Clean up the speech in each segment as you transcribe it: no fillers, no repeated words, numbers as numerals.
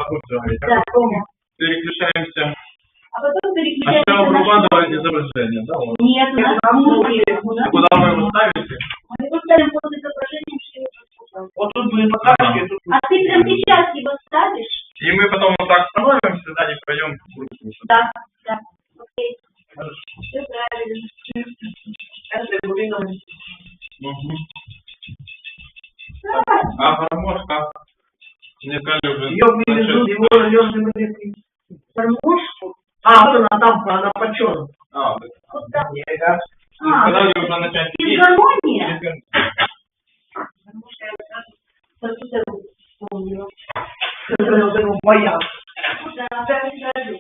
Да, помню. Переключаемся. А потом А переключаемся сначала на... вырабатывать изображение, да? Вот. Нет, у нас музыки. Куда вы его ставите? Мы его ставим под изображением, что я сказала. Вот тут были фотографии, тут... А ты прям сейчас его ставишь? И мы потом вот так становимся, да, и пойдем в руку. Да, да. Окей. Хорошо. Все правильно. Это Гурина. А гармошка? Мне сказали уже... Ее привезут, его надежный магазин. Гармошку? А, вот она там, она почем? А, вот это. Вот так. Сказали уже начать есть. Физгармония? Гармошка, я сразу вот это вспомнила. Это его боят. Да, да, скажу.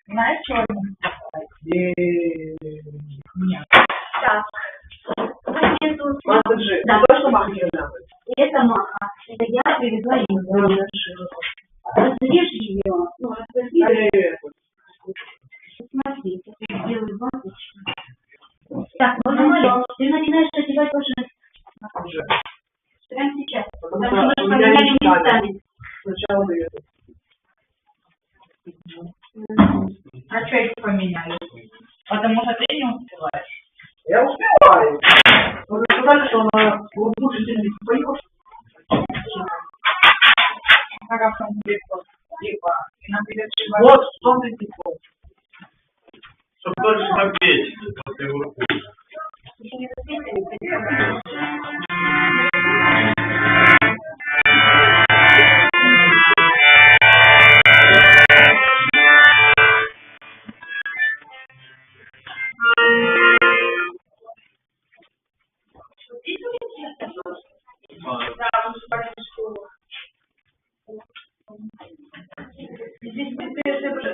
Знаешь, что Нет. Так. Да, то, что маха не надо. Это маха. Это я привезла ее. Разрежь ее. Ну, разрежь. Смотри, я сделаю баночку. Так, ну ты начинаешь одевать уже. Прямо сейчас. Потому что мы поменяли местами. Сначала дает. А что их поменяли? Потому что ты не успеваешь. Я успеваю. Вы сказали, что она лучше сильно поешь. Как там легко. И нам придется... Вот, в том и прикол. Чтобы дольше попеть после руку. Здесь ты уже.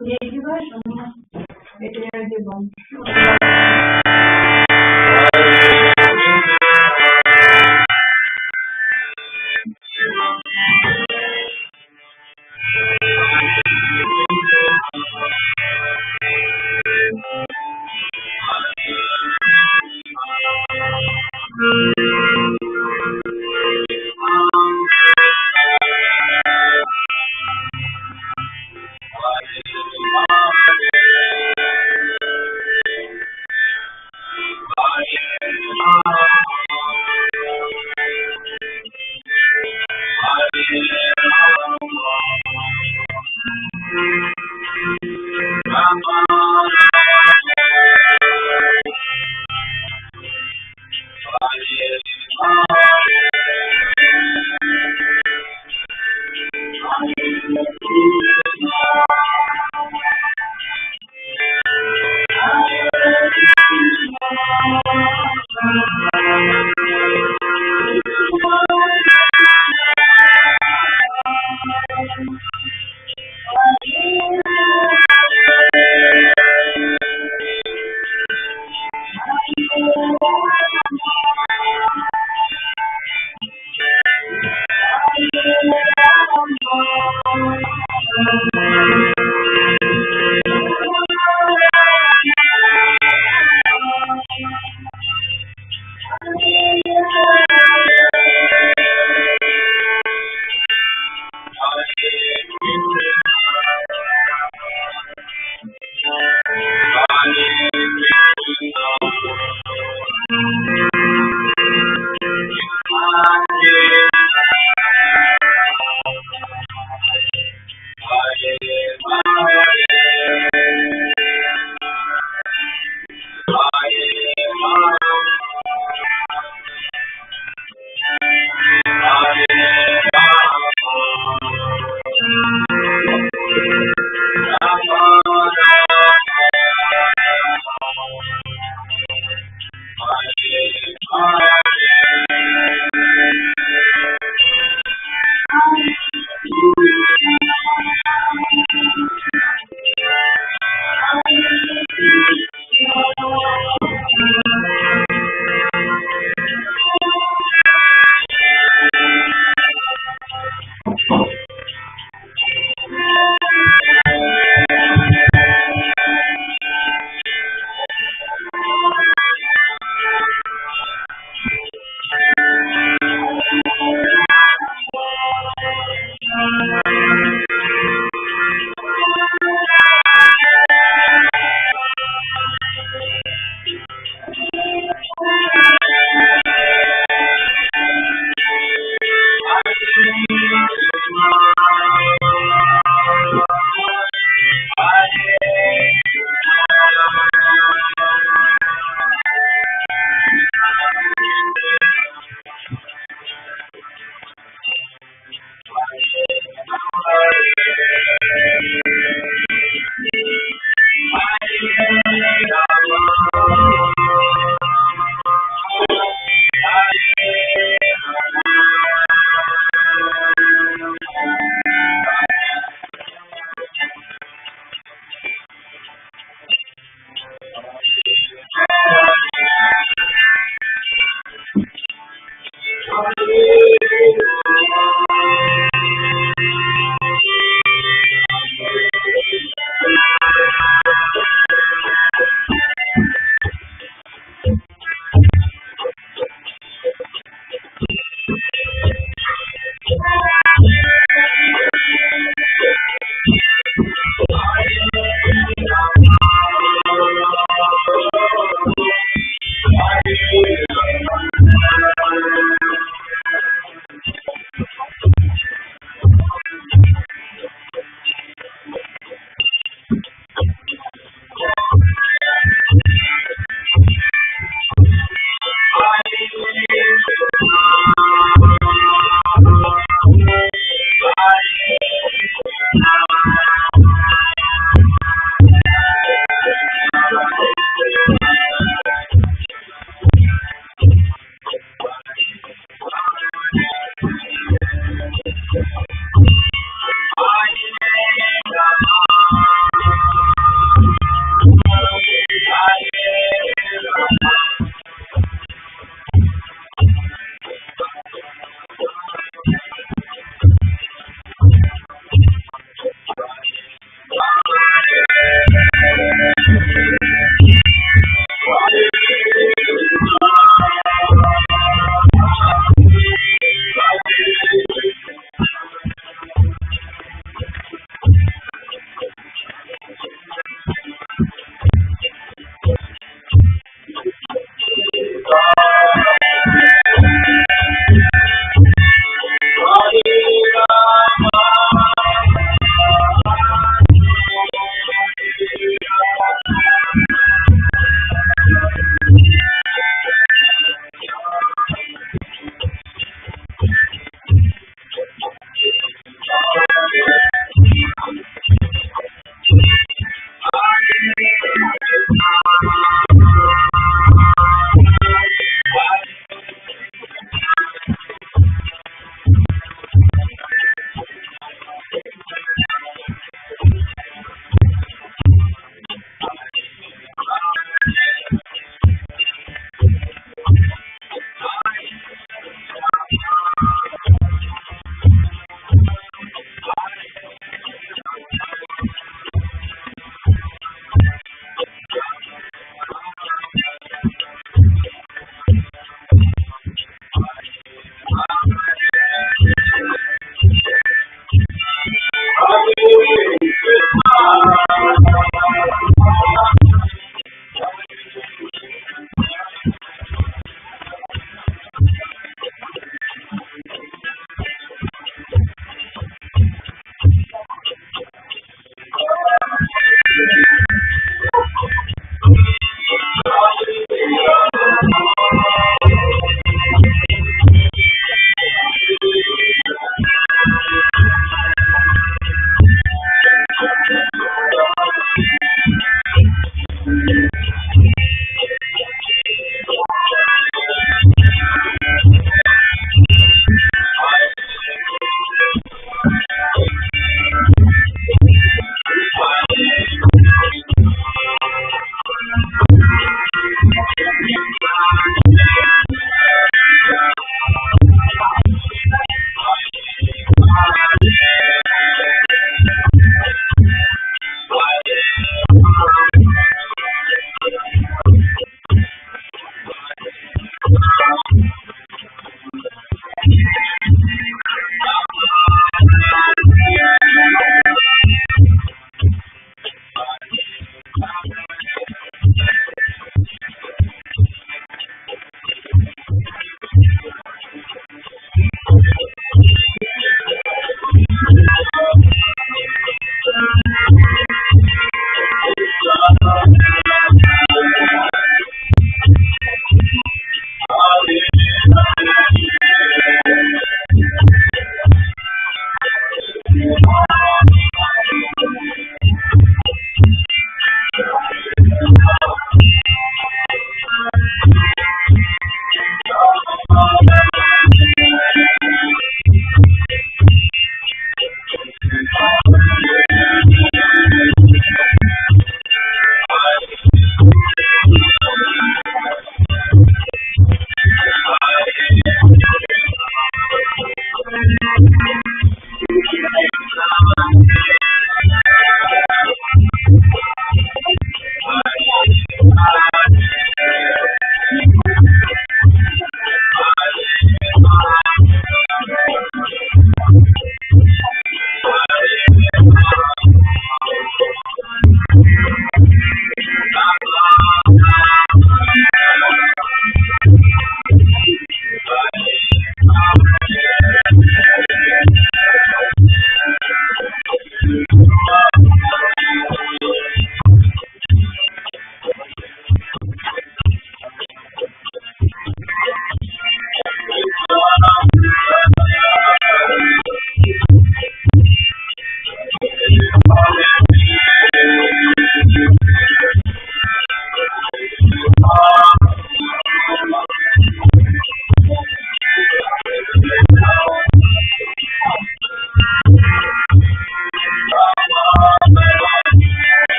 Не одеваешь, а меня это не одеваем.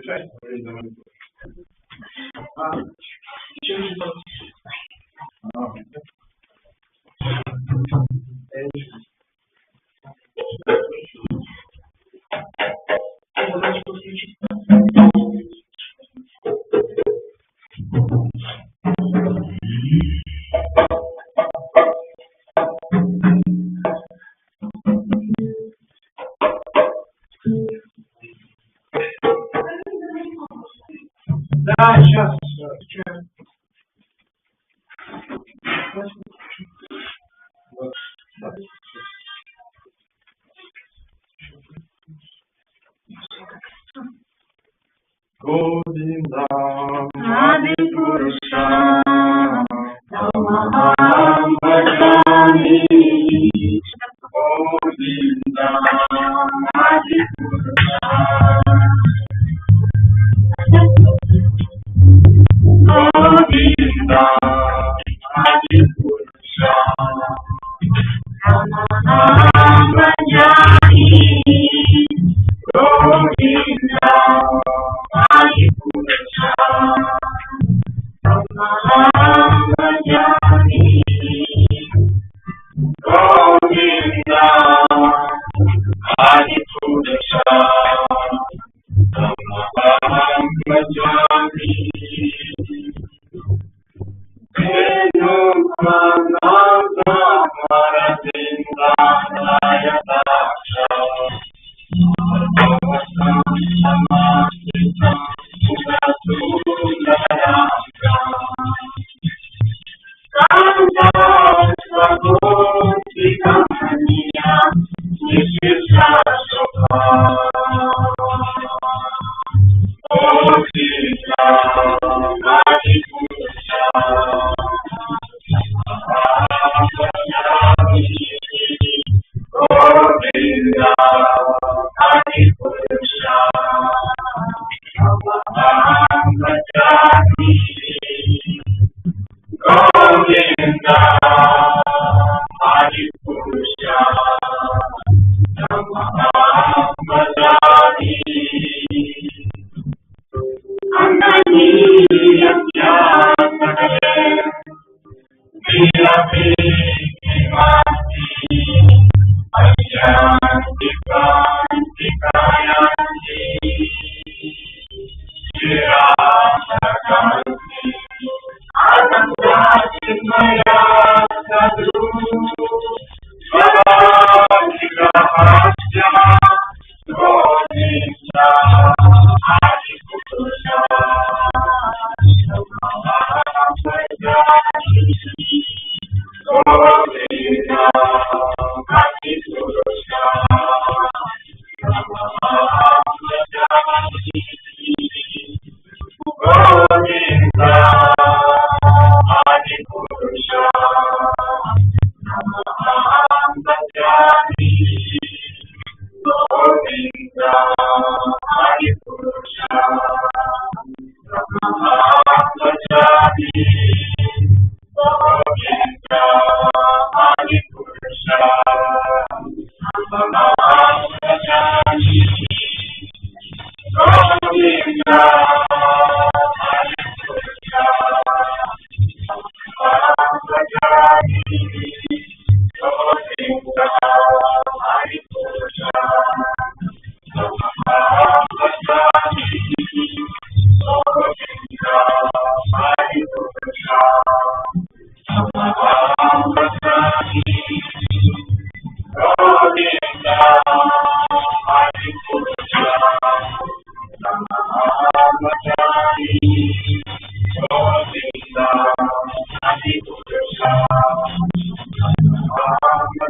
часть, видимо. Чем же там? Да, сейчас отвечаю. Говинда, Ади Пуруша, Тамахам Бхажами, Говинда, Ади Пуруша, Говинda, Adi Purusha, Namaham Bhajami, Govinda, Adi Purusha, Namaham Bhajami, Govinda, Adi Purusha, Tamaham Bhajami. Venu Pranada Maravinda Nayadaksha, Bhavasam Samasitam Sudasundaranga, Santa Svagoti Kamaniya Nishisa Sokha, Govinda, Adi Purusha, Govinda, Adi Purusha, Namaham Bhajami, Govinda, Adi Purusha, Namaham Bhajami. Ananiya Jnanakare, Vilamikimati, Ashyanti Kanti Kayanti, Shirasakanti, Anandajitmaya Sadhu, Svavadikahasya, Govinda, Adi Purusha, Namaham Bhajami, Govinda, Adi Purusha, Namaham Bhajami, Govinda, Adi Purusha, Namaham Bhajami, Govinda, Adi Purusha, Namaham Bhajami, Govinda, Adi Purusha, Namaham Bhajami, Govinda, Adi Purusha, Namaham Bhajami, Govinda, Adi Purusha, Namaham Bhajami, Govinda, Adi Purusha, Namaham Bhajami, Govinda, Adi Purusha, Namaham Bhajami, Govinda, Adi Purusha, Namaham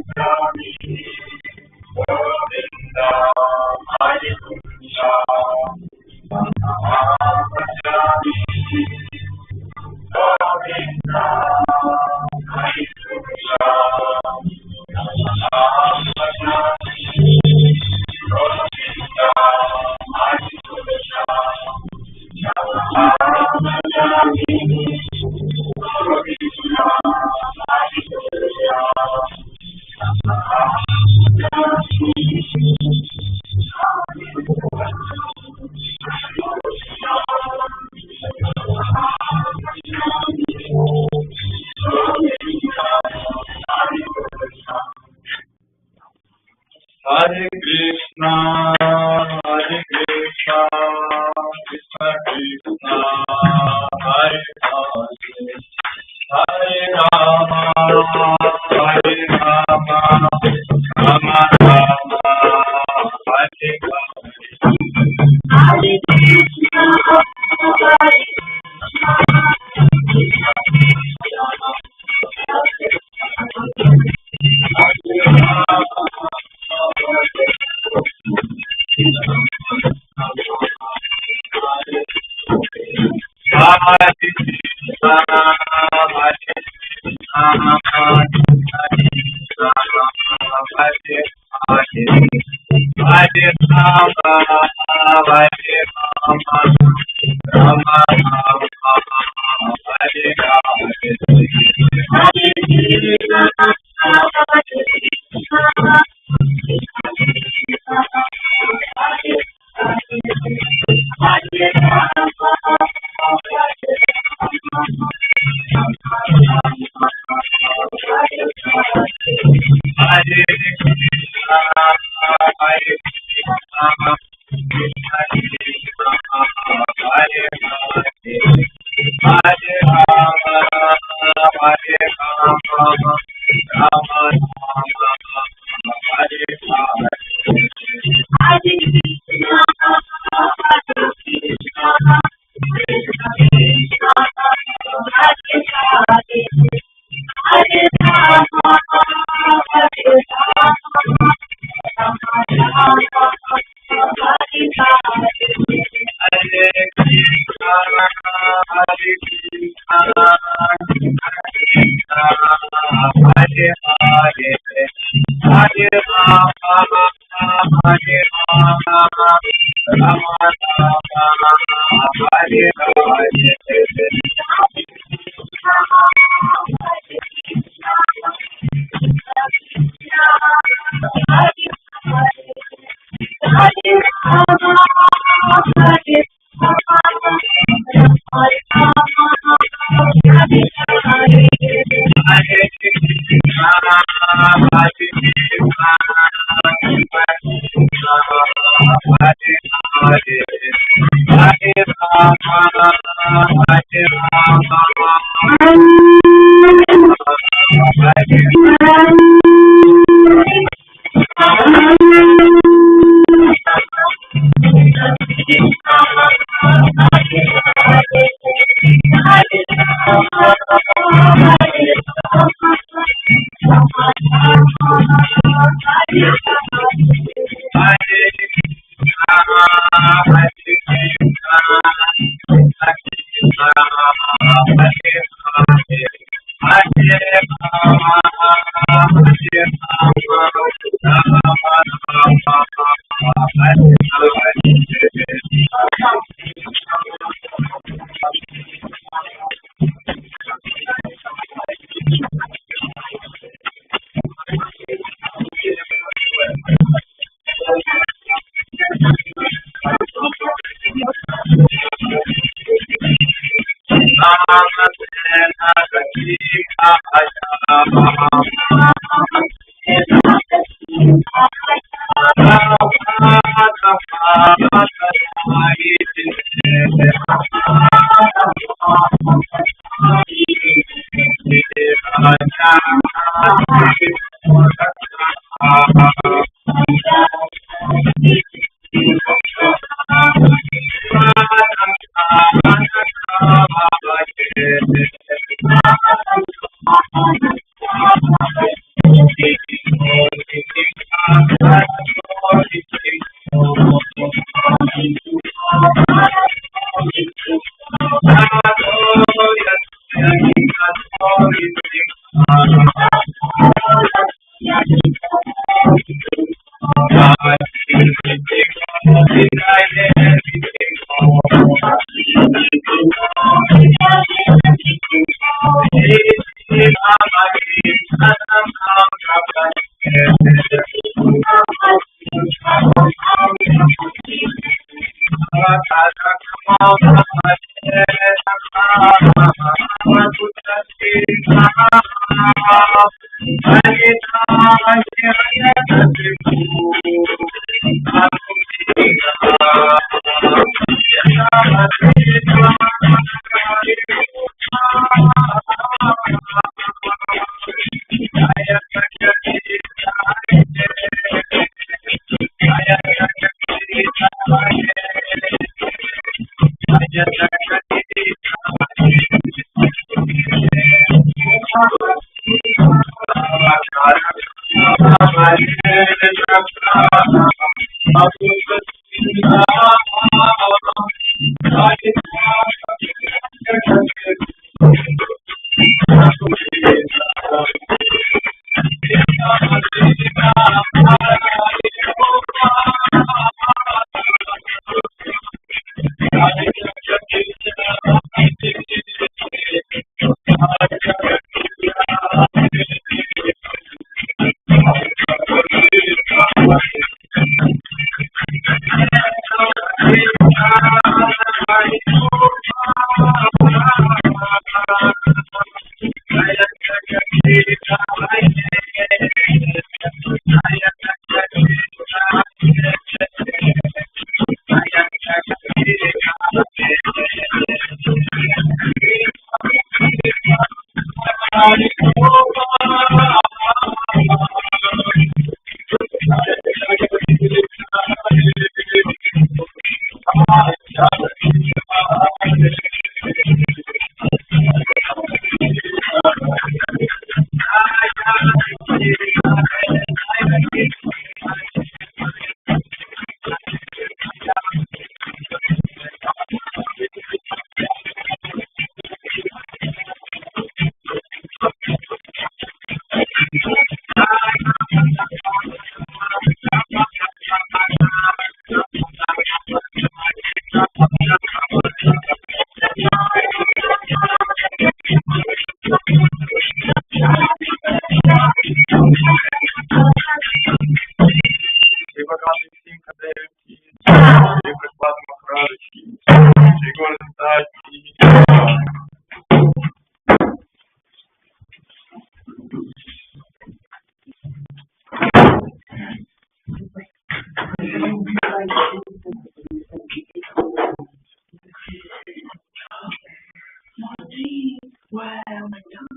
Bhajami, Govinda, Adi Purusha, Namaham Bhajami, Govinda, Adi Purusha, Namaham Bhajami, Govinda, Adi Purusha, Namaham Bhajami, Govinda, Adi Purusha,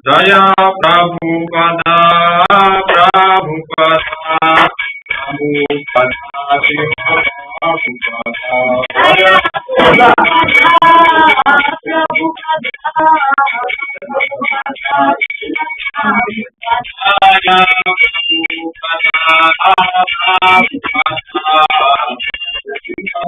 Jaya Prabhupada, Prabhupada, Prabhupada, Shiva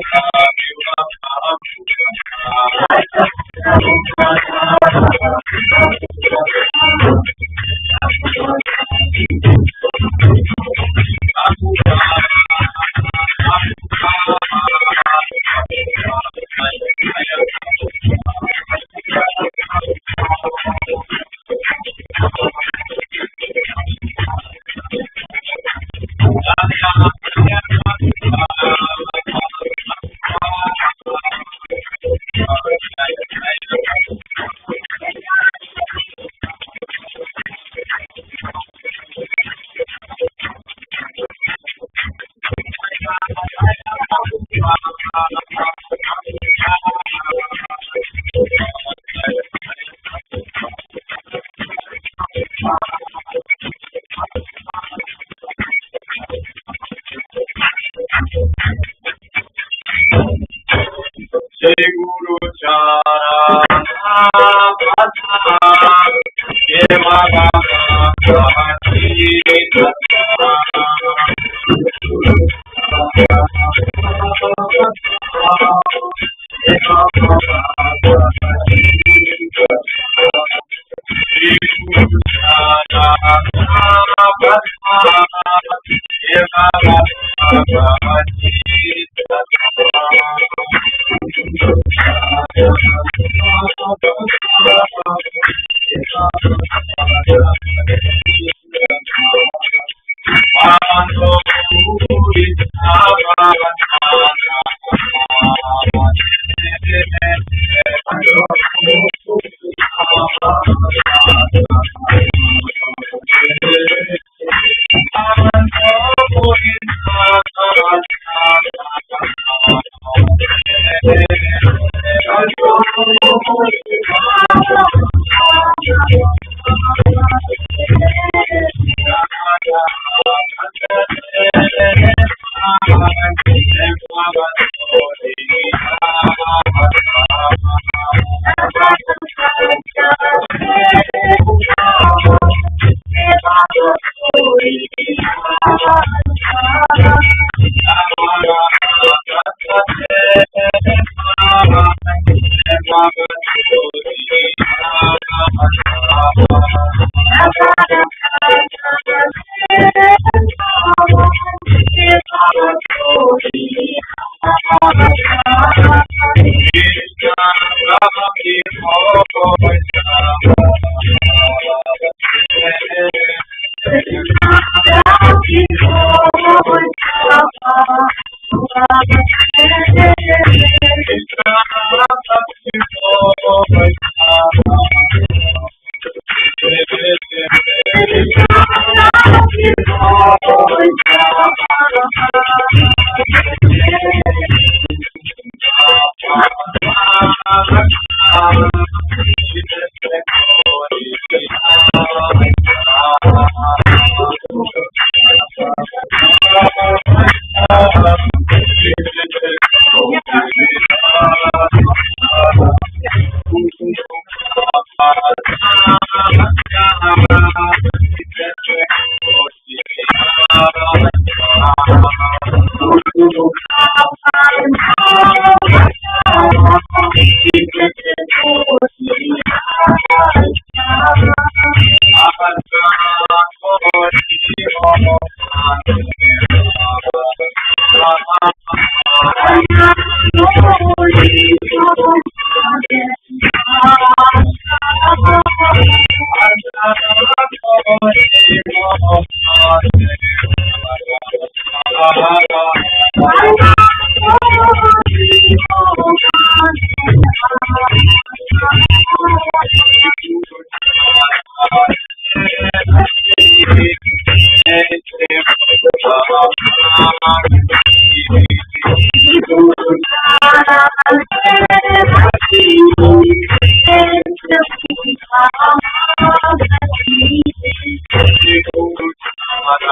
Prabhupada. Jaya Guru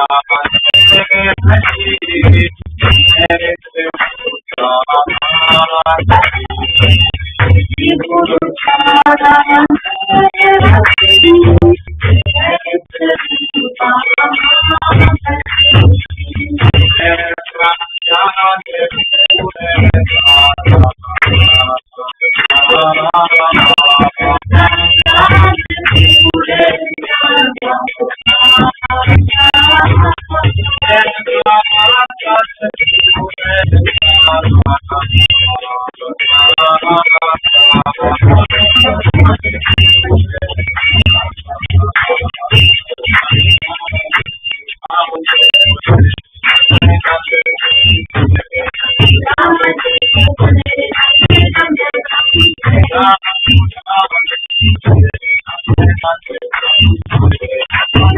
Thank you.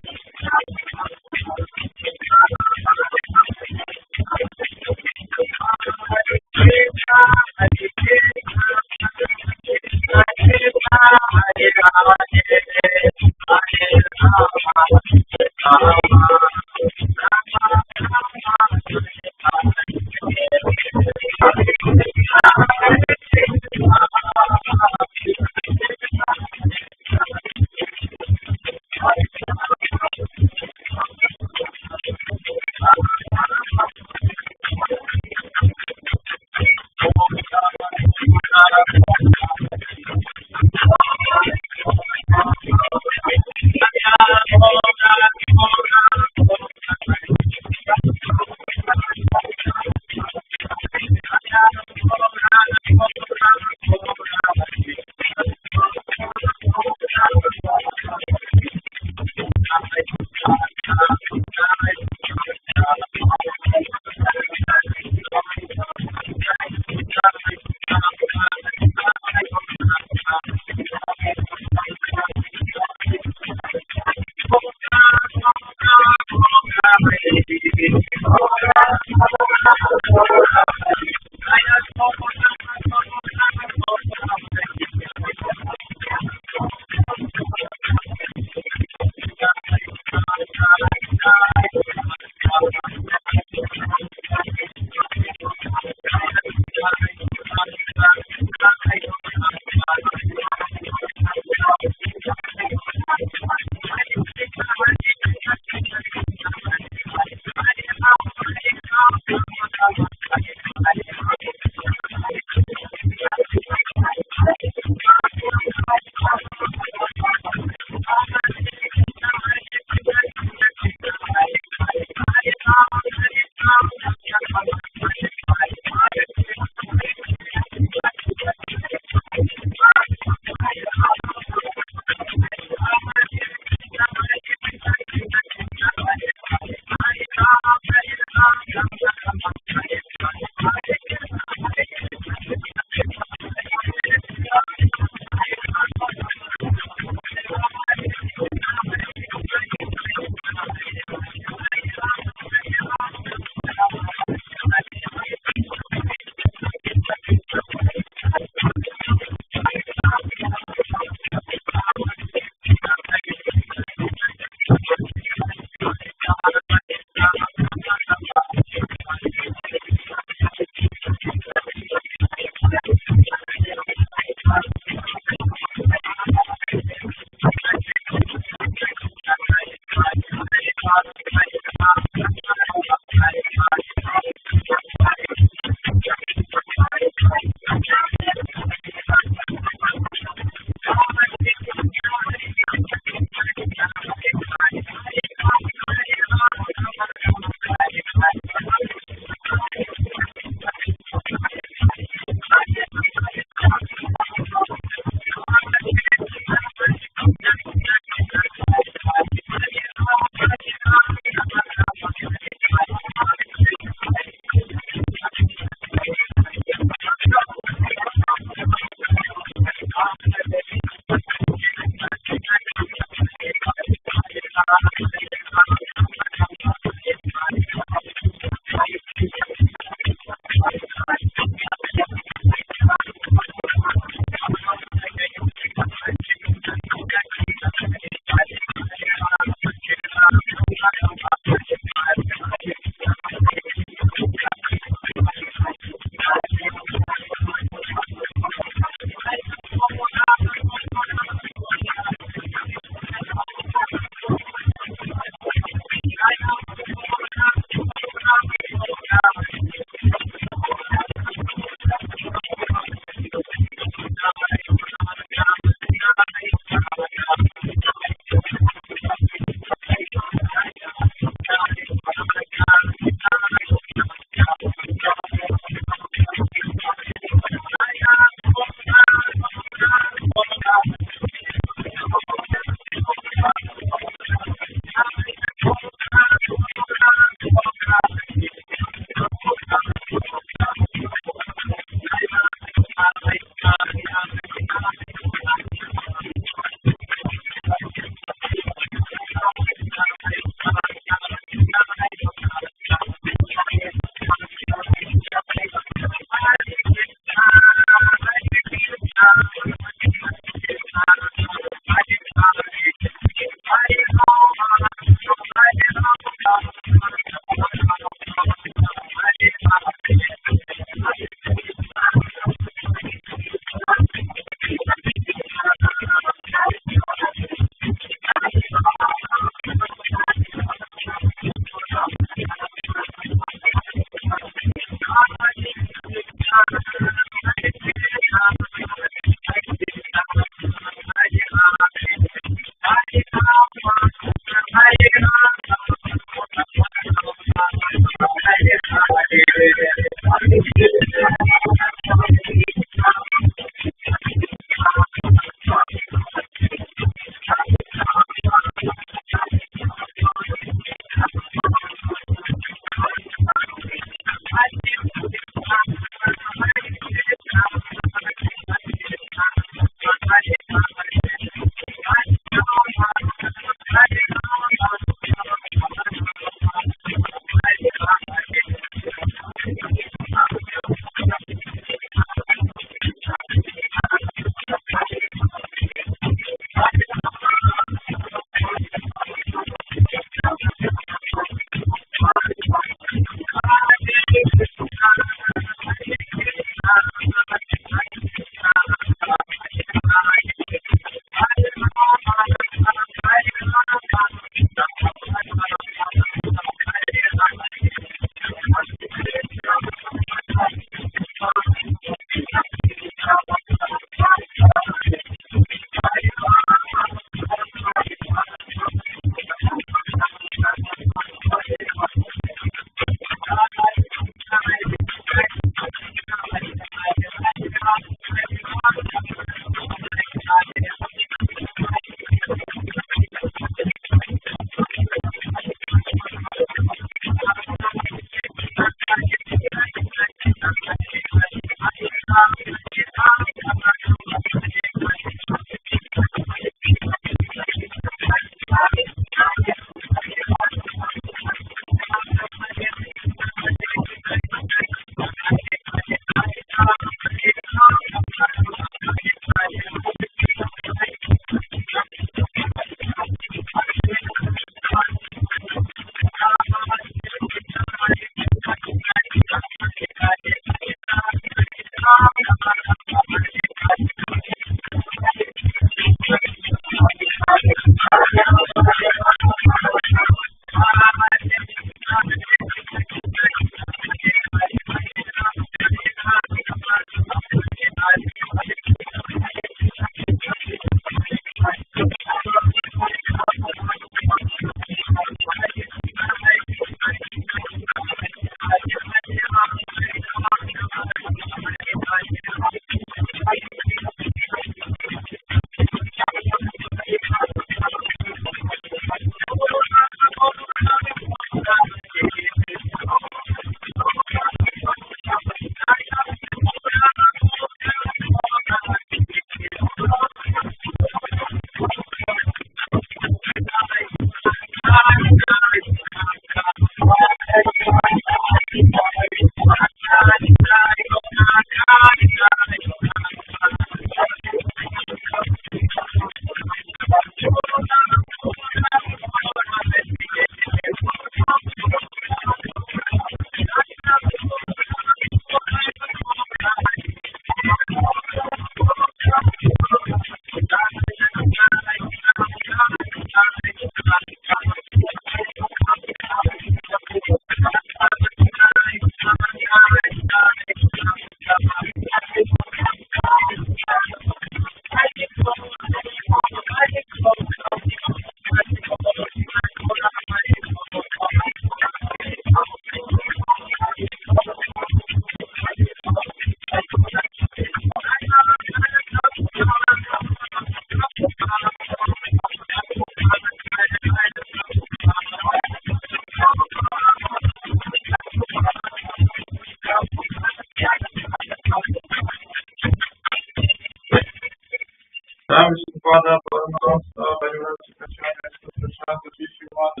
Там листопада парламентства, воювати качання, що причати, більше мати,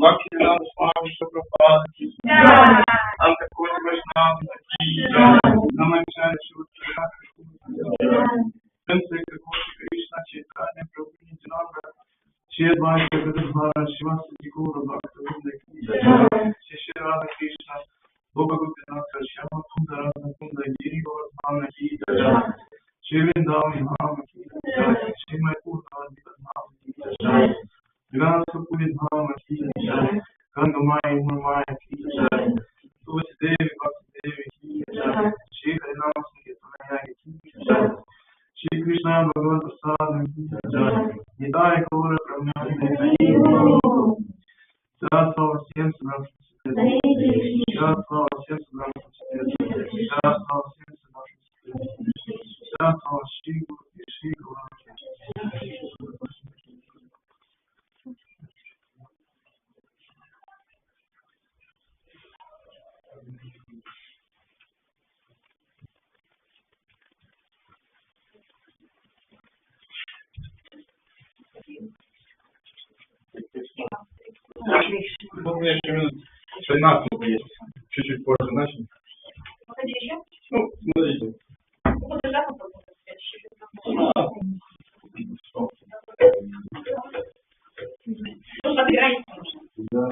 бабки нам з вами, що пропали, там такої вишнав, на навчання, що вчиняти, Пенсія, Крикоші, Кришна, Чайтання, Прабхуні, Дінамра, Ще Двайка, Гададгара, Шиваса, Дікура, Бхакта, Винда, Ще Рада, Кришна, Бога Гопинатха, Шяма, Кунда, Разна, Кунда, Гири, Гавардхана, Гири, Ще Вриндавани, Махама, Гири, Ще Майпур, Кавадита, Махама, Гири, Гранаса, Пурит, Махама, Гири, Кандамай, Мурмай, Гири, Туси Деви, Бхакти Деви, Гири, Ще Харинама, Санкетаная, Гири, Шри Кришна Бхагават Прасадам Нитая Кора Прамяни Слава всем сынам Слава всем сынам Слава всем сынам Слава Шри Гуру Шри Гуру Ну, мне еще минут 13 есть. Чуть-чуть позже начнем. Ну, смотрите. Да.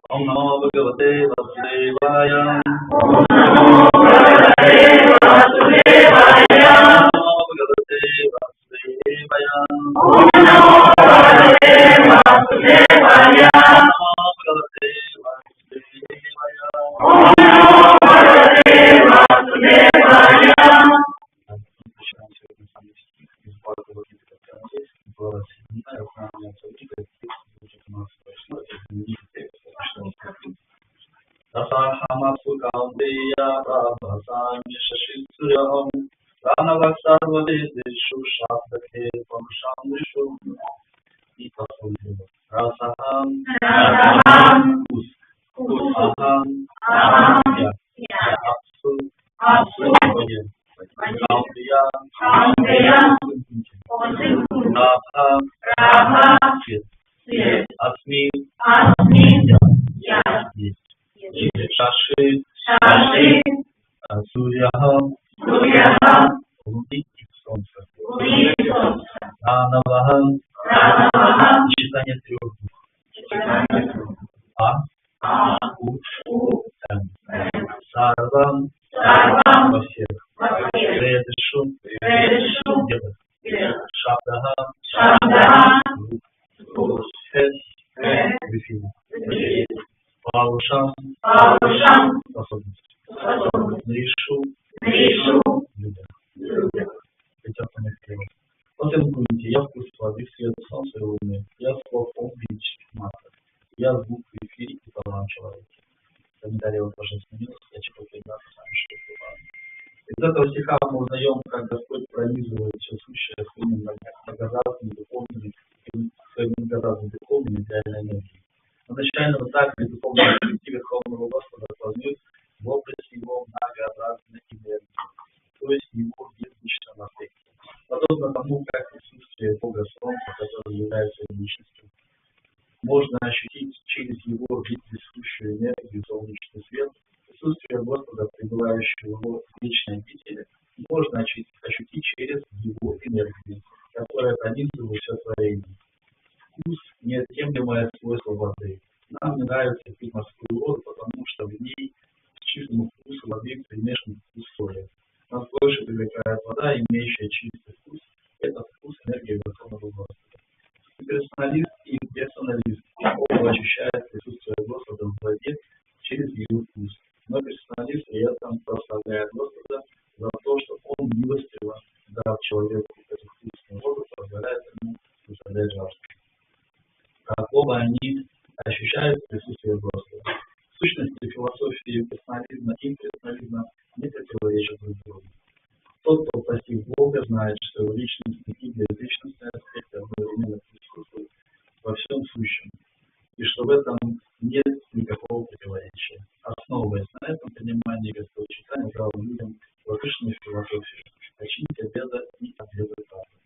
Om Namo Bhagavate Vasudevaya. Om Namo Bhagavate Vasudevaya. Om Namo Bhagavate Vasudevaya. Om Namo Bhagavate Vasudevaya. Om Namo Bhagavate Vasudevaya. Tasahamasu Kaldeya Prabhasami Shashitsuyam Ranavaksarvadeshu Shastakhe Pamshandrishu Itasulya Rasaham Kusaham Apsu Kaldeya Rabha Asmi Shashi Suryaham Луни и солнце. Ранавахам сочетание трех букв. Сарвам во всех. Ведышу Шабдахам Павушам способность. Ришу Контемплируйте, я вкус воды, свет солнца и луны, я слов ведических маток, я звук в эфире и полном человеке. Комментарий от Божественной милости, я читал 15 сами Шри. Из этого стиха мы узнаем, как Господь пронизывает все сущее своими многоразными духовными материальной энергией. На начальном этапе духовного пути Верховного Господа познают в области его многообразной энергии, то есть его безличном аспекте. Подобно тому, как присутствие Бога Солнца, который является личностью, можно ощутить через его вездесущую энергию солнечный свет, присутствие Господа, пребывающего в его вечной обители, можно ощутить через его энергию, которая пронизывает все творение. Вкус – неотъемлемое свойство воды. Нам не нравится пить морскую воду, потому что в ней с чистым вкусом воды примешан вкус соли. Нас больше привлекает вода, имеющая чистый вкус. Это вкус энергии Верховного Господа. И персоналист, и имперсоналист оба ощущают присутствие Господа в воде через ее вкус. Но персоналист при этом прославляет Господа за то, что он милостиво дал человеку эту вкусную воду, позволяет ему усладить жажду. Так оба они ощущают присутствие Господа. В сущности, философии персонализма и имперсонализма не противоречат друг другу. Тот, кто постиг Бога, знает, что его личностный и безличностный аспекты одновременно присутствуют во всем сущем, и что в этом нет никакого противоречия. Основываясь на этом понимании, Господь Чайтанья дал людям возвышенную философию очистить обеда и обеда правды.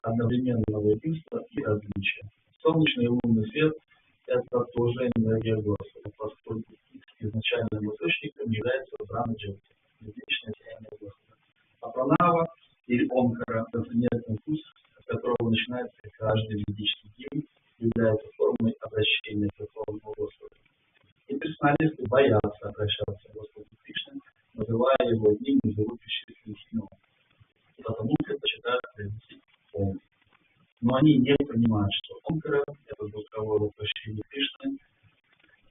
Одновременного единства и различия. Солнечный и лунный свет – это тоже энергия Господа, поскольку изначальным источником является Брахма-джьоти, безличное сияние Господа. А пранава или омкара – это нервный вкус, от которого начинается каждый ведический день, является формой обращения к Верховному Господу. И персоналисты боятся обращаться к Господу Кришне, называя его одним из его бесчисленных имен, и потому предпочитают произносить Ом. Но они не понимают, что Омкара – это звуковое воплощение Кришны.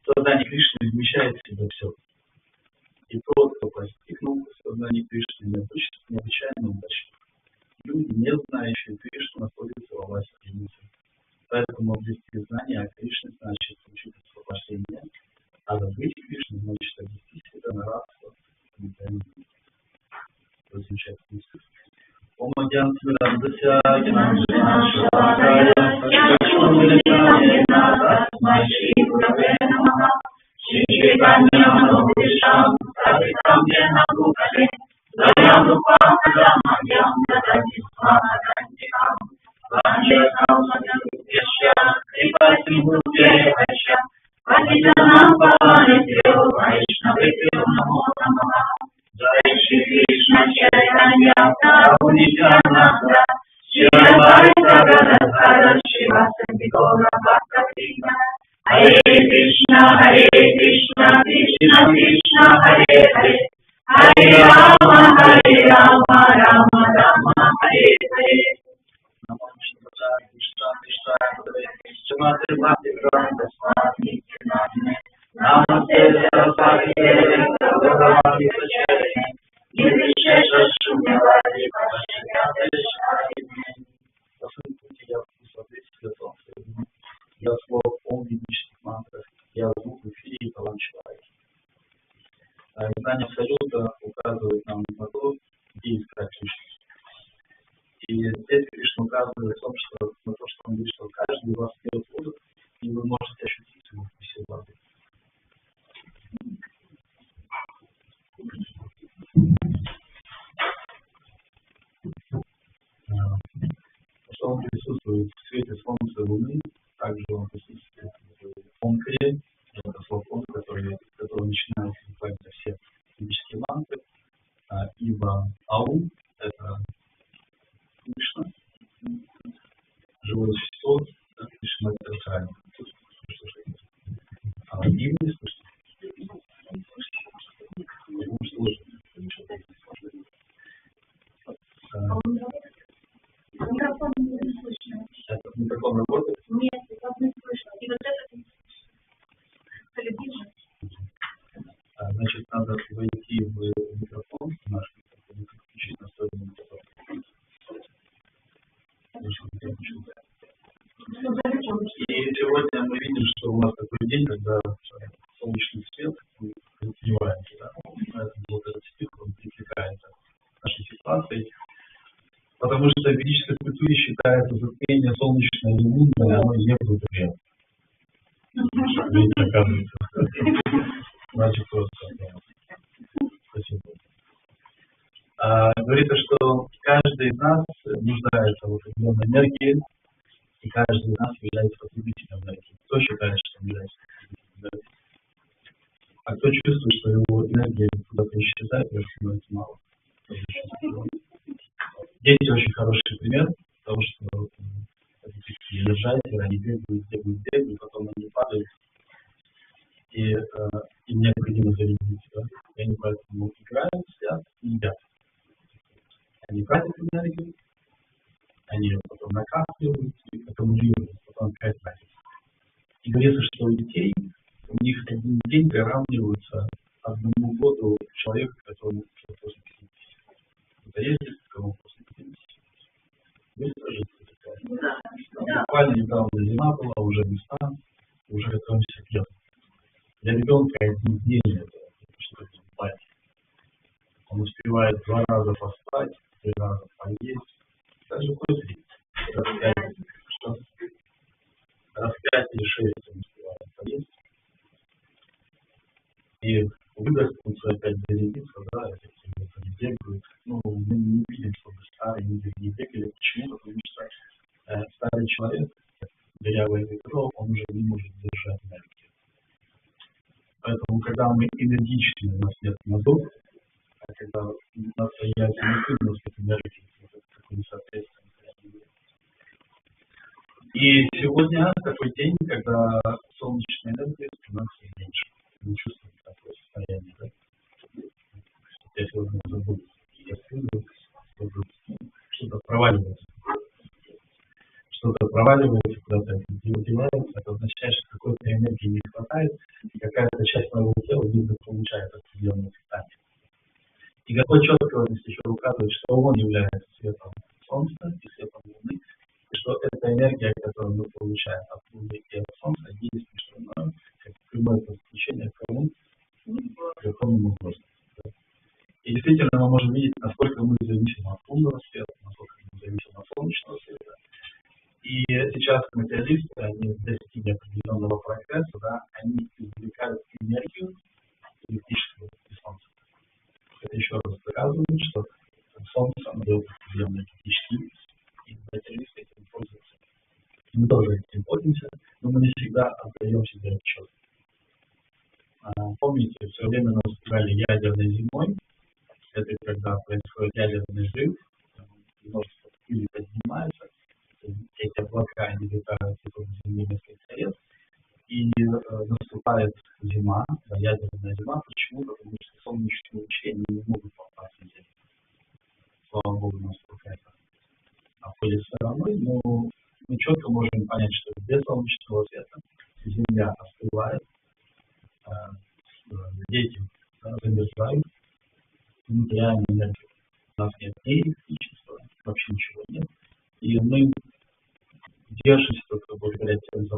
Сознание Кришны вмещает в себя все. И тот, кто постигнул сознание Кришны, необычайно удачлив. Люди, не знающие Кришну, находятся во власти иллюзий. Поэтому обрести знание о Кришне значит учить освобождение, а забыть Кришну значит обрести себя на рабство. Это замечательный стих. Om Agyan Smirandasya Gyananjana Shalakaya Satyachundriyena Tasmai Shri Gurave Namaha Shri Chaitanya Manobhisham Savitam Yena Bhutale Dayam Rupam Kadamahyam Dadati Smahadantikam Vanjekam Sadhyamukhyasya Kripati Bhutye Vaishya Patitanam Pavanityo Vaishnavityo Namo Namaha Jai Shri Krishna Chaitanya Prabhu Nityananda Shri Advaita Gadadhara Shivasati Gaura Bhakta Hare Krishna Намасте Гранта Свами Кинами, Намасте Сарасвати Деви, Гаураванги Прачари, Нирвишеша Шуньявади, Пашиньяты Шарими. По своему пути я в соответствии с том, что я слово Ом ведических мантрах, я звук в эфире и талант человека. Знание Абсолюта указывает нам на то, где искать личность. И здесь Кришна указывает на то, что он говорит, что каждый из вас пьет воду, и вы можете ощутить его вкусе воды. Что он присутствует в свете солнца и луны, также он присутствует в Омкаре, это слово Ом, который начинает буквально все ведические мантры, и в Аум, это Кришна, живое существо, Кришна это Рахани. А им не слышно. Ему сложно. Это микрофон работает? Нет, это не слышно. И вот это телевизор. Значит, надо войти в микрофон наш, включить настольный микрофон. И сегодня мы видим, что у нас такой день, когда солнечный свет разогревается, да? Вот этот стих, он перекликается с нашей ситуацией. Потому что в ведической культуре считается затмение солнечное и лунное, оно не будет уже. Видите, оказывается. Значит, просто. Спасибо. Говорится, что каждый из нас нуждается в определенной энергии, и каждый из нас является потребителем энергии. Кто считает, что он является потребителем энергии? А кто чувствует, что его энергия куда-то исчезает, и становится мало? Дети очень хороший пример того, что лежайзеры, они бегают, потом они падают, и им необходимо зарядить. Да? И они поэтому играют, сидят и едят. Они тратят энергию, они потом накапливают, и аккумулируют, потом опять тратят. И говорится, что у детей, у них один день приравнивается одному году человека, которому уже после 50. Это есть, кому после 50. Есть тоже такая. Буквально недавно зима была, уже весна, уже готовимся к лету. Для ребенка один день это что-то спать. Он успевает 2 раза поспать, 3 раза поесть, даже после раз 5 или 6 он успевает поесть. И выдохнуться, опять зарядиться, да, они бегают. Ну, мы не видим, чтобы старые люди не бегали. Почему? Потому что старый человек, дырявое ведро, он уже не может держать энергию. Поэтому, когда мы энергичны, у нас нет мозгов, а когда у нас появляется необходимость энергии, это такое несоответствие. И сегодня такой день, когда солнечная энергия становится меньше. Мы чувствуем такое состояние, да? Я сегодня забыл, что-то проваливается. Что-то проваливается, куда-то девается, это означает, что какой-то энергии не хватает, и какая-то часть моего тела, видно, получает определенное питание. И Господь четко в этом стихе указывает, что Он является светом Солнца и светом Луны, и что эта энергия, которую мы получаем от Луны и от Солнца, есть не что иное, как прямое подключение к кому? К Верховному Господу. И действительно мы можем видеть, насколько мы зависим от лунного света, насколько мы зависим от солнечного света. И сейчас материалисты, они достигли определенного прогресса, да, они извлекают энергию электрического из Солнца. Это еще раз доказывает, что Солнце дает определенный электрический импульс, и материалисты этим пользуются. Мы тоже этим пользуемся, но мы не всегда отдаем себе отчет. Помните, все время нас называли ядерной зимой. Это когда происходит ядерный взрыв, множество пыли поднимается, эти облака они летают вокруг Земли несколько лет, и наступает зима, ядерная зима. Почему? Потому что солнечные лучи не могут попасть на Землю. Слава Богу, нас пока это обходит стороной, но мы четко можем понять, что без солнечного света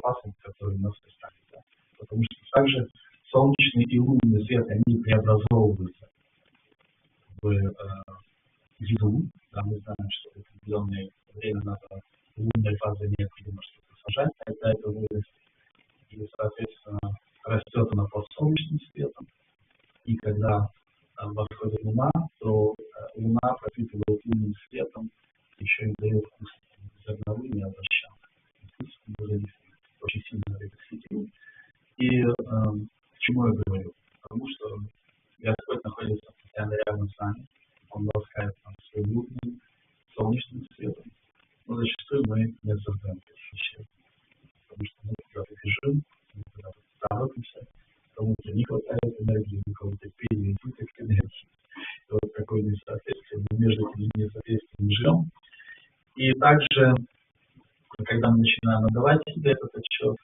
запасом, который у нас остались. Да? Потому что также солнечный и лунный свет, они преобразовываются в еду. Да, мы знаем, что в определенное время надо лунной фазы необходимо что-то сажать, когда это вырастет. И, соответственно, растет она под солнечным светом. И когда восходит луна, то луна пропитывает лунным светом, еще и дает вкус зерновым и овощам. Очень сильно рефлекситивен. И к чему я говорю? Потому что Господь находится постоянно рядом с нами. Он ласкает нас своим лунным, солнечным светом. Но зачастую мы не осознаем этих вещей. Потому что мы куда-то бежим, мы куда-то торопимся, кому-то не хватает энергии, у кого-то переизбыток энергии. И вот такое несоответствие, мы между этими несоответствиями живем. И также, когда мы начинаем отдавать себе этот отчет,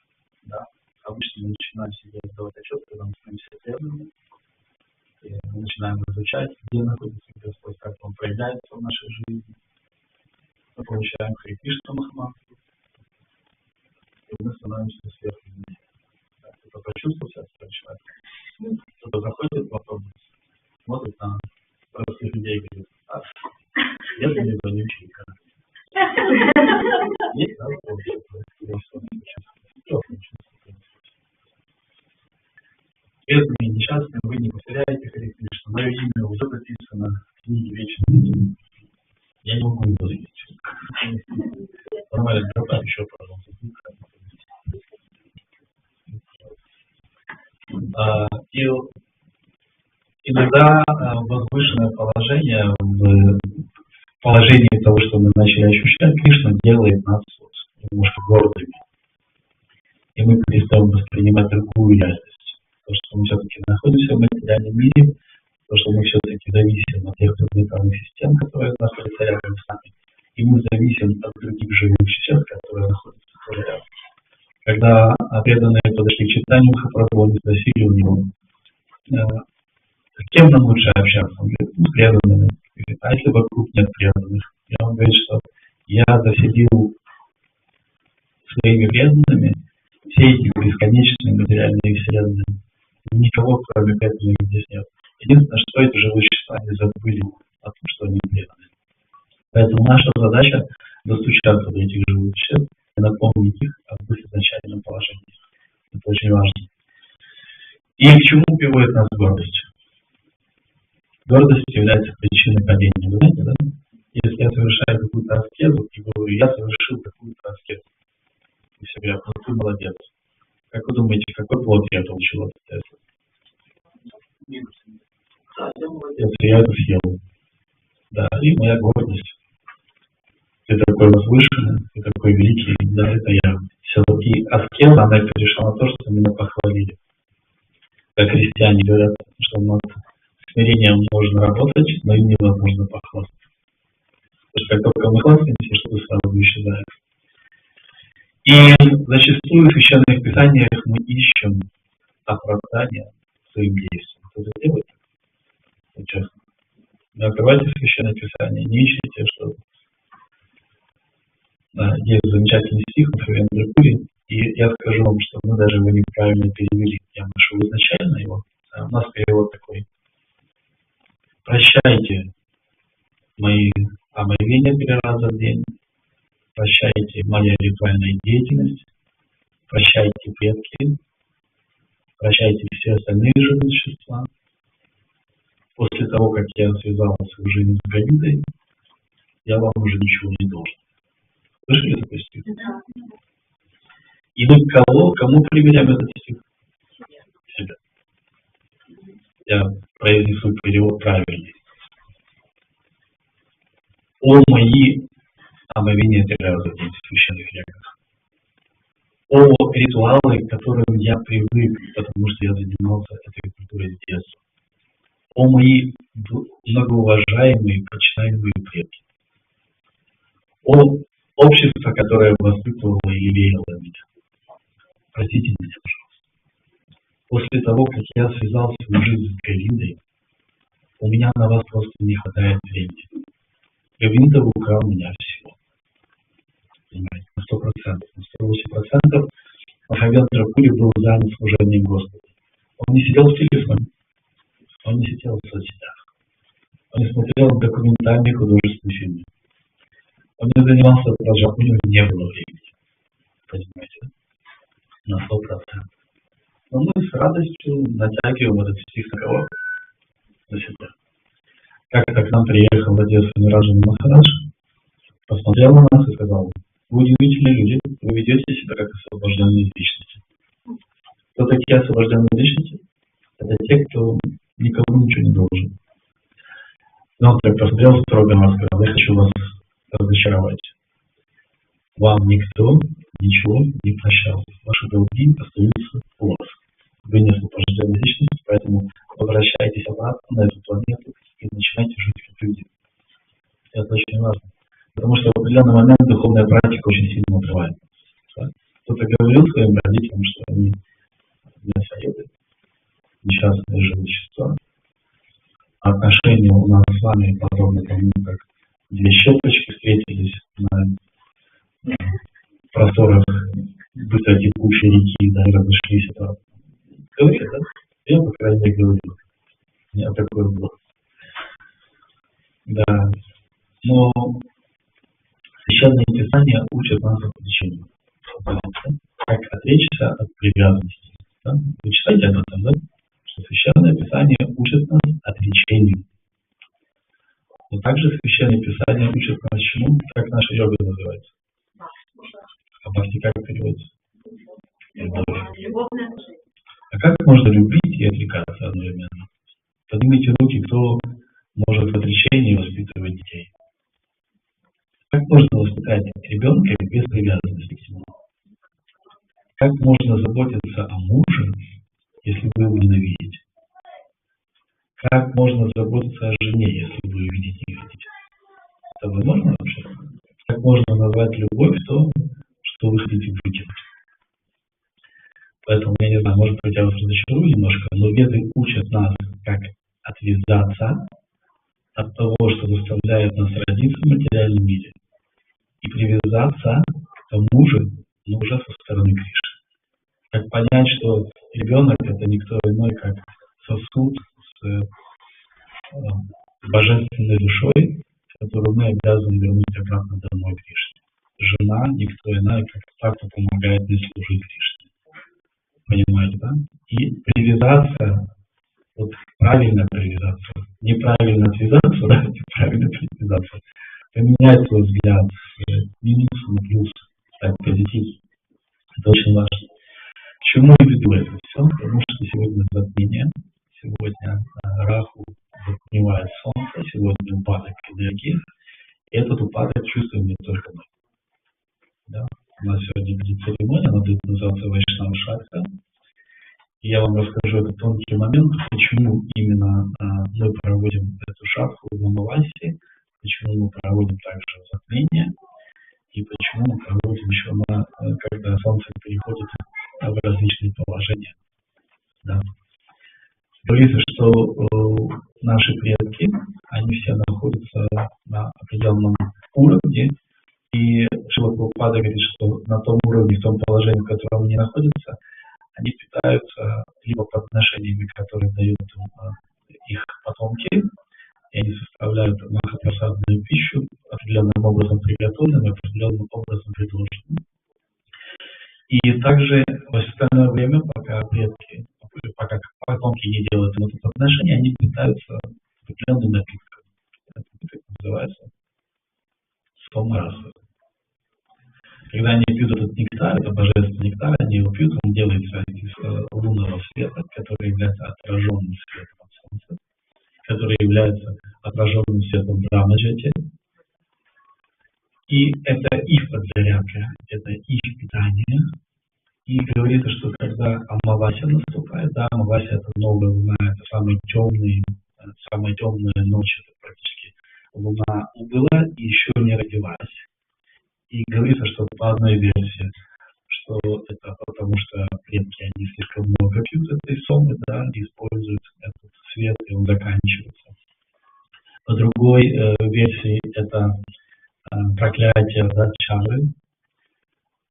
да, обычно мы начинаем себе отдавать отчет, когда мы становимся преданными, и мы начинаем изучать, где находится Господь, как Он проявляется в нашей жизни. Мы получаем Хари Кришна Махамантру, и мы становимся сверхлюдьми. Кто-то почувствовал себя человек, кто-то заходит в автобус, смотрит на простых людей и говорит: я за него не ученика. Есть, да, бедные, несчастные, вы не повторяете Хари Кришна. Мое имя уже записано в книге вечности. Я не могу его завести. Нормально, добавь еще, пожалуйста. И иногда возвышенное положение в положении того, что мы начали ощущать, Кришна делает нас вот немножко гордыми. И мы перестаем воспринимать другую реальность. То, что мы все-таки находимся в материальном мире, то, что мы все-таки зависим от тех планетарных систем, которые находятся рядом с нами, и мы зависим от других живых существ, которые находятся тоже рядом. Когда преданные подошли к читанию Махапрабху, они спросили у него, с кем нам лучше общаться? Он говорит: с преданными. Говорит: а если вокруг нет преданных? И он говорит, что я заселил своими преданными все эти бесконечные материальные вселенные. Никого, кроме преданных, здесь нет. Единственное, что эти живые существа не забыли о том, что они преданы. Поэтому наша задача достучаться до этих живых существ и напомнить их об их изначальном положении. Это очень важно. И к чему приводит нас гордость? Гордость является причиной падения. Вы знаете, да? Если я совершаю какую-то аскезу и говорю: я совершил какую-то аскезу, и все говорят: ну ты молодец. Как вы думаете, какой плод я получил от этого? Я это съел. Да, и моя гордость. Ты такой возвышенный, ты такой великий, да, это я. Все. И аскеза, она перешла на то, что меня похвалили. Как христиане говорят, что над смирением можно работать, но им невозможно похвастаться. Потому что как только мы хвастаемся, что-то сразу исчезает. И зачастую в священных писаниях мы ищем оправдания своим действиям. Кто-то делает так? Вот честно. Не открывайте священное писание, не ищите, что есть замечательный стих, например, Дракури, и я скажу вам, что мы даже его неправильно перевели. Я нашел изначально его. У нас перевод такой: прощайте мои омовения 3 раза в день, прощайте моя ритуальная деятельность, прощайте предки, прощайте все остальные живые существа. После того, как я связался уже с Говидой, я вам уже ничего не должен. Слышали такой стих? И мы кому применяем этот стих? Себя. Я произнесу перевод правильный. О мои омовения 3 раза в день в священных реках. О ритуалы, к которым я привык, потому что я занимался этой культурой с детства. О мои многоуважаемые, почитаемые предки. О общество, которое воспитывало и лелеяло меня. Простите меня, пожалуйста. После того, как я связал свою жизнь с Говиндой, у меня на вас просто не хватает времени. Говинда украл меня всего. Понимаете, на 100%, на 108%. Махавед Джапури был занят служением Господу. Он не сидел в телефоне, он не сидел в соцсетях, он не смотрел документальные художественные фильмы, он не занимался прожжением, у него не было времени, понимаете, на 100%. Но мы с радостью натягиваем этот стих на кого? На себя. Как-то к нам приехал в Одессу Мираджан Махарадж, посмотрел на нас и сказал: вы удивительные люди, вы ведете себя как освобожденные личности. Кто такие освобожденные личности? Это те, кто никому ничего не должен. Но он так посмотрел строго на нас, сказал: я хочу вас разочаровать. Вам никто ничего не прощал. Ваши долги остаются у вас. Вы не освобожденные личности, поэтому возвращайтесь обратно на эту планету и начинайте жить как люди. Это очень важно. Потому что в определенный момент духовная практика очень сильно отрывает. Да? Кто-то говорил своим родителям, что они мясоеды, несчастные живые существа. А отношения у нас с вами подобны тому, как две щепочки встретились на просторах быстро текущей реки, да, и разошлись. Это говорит, да? Я, по крайней мере, говорил. У меня такое было. Да. Но Священное Писание учит нас отречению. Как отречься от привязанности. Да? Вы читаете об этом, да? Что Священное Писание учит нас отречению. Но также Священное Писание учит нас чему? Как наша йога называется? А бхакти как переводится? А как можно любить и отвлекаться одновременно? Поднимите руки, кто может в отречении воспитывать детей. Как можно воспитать ребенка без привязанности к нему? Как можно заботиться о муже, если вы его ненавидите? Как можно заботиться о жене, если вы ее видеть не хотите? Это возможно вообще? Как можно назвать любовь то, что вы хотите выкинуть? Поэтому, я не знаю, может быть, я вас разочарую немножко, но веды учат нас, как отвязаться от того, что заставляет нас родиться в материальном мире, и привязаться к тому же, но уже со стороны Кришны. Как понять, что ребенок — это никто иной, как сосуд с божественной душой, которую мы обязаны вернуть обратно домой Кришне. Жена — никто иной, как та, кто помогает мне служить Кришне. Понимаете, да? И привязаться, вот правильно привязаться, неправильно отвязаться, да, правильно привязаться, поменять свой взгляд с минуса на плюс, стать позитив. Это очень важно. К чему я веду это все? Потому что сегодня затмение, сегодня Раху затмевает Солнце, сегодня упадок энергии. И этот упадок чувствуем не только мы. Да? У нас сегодня будет церемония, она будет называться Вайшнава Шатха. И я вам расскажу этот тонкий момент, почему именно мы проводим эту шатху в Амавасе, почему мы проводим также затмение, и почему мы проводим еще, когда Солнце переходит в различные положения. Да. Говорится, что наши предки, они все находятся на определенном уровне, и Шрила Прабхупада говорит, что на том уровне, в том положении, в котором они находятся, они питаются либо подношениями, которые дают их потомки, и они составляют махапрасадную пищу, определенным образом приготовленную, определенным образом предложенную. И также в остальное время, пока предки, пока потомки не делают им это подношение, они питаются определенным напитком. Это называется сомараса. Когда они пьют этот нектар, это божественный нектар, они его пьют, он делается из лунного света, который является отраженным светом от Солнца, который является отраженным светом Брамаджати. И это их подзарядка, это их питание. И говорится, что когда Амавасия наступает, да, Амавасия — это новая луна, это самая темная ночь, это практически луна убыла и еще не родилась. И говорится, что по одной версии, что это потому, что предки, они слишком много пьют этой сомы, да, и используют этот свет, и он заканчивается. По другой версии, это проклятие, да, чары,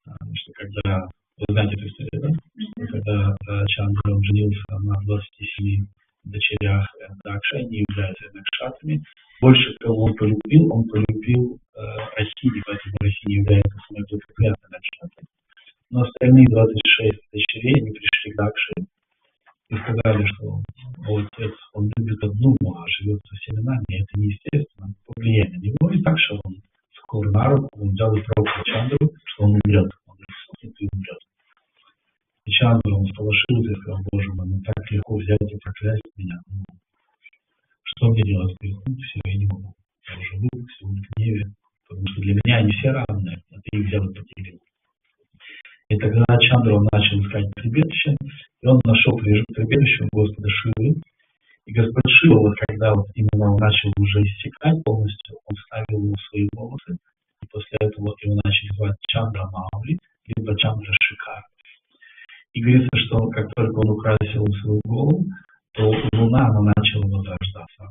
что когда, вы знаете, то есть Чандра, он женился на 27 дочерях Дакши, они являются накшатрами. Больше кого он полюбил Рахини, поэтому Рахини является самой благоприятной накшатрой. Но остальные 26 дочерей, они пришли к Дакше и сказали, что отец, он любит одну, а живет со всеми нами, и это неестественно, повлияет на него. И так что он скоро на руку, он взял и пророк Чандру, что он умрет. Он говорит, и умрет. И Чандра, он сполошился и сказал, Боже мой, ну так легко взять и проклясть меня. Ну, что мне делать? Говорит, ну все, я не могу. Я уже живу, все в гневе, потому что для меня они все равны, а ты их взял и поделил. И тогда Чандра, он начал искать прибежище, и он нашел прибежище у Господа Шивы. И Господь Шива, вот когда вот именно он начал уже иссякать полностью, он вставил ему свои волосы, и после этого его начали звать Чандра Маули, либо Чандра Шикар. И говорится, что как только он украсил свою голову, то луна, она начала возрождаться.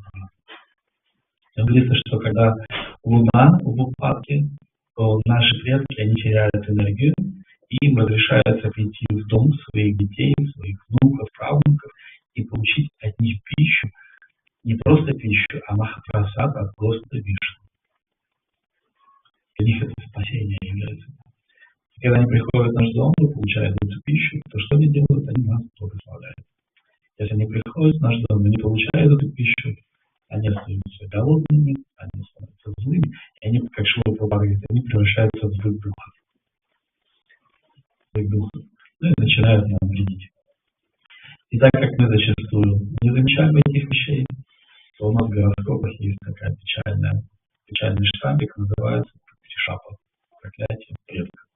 И говорится, что когда луна в упадке, то наши предки, они теряют энергию, и им разрешается прийти в дом своих детей, своих внуков, правнуков и получить от них пищу, не просто пищу, а махапрасад от Господа Вишну. Для них это спасение является. И когда они приходят в наш дом и получают эту пищу, то что они делают? Они нас благословляют. Если они приходят в наш дом и не получают эту пищу, они остаются голодными, они становятся злыми, и они, как Шрила Прабхупада говорит, они превращаются в злых духов. Ну и начинают нам вредить. И так как мы зачастую не замечаем этих вещей, то у нас в гороскопах есть такая печальный штампик, называется Тришапа, проклятие предков.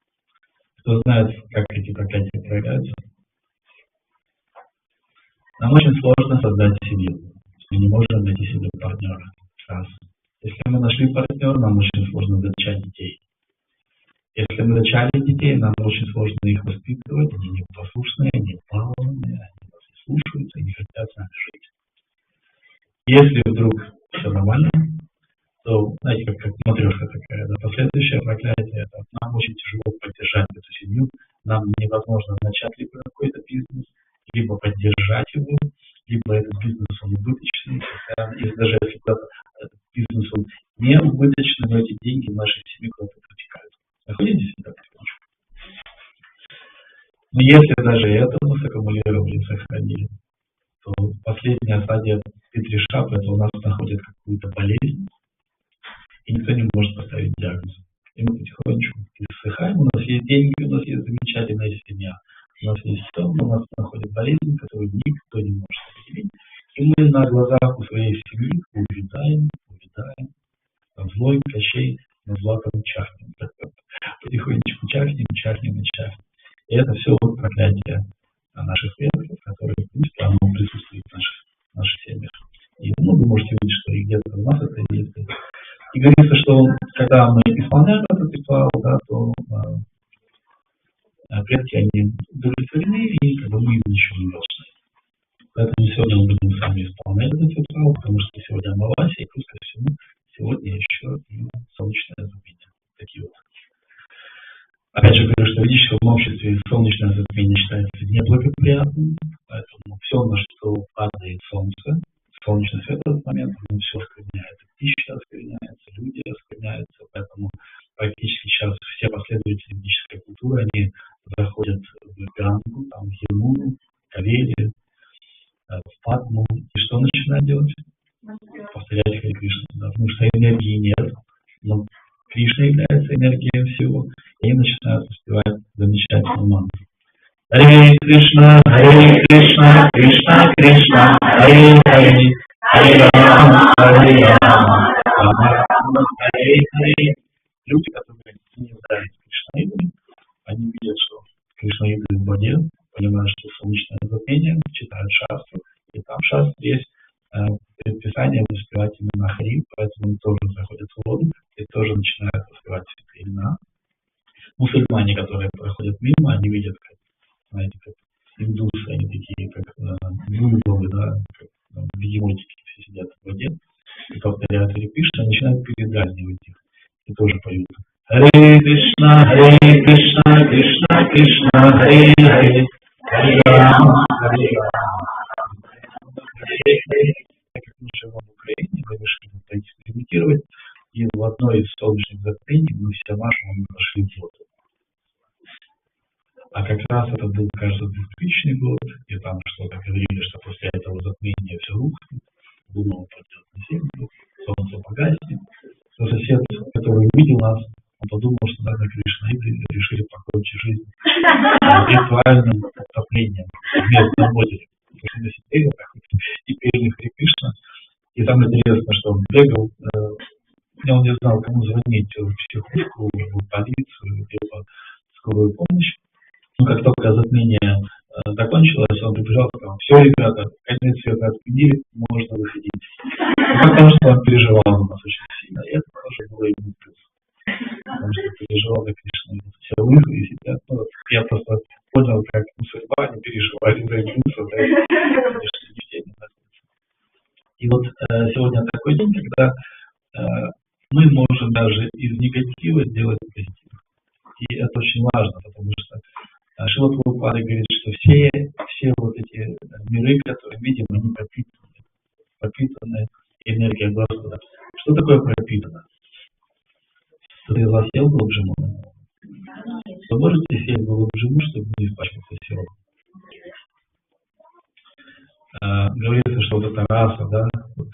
Кто знает, как эти проклятия проявляются? Нам очень сложно создать семью. Мы не можем найти себе партнера. Раз. Если мы нашли партнера, нам очень сложно зачать детей. Если мы зачали детей, нам очень сложно их воспитывать, они непослушные, они балованные, они нас не слушаются и не хотят с нами жить. Если вдруг все нормально, то, знаете, как матрешка такая, да, последующее проклятие, это нам очень тяжело поддержать эту семью, нам невозможно начать либо какой-то бизнес, либо поддержать его, либо этот бизнес он убыточный, если даже если этот бизнес он не убыточный, но эти деньги в нашей семье куда-то протекают. Находите себя потихонечку. Но если даже это мы саккумулировали, сохранили, то последняя стадия Питришапы, это у нас находит какую-то болезнь, и никто не может поставить диагноз. И мы потихонечку иссыхаем, у нас есть деньги, у нас есть замечательная семья, у нас есть все, но у нас находит болезнь, которую никто не может определить. И мы на глазах у своей семьи увядаем, там злой Кощей на златом чахнем. Потихонечку чахнем. И это все вот проклятие наших предков, которые, в принципе, оно присутствует в наших семьях. И вы можете видеть, что и где-то у нас это есть. И говорится, что когда мы исполняем этот ритуал, да, то предки, они удовлетворены, и как бы мы им ничего не должны. Поэтому сегодня мы будем сами исполнять этот ритуал, потому что сегодня Амавасия, и плюс ко всему, сегодня еще и солнечное затмение. Такие вот. Опять же говорю, что в ведическом обществе солнечное затмение считается неблагоприятным, поэтому все, на что падает солнце, солнечный свет в этот момент, все оскверняется, пища оскверняется, люди оскверняются, поэтому практически сейчас все последователи ведической культуры, они заходят в Гангу, там, в Ямуну, Кавери, в Падму, и что начинают делать? Повторять Харе Кришна, да, потому что энергии нет, но Кришна является энергией всего, и они начинают успевать замечательную мантру. Харе Кришна, Кришна Кришна, Харе Харе, Харе Рама, Харе Рама, Харе Харе. Люди, которые не являются Кришнаидами, они видят, что Кришнаиды в воде, понимают, что солнечное затмение, читают шастру, и там в шастре есть предписание воспевать имена Хари, поэтому они тоже заходят в воду и тоже начинают воспевать эти имена. Мусульмане, которые проходят мимо, они видят, как, знаете, как индусы, они такие, как гуру, да, как бегемотики, все сидят в воде и повторяют Харе Кришна, начинают передразнивать их и тоже поют. Харе Кришна, Кришна Кришна, Харе Харе, Харе Так как мы живем в Украине, мы решили поэкспериментировать, и в одной из солнечных затмений мы все наши нашли воду. А как раз это был, кажется, 2000 год, и там что-то говорили, что после этого затмения все рухнет, Луна упадет на землю, солнце погаснет. Но сосед, который увидел нас, он подумал, что, наверное, кришнаиты решили покончить жизнь ритуальным отоплением в местном озере. Потому что мы сидели и пели Харе Кришна. И самое интересное, что он бегал, он не знал, кому звонить, в психушку, в полицию, либо скорую помощь. Но как только затмение закончилось, он прибежал и сказал: все, ребята, конец света отменили, можно выходить. Потому что он переживал у нас очень сильно, и это тоже было ему плюс. Потому что переживал, как Кришна, все выжили и сидят. Ну, я просто понял, как мусульмане переживали за индусов, да, конечно, не все не находятся. И вот сегодня такой день, когда мы можем даже из негатива сделать позитив. И это очень важно, потому что Шрила Прабхупада говорит, что все вот эти миры, которые видим, они пропитаны энергией Господа. Что такое пропитано? Кто-то из вас ел голубжиму? Вы можете съесть голубжиму, чтобы не испачкаться сиропом? Говорится, что вот эта раса, да, вот,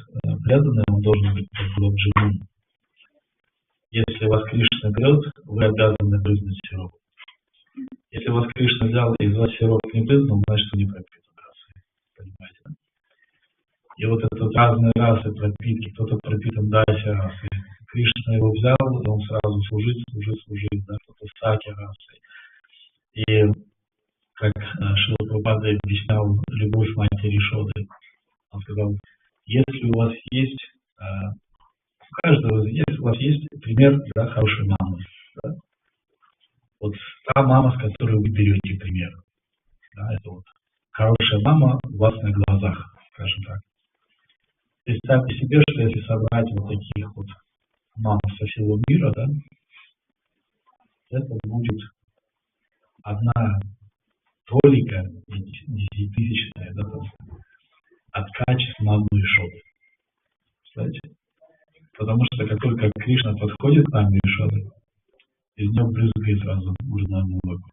преданный, он должен быть как голубжиму. Если вас Кришна берет, вы обязаны брызнуть сироп. Если вас Кришна взял и из вас сироп не брызнул, значит, вы не пропитан расой. Понимаете, да? И вот это вот разные расы пропитки. Кто-то пропитан Дася расой. Кришна его взял, он сразу служит, да, кто-то Саки расой. И как Шрила Прабхупада объяснял любовь матери Шоды, он сказал: если у вас есть, у каждого, если у вас есть пример, да, хорошей мамы, да, вот та мама, с которой вы берете пример, да, это вот хорошая мама у вас на глазах, скажем так. Представьте себе, что если собрать вот таких вот мам со всего мира, да, это будет одна толика, десятитысячная, да, от качеств мамы и Шоды. Представляете? Потому что как только Кришна подходит к маме и Шоды, из нее брызгает сразу грудное молоко.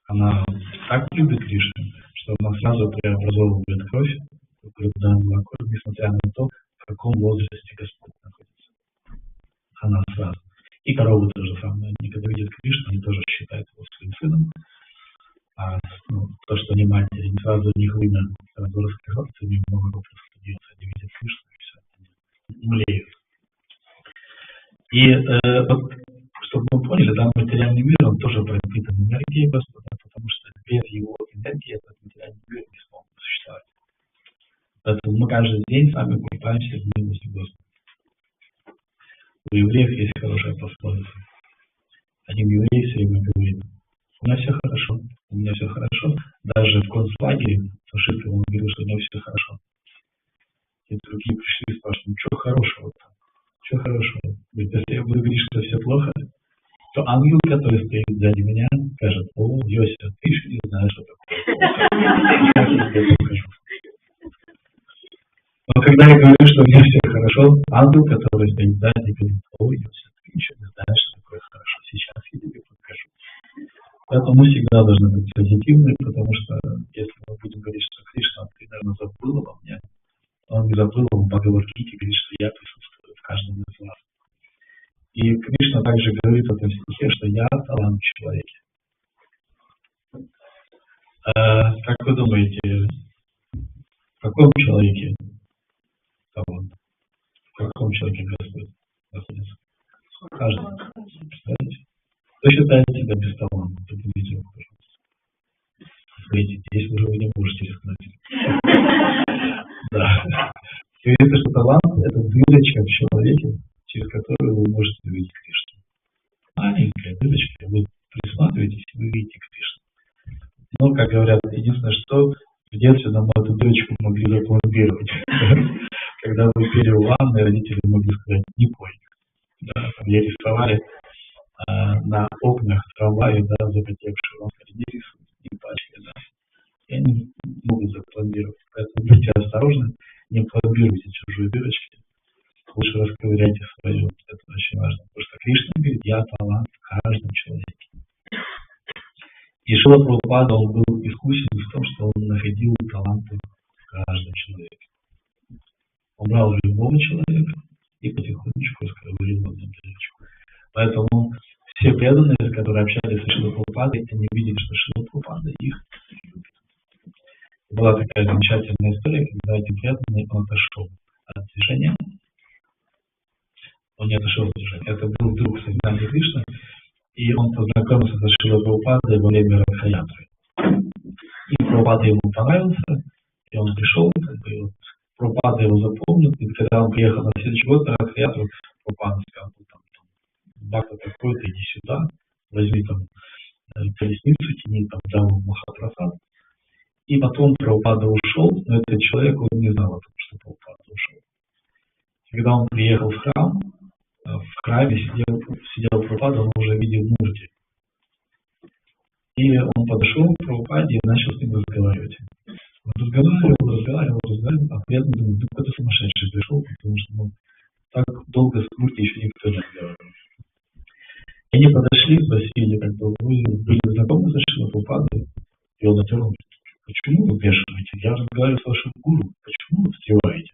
Она так любит Кришну, что она сразу преобразовывает кровь в грудное молоко, несмотря на то, в каком возрасте Господь находится. Она сразу. И коровы то же самое. Они, когда видят Кришну, они тоже считают его своим сыном. А то, что они матери, не сразу у них имя сразу раскрывается, у них много вопросов становится, они видят Кришну, и все, они млеют. И вот, чтобы мы поняли, да, материальный мир, он тоже пропитан энергией Господа, потому что без его энергии этот материальный мир не смог бы существовать. Поэтому мы каждый день сами купаемся в милости Господа. У евреев есть хорошая пословица. Один еврей все время говорит: у меня все хорошо, у меня все хорошо. Даже в концлагере фашистов он говорил, что у него все хорошо. И другие пришли и спрашивают: ну что хорошего там? Что хорошего? Говорит: если я буду говорить, что все плохо, то ангел, который стоит сзади меня, скажет: о, Йося, ты еще не знаешь, что такое. Сейчас я тебе покажу. Но когда я говорю, что у меня все хорошо, ангел, который стоит сзади, говорит: о, Йося, ты еще не знаешь, что такое хорошо. Сейчас я тебе покажу. Поэтому мы всегда должны быть позитивны, потому что если мы будем говорить, что Кришна, ты, наверное, забыл обо мне, он не забыл, он в Бхагавад-гите говорит, что я присутствую в каждом из вас. И Кришна также говорит в этом стихе, что я талант в человеке. Как вы думаете, в каком человеке талант? В каком человеке Господь находится? В каждом. Представляете? Кто считает себя без таланта? Поднимите руку, пожалуйста. Смотрите, здесь уже вы не можете рискнуть. Да. Говорится, что талант — это дырочка в человеке, через которую вы можете увидеть Кришну. Маленькая дырочка, вы присматриваетесь, и вы видите Кришну. Но, как говорят, единственное, что в детстве нам эту дырочку могли запломбировать. Когда вы пели в ванной, родители могли сказать: не пой. Да, там рисовали на окнах трамвая, да, запотевшие, вам сказали: не рисуют, не пачкают, да. И они могут запломбировать. Поэтому будьте осторожны, не пломбируйте чужие дырочки. Лучше расковыряйте свою. Это очень важно. Потому что Кришна говорит, я талант в каждом человеке. И Шрила Прабхупада, он был искусен в том, что он находил таланты в каждом человеке. Он брал любого человека и потихонечку расковырил в одну дырочку. Поэтому все преданные, которые общались со Шрилой Прабхупадой, они видели, что Шрила Прабхупада их любит. Была такая замечательная история, когда один преданный, он отошел от движения. Он не отошел от движения. Это был друг Садхгуранги Кришны, и он познакомился со Шрилой Прабхупадой во время Радха-ятры. И Прабхупада ему понравился, и он пришел, Прабхупада его запомнил, и когда он приехал на следующий год на Радха-ятру, Прабхупада сказал, Бхакта такой-то, иди сюда, возьми там колесницу, тяни там Джаву Махапрасад. И потом Прабхупада ушел, но этот человек, он не знал о том, что Прабхупада ушел. Когда он приехал в храм, в храме сидел Прабхупада, он уже видел Мурти. И он подошел к Прабхупаде и начал с ним разговаривать. Он разговаривал, а при этом думал, ты какой-то сумасшедший пришел, потому что так долго с Мурти еще никто не разговаривал. И они подошли, спросили, как бы вы были знакомы с Шрилой Прабхупадой, и он ответил, почему вы вмешиваете? Я разговариваю с вашим гуру, почему вы встреваете?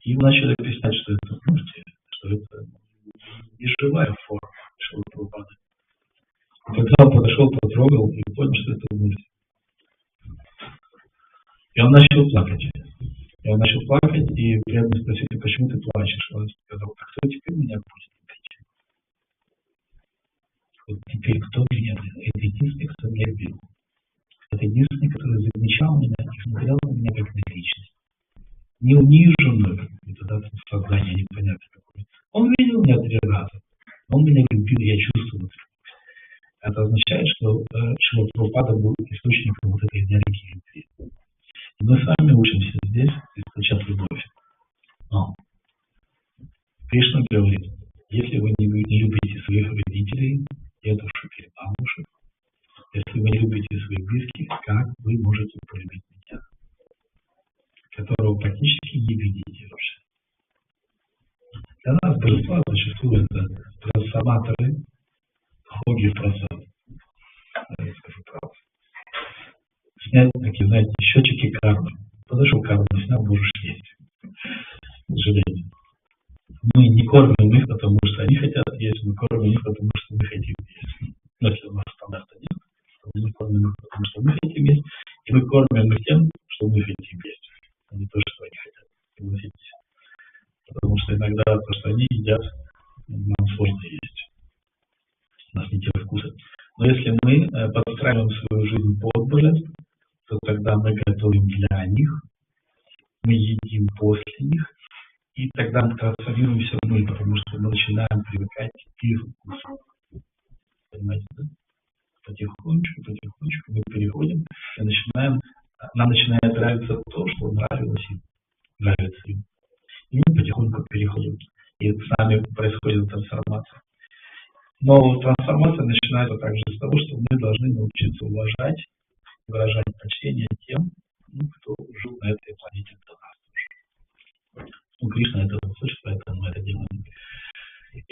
И начали объяснять, что это Мурти, что это неживая форма Шрилы Прабхупады. И когда он подошел, потрогал и понял, что это Мурти. И он начал плакать. И преданные спросили, почему ты плачешь? Он сказал, а кто теперь меня будет любить? Вот теперь кто меня любит? Это единственный, кто меня любил. Это единственный, который замечал меня и смотрел на меня как на личность. Не униженную, какое-то сознание непонятно какое. Он видел меня 3 раза. Он меня любил, я чувствовал это. Это означает, что Шрила Прабхупада был источником вот этой энергии любви. И мы с вами учимся здесь источать любовь. Но Кришна говорит, если вы не любите своих родителей, дедушек или бабушек, если вы не любите своих близких, как вы можете полюбить меня, которого практически не видите вообще? Для нас божества зачастую это трансформаторы, хоги прасад. Я скажу правду. Снять такие, знаете, счетчики кармы. Подошел карму, снял, можешь есть. К сожалению. Мы не кормим их, потому что они хотят есть, мы кормим их, потому что мы хотим есть. Но если у нас стандарта нет, то мы кормим их, потому что мы хотим есть, и мы кормим их тем, что мы хотим есть, а не то, что они хотят. Согласитесь. Потому что иногда то, что они едят, нам сложно есть. У нас не те вкусы. Но если мы подстраиваем свою жизнь под божество, то тогда мы готовим для них, мы едим после них, и тогда мы трансформируемся мы, потому что мы начинаем привыкать к их вкусу. Понимаете, да? Потихонечку мы переходим и нам начинает нравиться то, что нравится им. И мы потихоньку переходим. И с нами происходит трансформация. Но трансформация начинается также с того, что мы должны научиться уважать, выражать почтение тем, кто жил на этой планете до нас. Кришна это услышит, поэтому мы это делаем.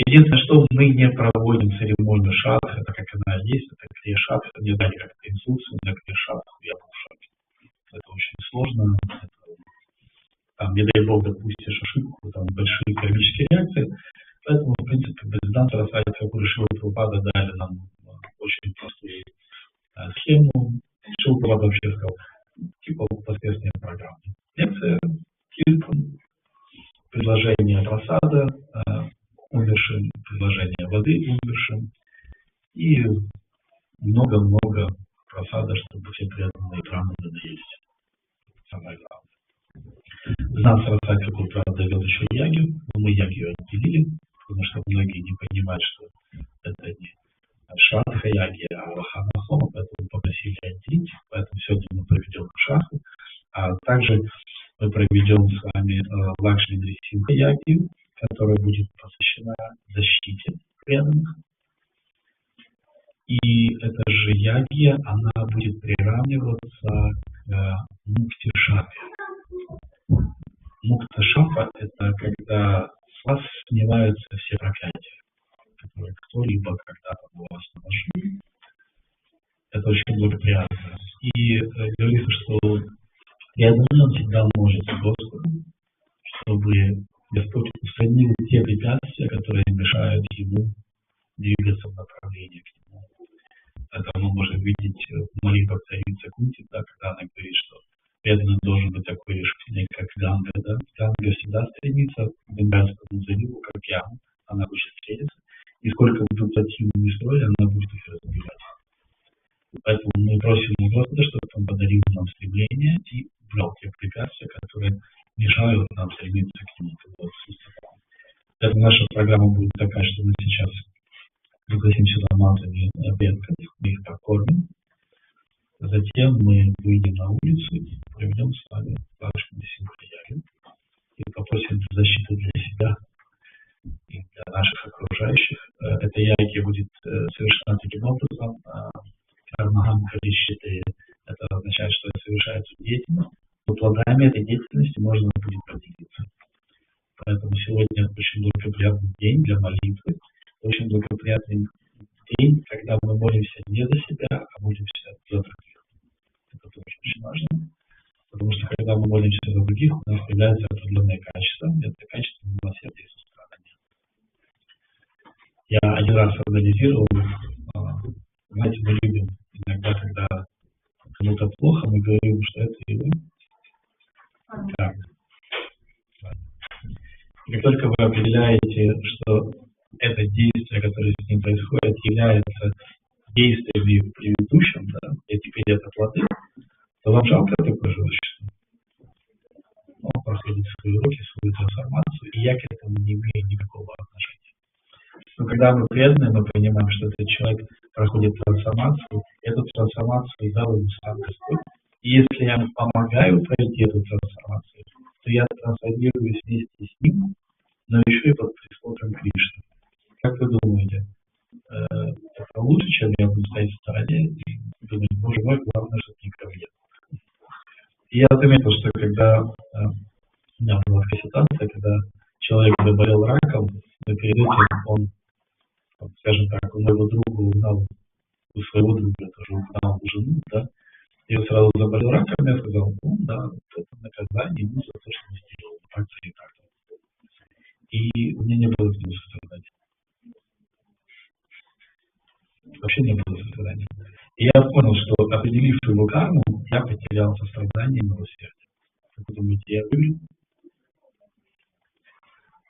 Единственное, что мы не проводим церемонию шадх, это как она есть, это крия шадх, мне дали как-то инструкцию для крия шадх, я был в шоке. Это очень сложно, там, не дай бог, допустишь ошибку, там большие кармические реакции. Поэтому, в принципе, Бхактисиданта Сарасвати Тхакур и Шрила Прабхупада дали нам очень простую схему. Шрила Прабхупада вообще сказал, типа воскресная программа. Лекция, киртан, предложение просада умершим, предложение воды умершим и много-много просада, чтобы все преданные браманы наелись. Самое главное. Нам Сарасвати Тхакур, правда, вел еще ягью, но мы ягью отделили, потому что многие не понимают, что это не шрадха яги, а вахана хома, поэтому попросили отделить. Поэтому сегодня мы проведем шрадху, а также мы проведем с вами Лакшми Нрисимха ягью, которая будет посвящена защите преданных. И эта же ягья, она будет приравниваться к мукти-шапе. Мукта-шапа – это когда с вас снимаются все проклятия, которые кто-либо когда-то был вас наложил. Это очень благоприятно. И говорится, что преданный он всегда молится Господу, чтобы Господь устранил те препятствия, которые мешают ему двигаться в направлении к нему. Это мы можем видеть в молитвах царицы Кунти, да, когда она говорит, что преданный должен быть такой решительный, как Ганга. Да? Ганга всегда стремится к Бенгальскому заливу, как яму, она будет встретиться, и сколько бы противными строили, она будет их разбивать. Поэтому мы просим у Господа, чтобы Он подарил нам стремление и убрал те препятствия, которые мешают нам стремиться к Нему. Поэтому наша программа будет такая, что мы сейчас пригласим сюда матами бедков, мы их покормим. Затем мы выйдем на улицу и проведем с вами Лакшми Симха-ягью и попросим защиты для себя и для наших окружающих. Эта ягья будет совершена таким образом. Кармахам Калишиты, это означает, что совершается деятельность, но плодами этой деятельности можно будет поделиться. Поэтому сегодня очень благоприятный день для молитвы, очень благоприятный день, когда мы молимся не за себя, а молимся за других. Это тоже очень важно, потому что когда мы молимся за других, у нас появляется определенное качество, это качество милосердия и сострадания. Я один раз анализировал, знаете, мы любим иногда, когда кому-то плохо, мы говорим, что это его как. И как только вы определяете, что это действие, которое с ним происходит, является действиями в предыдущем, да, и теперь это плоды, то вам жалко такое животное. Он проходит свои уроки, свою трансформацию, и я к этому не имею никакого отношения. Но когда мы преданные, мы понимаем, что этот человек проходит трансформацию, эту трансформацию дал ему сам Господь. И если я ему помогаю пройти эту трансформацию, то я трансформируюсь вместе с ним, но еще и под присмотром Кришны. Как вы думаете, это лучше, чем я буду стоять в стороне и думать, боже мой, главное, чтобы никого нет. И я заметил, что когда у меня была такая ситуация, когда человек заболел раком, но перед этим он, скажем так, у моего друга угнал, у своего друга тоже угнал жену, да, и он сразу заболел раком, я сказал, ну да, это наказание ему за то, что не сделал, так-то и так-то. И у меня не было к нему сострадания. Вообще не было сострадания. И я понял, что, определив его карму, я потерял сострадание и милосердие. Как вы думаете, я выиграл?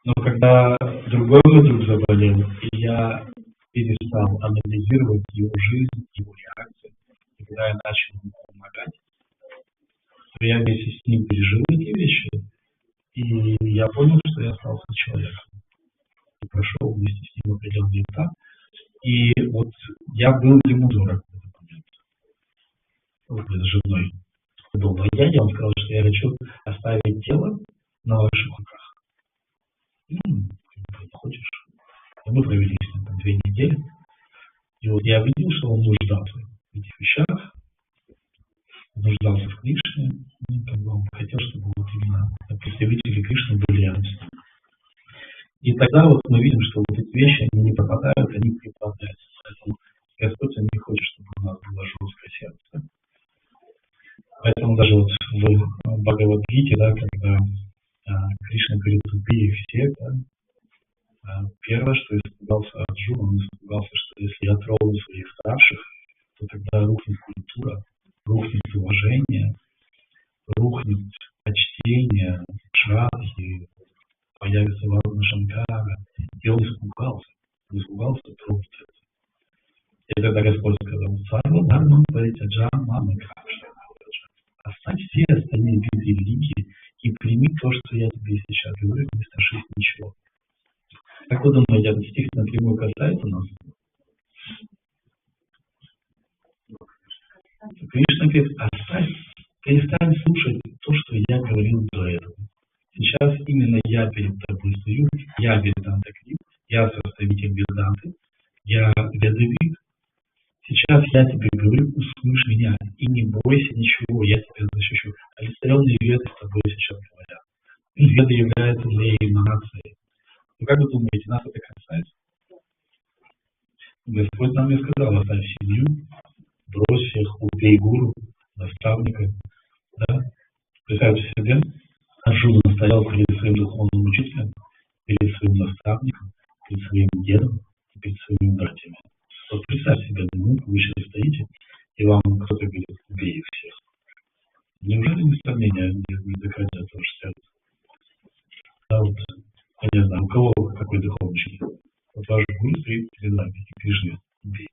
Но когда другой друг заболел, и я перестал анализировать его жизнь, его реакции, и когда я начал ему помогать, то я вместе с ним пережил эти вещи, и я понял, что я остался человеком. И прошел вместе с ним определенный этап. И вот я был ему дорог в этот момент. Вот с женой. Был на дяде, он сказал, что я хочу оставить тело на ваших руках. Хочешь? И мы провели с ним 2 недели. И вот я видел, что он нуждался в этих вещах, нуждался в Кришне, и как бы он хотел, чтобы вот именно представители Кришны были рядом с ним. И тогда вот мы видим, что вот эти вещи, они не пропадают, они преподаются. Поэтому Господь не хочет, чтобы у нас было жесткое сердце. Поэтому даже вот в Бхагавад-гите, да, когда Кришна говорит, убей их всех, да, первое, что испугался Арджуна, он испугался, что если я трону своих старших, то тогда рухнет культура, рухнет уважение, рухнет почтение, шрадхи, появится Варна Шанкара. И он испугался трогать это. И тогда Господь сказал, Сарва Дharma Паритяджа Мама Кришна. Оставь все остальные виды религии и прими то, что я тебе сейчас говорю, не страшись ничего. Как вы думаете, этот стих напрямую касается нас? Кришна говорит, оставь, перестань слушать то, что я говорил до этого. Сейчас именно я перед тобой стою, я Веданта Крит, я составитель Веданты, я Ведавик. Сейчас я тебе говорю слышь меня и не бойся ничего, я тебя защищу. Олицетворенные веды с тобой сейчас говорят. Веды являются для эманации. Ну, как вы думаете, нас это касается? Господь нам и сказал: оставь семью, брось всех, убей гуру, наставника. Да? Представьте себе, Арджуна стоял перед своим духовным учителем, перед своим наставником, перед своим дедом и перед своими братьями. Вот представьте себе, вы сейчас стоите, и вам кто-то говорит: убей их всех. Неужели не сомнения не закрадет ваше сердце? Да, вот, я не знаю, у кого какой духовный учитель? Вот ваш гуру стоит перед вами и кричит: убей.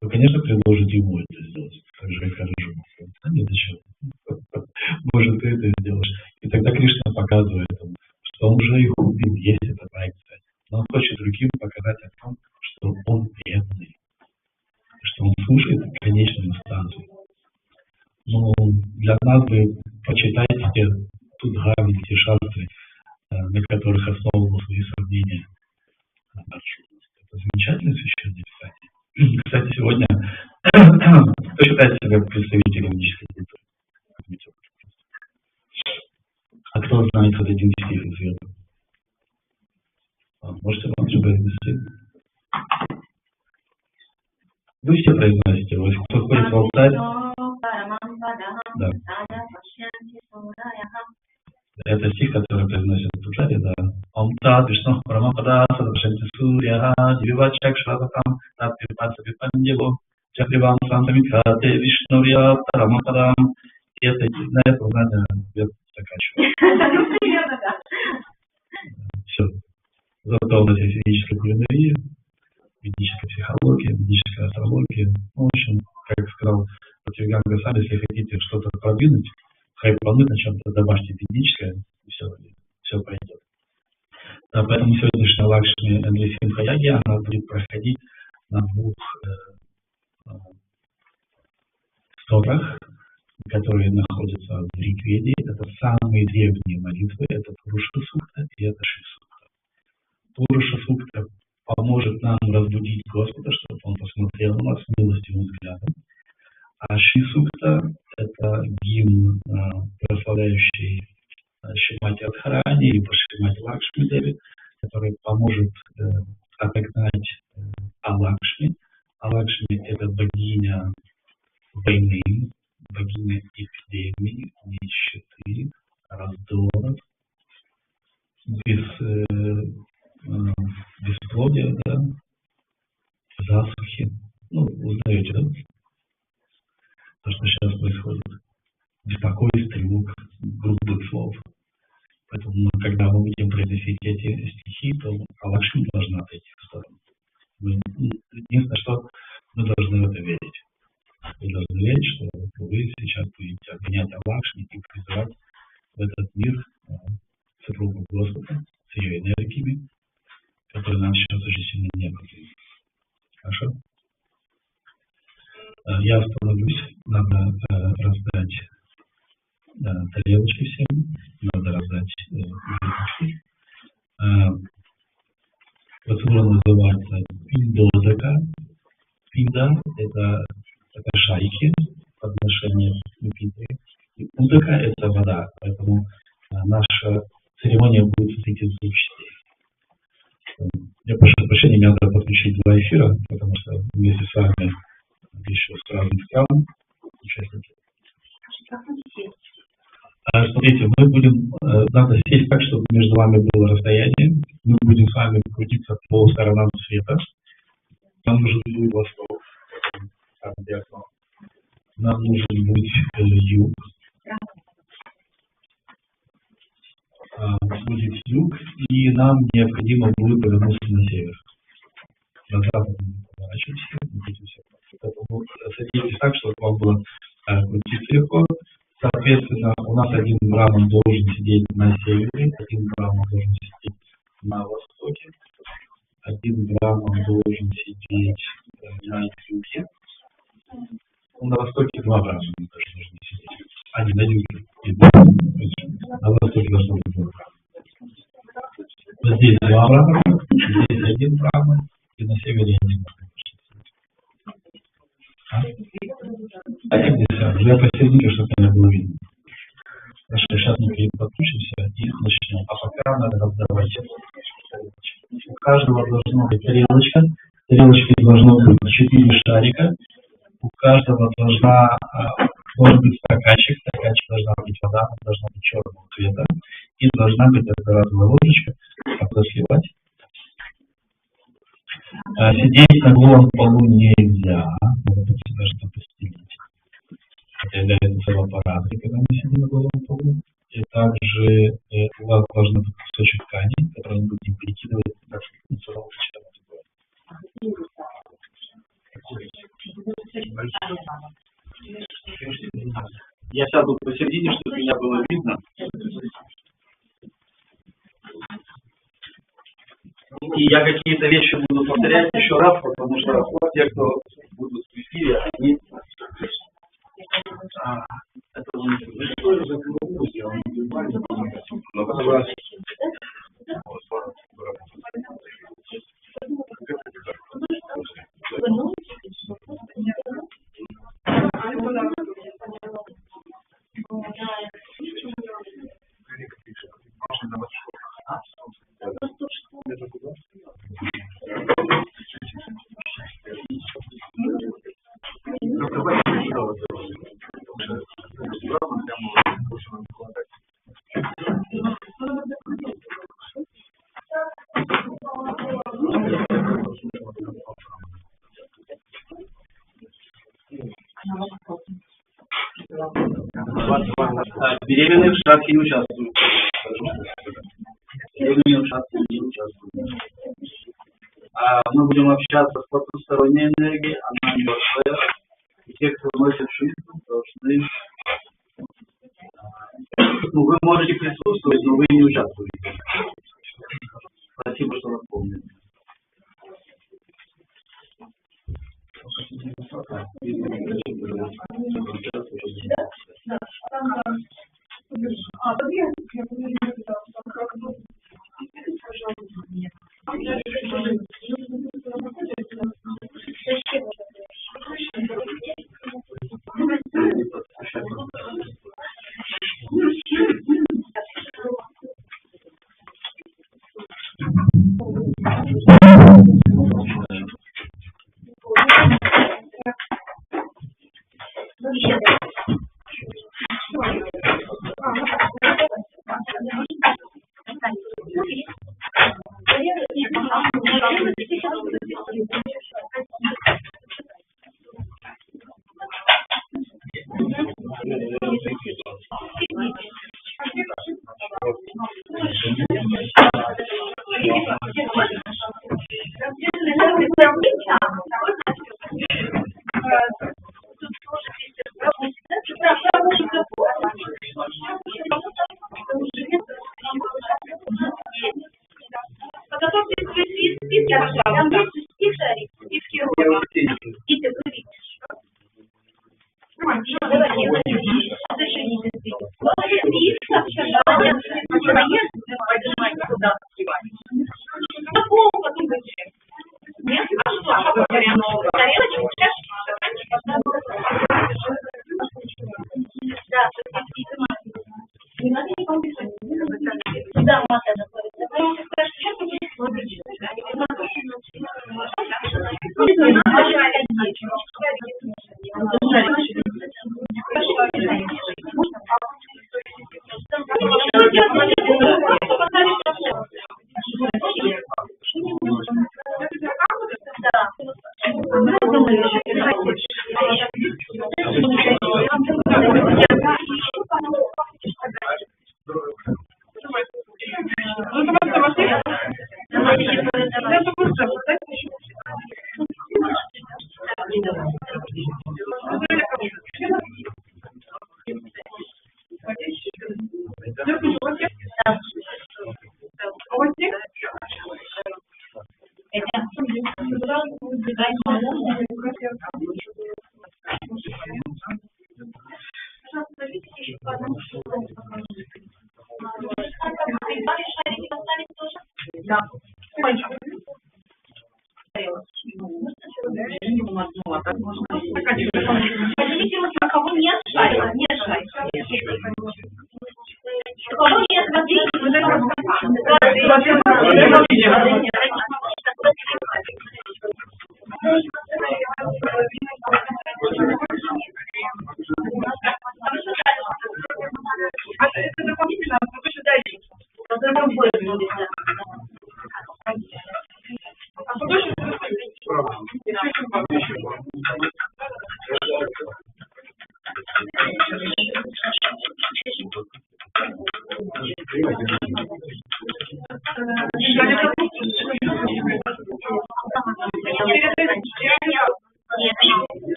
Вы, конечно, предложите ему это сделать, так же, как Арджуна. А нет, зачем? Может, ты это сделаешь. И тогда Кришна показывает ему, что он уже их убил, есть эта проекция. Но он хочет другим показать о том, что он преданный, что он слушает конечную инстанцию. Но для нас вы почитайте тут Гавни, те шастры, на которых основаны свои сомнения. Это замечательное священное писание. Кстати, сегодня кто считает себя представителем ведической культуры? А кто знает хоть один стих из Веды? Можете вам что-то объяснить? Вы все произносите, вы кто ходит в алтарь? Да. Это стих, который произносит в Пуджаре, да. Омтад Вишну Парамапада Садашанти Сурья Дивачак Шрадатам Татпипаса Випандеву Чакривам Сантамикате Вишнурья Парамападам. И это, на это знание я заканчиваю. Все. Зато у нас есть ведическая кулинария, ведическая психология, ведическая астрология. Ну, в общем, как сказал Пратибхиган Госвами, если хотите что-то продвинуть, хайпануть на чем-то, добавьте ведическое, и все пойдет. Да, поэтому сегодняшняя Лакшми Нрисимха-яги, она будет проходить на двух стоках, которые находятся в Ригведе. Это самые древние молитвы, это Пуруша-сукта и это Ши-сукта. Пуруша-сукта поможет нам разбудить Господа, чтобы Он посмотрел на нас милостивым взглядом. А Ши-сукта – это гимн, прославляющий Шримати Радхарани или Шримати Лакшми Деви, который поможет отогнать Алакшми. Алакшми – это богиня войны, богиня эпидемии, нищеты, раздоров, бесплодия, да, засухи. Ну, узнаете, да? То, что сейчас происходит. Беспокойств, тревог, грубых слов. Поэтому, когда мы будем произносить эти стихи, то Алакшми должна отойти в сторону. Единственное, что мы должны в это верить. Вы должны верить, что вы сейчас будете обвинять Алакшми и призывать в этот мир супругу Господа с ее энергиями, которые нам сейчас очень сильно необходимы. Хорошо? Я остановлюсь. Надо раздать тарелочки всем. Надо раздать тарелочки. Процедура называется пиндодака. Пинда – это шайки, подношение пинды. И удака – это вода. Поэтому наша церемония будет состоять из двух частей. Я прошу прощения, мне надо подключить два эфира, потому что вместе с вами еще с разных стран участники. Смотрите, мы будем, надо сесть так, чтобы между вами было расстояние. Мы будем с вами крутиться по сторонам света. Нам нужен будет восток. Нам нужен будет юг. Будет юг, и нам необходимо будет повернуться на север. На запад мы поворачиваемся. Поэтому садитесь так, чтобы вам было крутиться легко. Соответственно, у нас один браман должен сидеть на севере, один браман должен сидеть на востоке, один браман должен сидеть на юге. На востоке два брамана должны сидеть. А не на юге. На востоке должно быть два брамана. Вот здесь два брамана, здесь один браман, и на севере один браман. Я посерединке, чтобы меня было видно. Хорошо, сейчас мы подключимся и начнем. А пока надо раздавать. У каждого должна быть тарелочка. Тарелочки должно быть 4 шарика. У каждого должен быть стаканчик. Стаканчик должна быть вода, она должна быть черного цвета. И должна быть одноразовая ложечка, чтобы сливать. Сидеть на голом полу нельзя. Надо даже постелить. Это является целопаратой, когда мы сидим на голом полу. И также у вас должен быть кусочек ткани, который мы будем перекидывать на целом. Я сяду посередине, чтобы меня было видно. И я какие-то вещи буду повторять еще раз, потому что те, кто будут в эфире, они... Беременные в шатке не участвуют. Беременные в шатке не участвуют. Мы будем общаться с потусторонней энергией, она мертвая. И те, кто носит жизнь, должны... вы можете присутствовать, но вы не участвуете. Спасибо, что напомнили.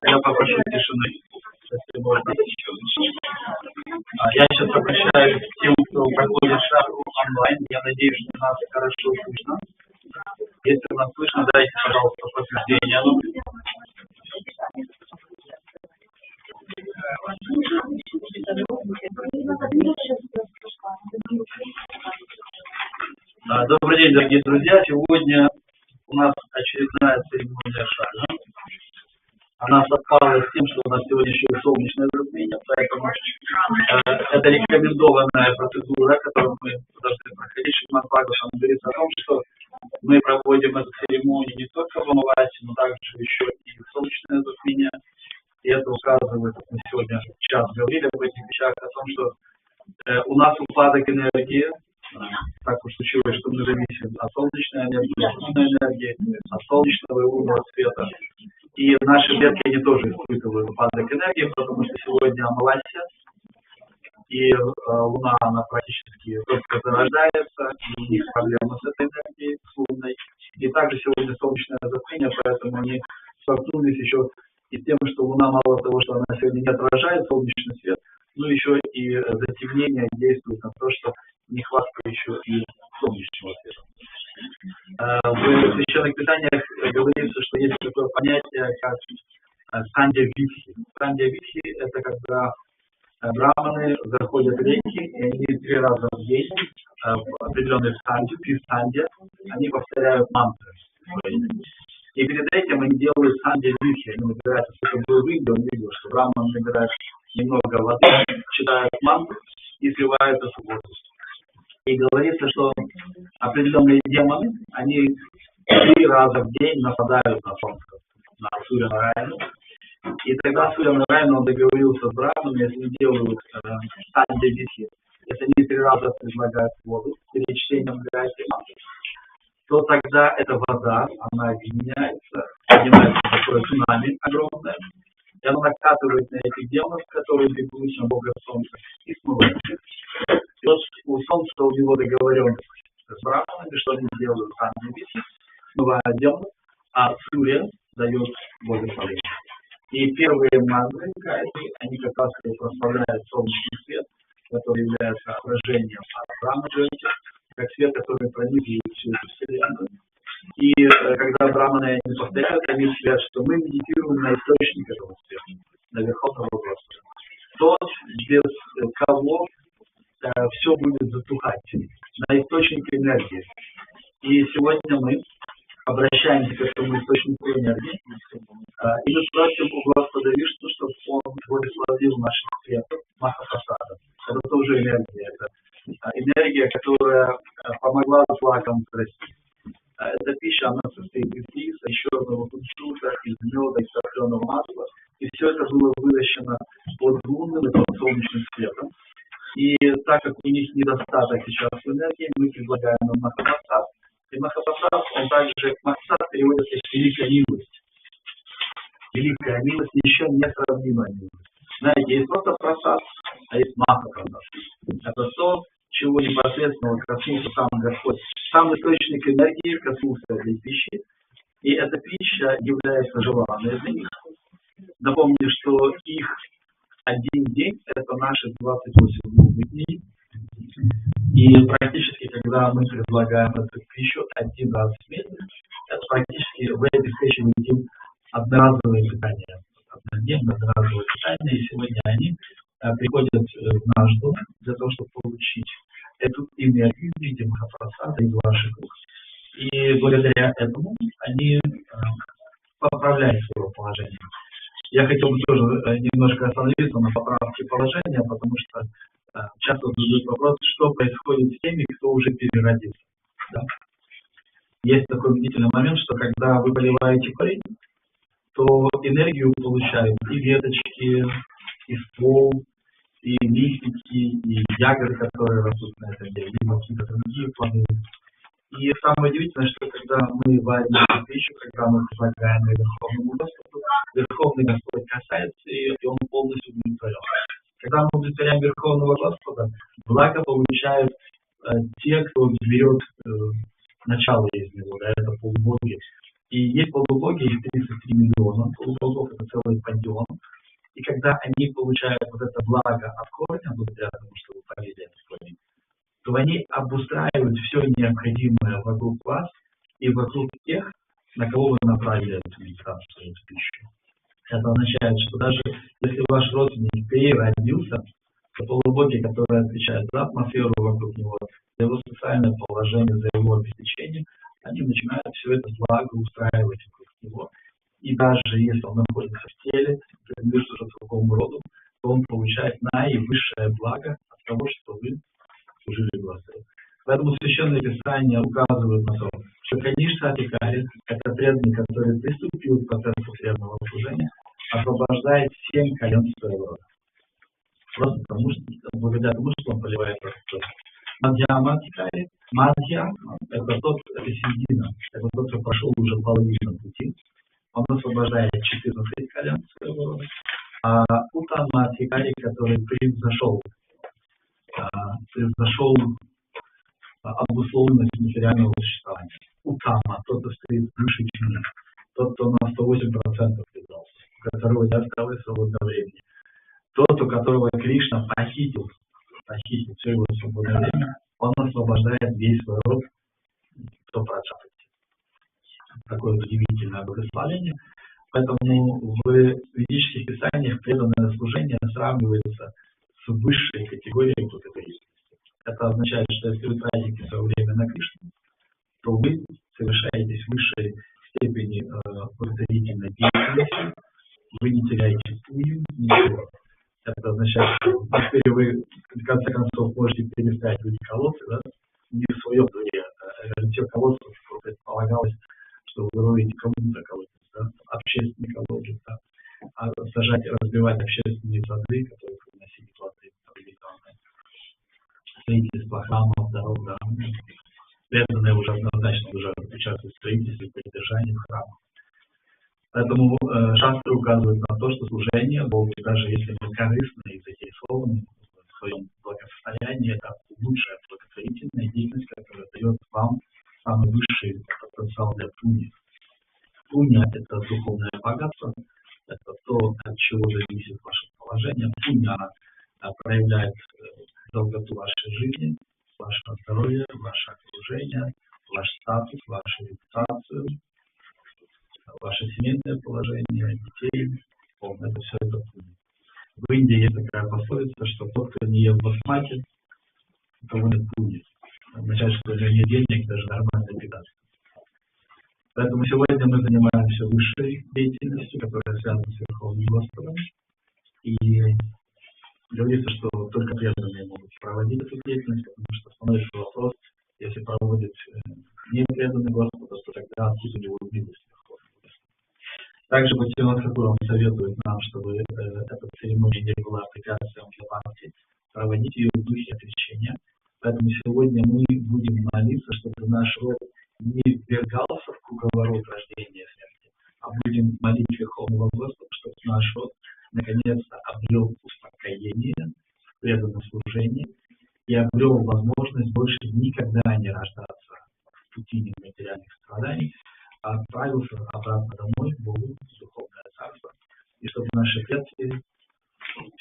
Я попрошу тишины, если можно. Я сейчас обращаюсь к тем, кто проходит шагу онлайн. Я надеюсь, что нас хорошо слышно. Если нас слышно, дайте, пожалуйста, подтверждение. Добрый день, дорогие друзья. Сегодня у нас очередная церемония шага. Она совпала с тем, что у нас сегодня еще и солнечное затмение, поэтому это рекомендованная процедура, которую мы должны проходить. Шимон Бхагаватам говорится о том, что мы проводим эту церемонию не только в Амавасе, но также еще и в солнечное затмение. И это указывает, как мы сегодня час говорили об этих вещах, о том, что у нас упадок энергии. Так уж случилось, что мы зависим от солнечной энергии, от лунной энергии, от солнечного и лунного света. И наши предки, они тоже испытывают упадок энергии, потому что сегодня Амавасия, и Луна, она практически только зарождается, и у них проблемы с этой энергией, с лунной. И также сегодня солнечное затмение, поэтому они столкнулись еще и с тем, что Луна, мало того, что она сегодня не отражает солнечный свет, но еще и затемнение действует на то, что нехватка еще и солнечного света. В священных писаниях говорится, что есть такое понятие, как сандья-витхи. Сандья-витхи – это когда браманы заходят в реки, и они 3 раза в день в определенной сандье, они повторяют мантры. строения. И перед этим они делают сандья-вихи, они набирают, сколько было видео, он видел, что Браман набирает немного воды, читает мантру и сливается в воздух. И говорится, что определенные демоны, они 3 раза в день нападают на солнце, на Сурья-Нараяну. И тогда Сурья-Нараяна, он договорился с Браманом, если не делают сандья-вихи, если они 3 раза предлагают воду перед чтением Гайатри мантры, то тогда эта вода, она объединяется, поднимается такое цунами огромное, и она накатывает на этих демонов, которые бегут на Бога Солнца, и смывает. И вот у Солнца у него договоренность с Браманами, что они делают сандья-вихи, смывают демонов, а Сурья дает благословение. И первые мантры Гайатри, они как раз прославляют солнечный свет, который является отражением от Брахма-джойти, как свет, который пронизывает всю эту вселенную. И когда браманы не повторяют, они говорят, что мы медитируем на источник этого света, на Верховного Господа. Тот, без кого все будет затухать, на источник энергии. И сегодня мы обращаемся к этому источнику энергии, и мы просим у Господа Вишну, чтобы Он благословил наш свет Махапрасада. Это тоже энергия. Это энергия, которая помогла злакам расти. Эта пища, она состоит из риса, из черного кунжута, из меда, из сахарного масла. И все это было выращено под лунным и под солнечным светом. И так как у них недостаток сейчас в энергии, мы предлагаем им Махапрасад. И Махапрасад, он также, Махапрасад переводится как великая милость. Великая милость, еще несравнимая милость. Знаете, есть просто прасад, а есть Махапрасад. Это то, чего непосредственно коснулся сам Господь. Сам источник энергии коснулся этой пищи, и эта пища является желанной для них. Напомню, что их один день – это наши 28 дней. И практически, когда мы предлагаем эту пищу 1 раз в месяц, это практически в этой встрече мы едим одноразовое питание. Однодневное одноразовое питание. И сегодня они приходят в наш дом для того, чтобы получить эту энергию в виде Махапрасада из ваших рук. И благодаря этому они поправляют свое положение. Я хотел бы тоже немножко остановиться на поправке положения, потому что часто задают вопрос, что происходит с теми, кто уже переродился. Да? Есть такой удивительный момент, что когда вы поливаете корень, то энергию получают и веточки, и ствол, и листики, и ягоды, которые растут на этом дереве, и какие-то другие плоды. И самое удивительное, что когда мы варим эту пищу, когда мы предлагаем ее Верховному Господу, Верховный Господь касается ее, и он полностью удовлетворен. Когда мы удовлетворяем Верховного Господа, благо получают те, кто берет начало из него, да, это полубоги. И есть полубоги, их 33 миллиона полубогов, это целый пантеон. И когда они получают вот это благо от корня, благодаря тому, что вы поели этот корень, то они обустраивают все необходимое вокруг вас и вокруг тех, на кого вы направили эту медитацию, эту пищу. Это означает, что даже если ваш родственник переродился, то полубоги, которые отвечают за атмосферу вокруг него, за его социальное положение, за его обеспечение, они начинают все это благо устраивать вокруг него. И даже если он находится в теле, принадлежит уже другому роду, то он получает наивысшее благо от того, что вы служили Господу. Поэтому Священное Писание указывает на то, что Каништа Адхикари, это преданный, который приступил к процессу преданного служения, освобождает 7 колен своего рода. Просто потому, что, благодаря тому, что он поливает Господь. Мадьяма Адхикари, Мадья, это тот, это середина, это тот, кто прошел уже половину пути. Он освобождает 14 колен своего рода. А Утама Адхикари, который превзошел обусловленность материального существования. Утама, тот, кто стоит выше чины, тот, кто на 108% предался, у которого не осталось свободного времени. Тот, у которого Кришна похитил все его свободное время, он освобождает весь свой род до Праджапати. Такое удивительное благословение. Поэтому в ведических писаниях преданное служение сравнивается с высшей категорией благодарности. Это означает, что если вы тратите свое время на Кришну, то вы совершаетесь в высшей степени благотворительной деятельности, вы не теряете пуню, ничего. Это означает, что теперь вы, в конце концов, можете перестать люди колодцы, да, не в своем дворе. Те колодцы предполагалось, что вы роете кому-то колодец, да, общественный колодец, да, а сажать, разбивать общественные сады, которые приносили плоды, строительство храмов, дорог, да. Преданные уже однозначно уже участвуют в строительстве и поддержании храмов. Поэтому шастры указывают на то, что служение Богу, даже если мы корыстны и заинтересованы в своем благосостоянии, это лучшая благотворительная деятельность, которая дает вам самый высший потенциал для пуни. Пуня – это духовное богатство, это то, от чего зависит ваше положение. Пуня проявляет долготу вашей жизни, ваше здоровье, ваше окружение, ваш статус, вашу репутацию, ваше семейное положение, детей. Это все это пуня. В Индии есть такая пословица, что тот, кто не ест басмати, у того нет пуни. Это означает, что у него нет денег, даже нормально питаться. Поэтому сегодня мы занимаемся высшей деятельностью, которая связана с Верховным Господом. И говорится, что только преданные могут проводить эту деятельность, потому что становится вопрос, если проводит не преданный Господу, то тогда откуда у него милость Верховного Господа. Также Бхактивинода Тхакур советует нам, чтобы эта церемония не была препятствием для бхакти, проводить ее в духе отречения. Поэтому сегодня мы будем молиться, чтобы наш род не ввергался в круговорот рождения и смерти, а будем молить Верховного Господа, чтобы наш род наконец-то обрел успокоение в преданном служении и обрел возможность больше никогда не рождаться в пути материальных страданий, а отправился обратно домой в Богу, в духовное царство, и чтобы наши предки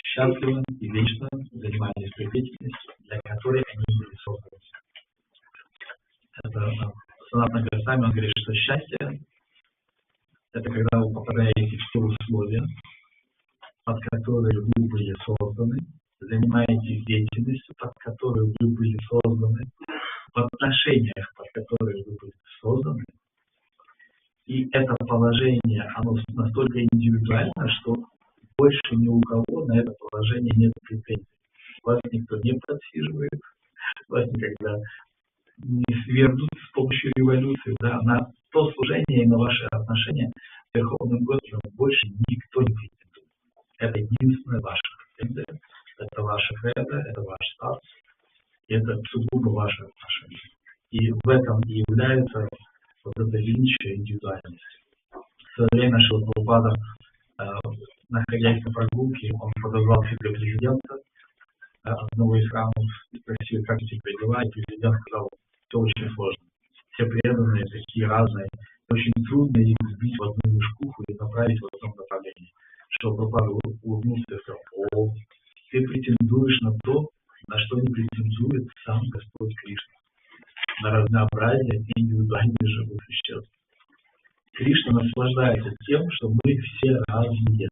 счастливо и вечно занимались той деятельностью, для которой они были созданы. Это Санатана Госвами, он говорит, что счастье – это когда вы попадаете в те условия, под которые вы были созданы, занимаетесь деятельностью, под которой вы были созданы, в отношениях, под которые вы были созданы. И это положение, оно настолько индивидуально, что больше ни у кого на это положение нет претензий. Вас никто не подсиживает, вас никогда не свергнут с помощью революции, да, на то служение и на ваши отношения с Верховным Господом больше никто не претендует. Это единственная ваша претензия, это ваша кредо, это ваш статус, и это сугубо ваши отношения. И в этом и является вот эта величие индивидуальности. В свое время Шрила Прабхупада, находясь на прогулке, он подозвал себе президента одного из храмов и спросил, как у тебя дела, и президент сказал, все очень сложно. Все преданные, такие разные, очень трудно их сбить в одну мешкуху и направить в одном направлении. Шрила Прабхупада улыбнулся и сказал, о, ты претендуешь на то, на что не претендует сам Господь Кришна. На разнообразие индивидуальных живых существ. Кришна наслаждается тем, что мы все разные.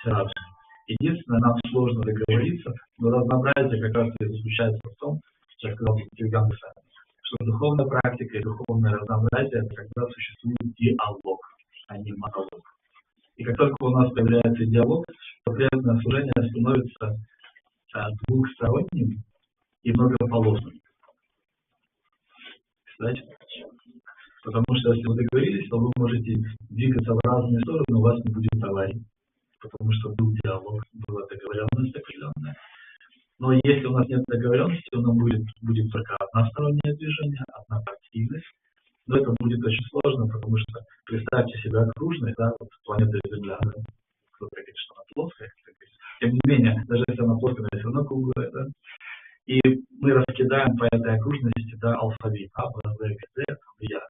Все разные. Единственное, нам сложно договориться, но разнообразие как раз и заключается в том, что я сказал Бхактивинода Тхакур, что духовная практика и духовное разнообразие – это когда существует диалог, а не монолог. И как только у нас появляется диалог, то преданное служение становится двухсторонним и многополосным. Потому что если вы договорились, то вы можете двигаться в разные стороны, у вас не будет аварий. Потому что был диалог, была договоренность определенная. Но если у нас нет договоренности, у нас будет только одностороннее движение, однопартийность. Но это будет очень сложно, потому что представьте себе окружность, да, вот планета Земля, да, кто-то говорит, что она плоская, тем не менее, даже если она плоская, она все равно круглая, да. И мы раскидаем по этой окружности, да, алфавит А, Б, В, Г, Д, Я.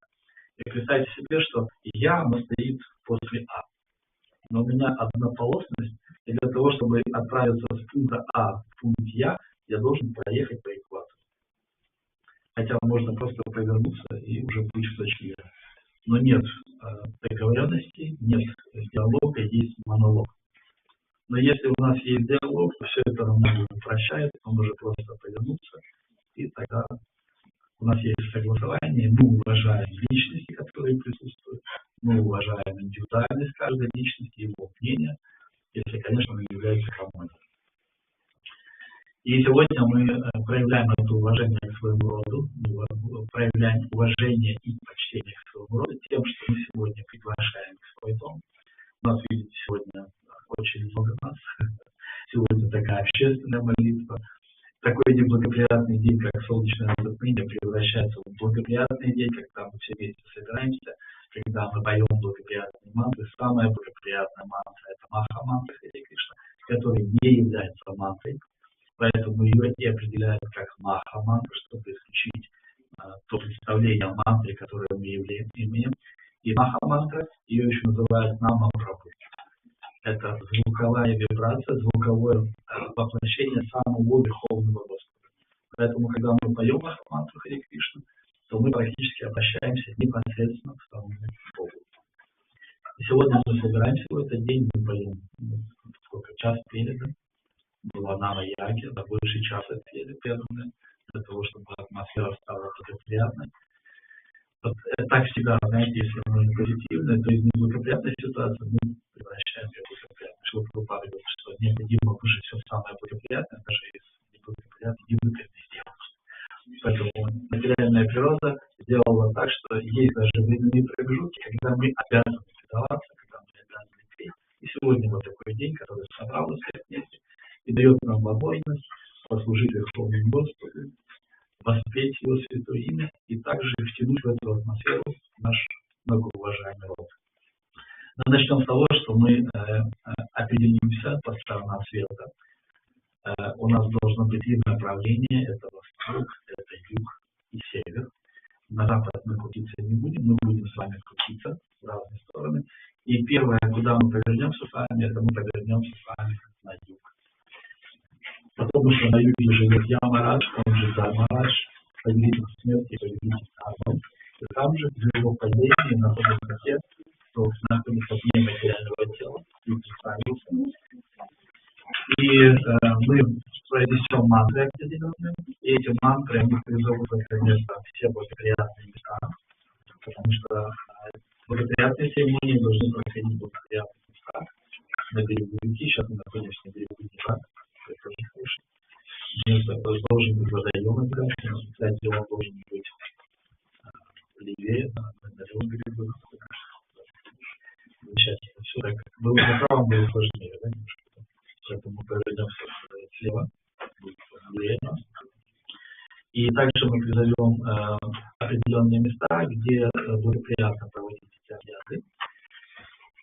И представьте себе, что Я, оно стоит после А. Но у меня однополосность, и для того, чтобы отправиться с пункта А в пункт Я должен проехать по экватору. Хотя можно просто повернуться и уже быть в точке Я. Но нет договоренности, нет диалога, есть монолог. Но если у нас есть диалог, то все это намного упрощает, мы можем просто повернуться, и тогда у нас есть согласование, мы уважаем личности, которые присутствуют, мы уважаем индивидуальность каждой личности, его мнение, если, конечно, он является командой. И сегодня мы проявляем это уважение к своему роду, проявляем уважение и почтение к своему роду тем, что мы сегодня приглашаем в свой дом. У нас, видите, сегодня очень много нас. Сегодня такая общественная молитва. Такой неблагоприятный день, как солнечное затмение, превращается в благоприятный день, когда мы все вместе собираемся, когда мы поем благоприятные мантры. Самая благоприятная мантра – это Маха-мантра Харе Кришна, которая не является мантрой. Поэтому ее и определяют как Маха-мантра, чтобы исключить то представление о мантре, которое мы имеем. И Маха-мантра, ее еще называют Нама-прабху. Это звуковая вибрация, звуковое воплощение самого Верховного Господа. Поэтому, когда мы поем Маха-мантру Харе Кришна, то мы практически обращаемся непосредственно к самому Богу. И сегодня мы собираемся в этот день, мы поем, час пели, да? Была Нава-яги, да, больше часа пели преданные, для того, чтобы атмосфера стала благоприятной. Вот, так всегда, знаете, если мы позитивны, то из неблагоприятной ситуации мы превращаем ее в благоприятную. Что Прабхупада говорит, что необходимо выжить все самое благоприятное, даже из неблагоприятной невыгодной сделки. Поэтому материальная природа сделала так, что есть даже временные промежутки, когда мы обязаны предаваться, когда мы обязаны петь. И сегодня вот такой день, который собрал нас всех вместе и дает нам возможность послужить Верховному Господу, воспеть Его святое имя и также втянуть в эту атмосферу наш многоуважаемый род. Но начнем с того, что мы определимся по сторонам света. У нас должно быть три направления: это восток, это юг и север. На запад мы крутиться не будем, мы будем с вами крутиться в разные стороны. И первое, куда мы повернемся с вами, это мы повернемся с вами на юг. Потому что на юге живет Ямарадж, он же Дharmaрадж, повелитель смерти, повелитель кармы. И там же в его падении находится те, кто находится вне материального тела и представился. И мы произнесем мантры определенные, и эти мантры они призовут, конечно, все благоприятные места, потому что благоприятные церемонии должны проходить в благоприятных местах. На берегу реки, сейчас мы находимся на берегу Нижа. Это очень хорошо. Должен быть водоем, кстати, он должен быть левее, на левом берегу. Замечательно. Все так. Было на правом, было сложнее, да, немножко. Поэтому повернемся слева, будет левее. И также мы призовем определенные места, где благоприятно проводить эти обряды.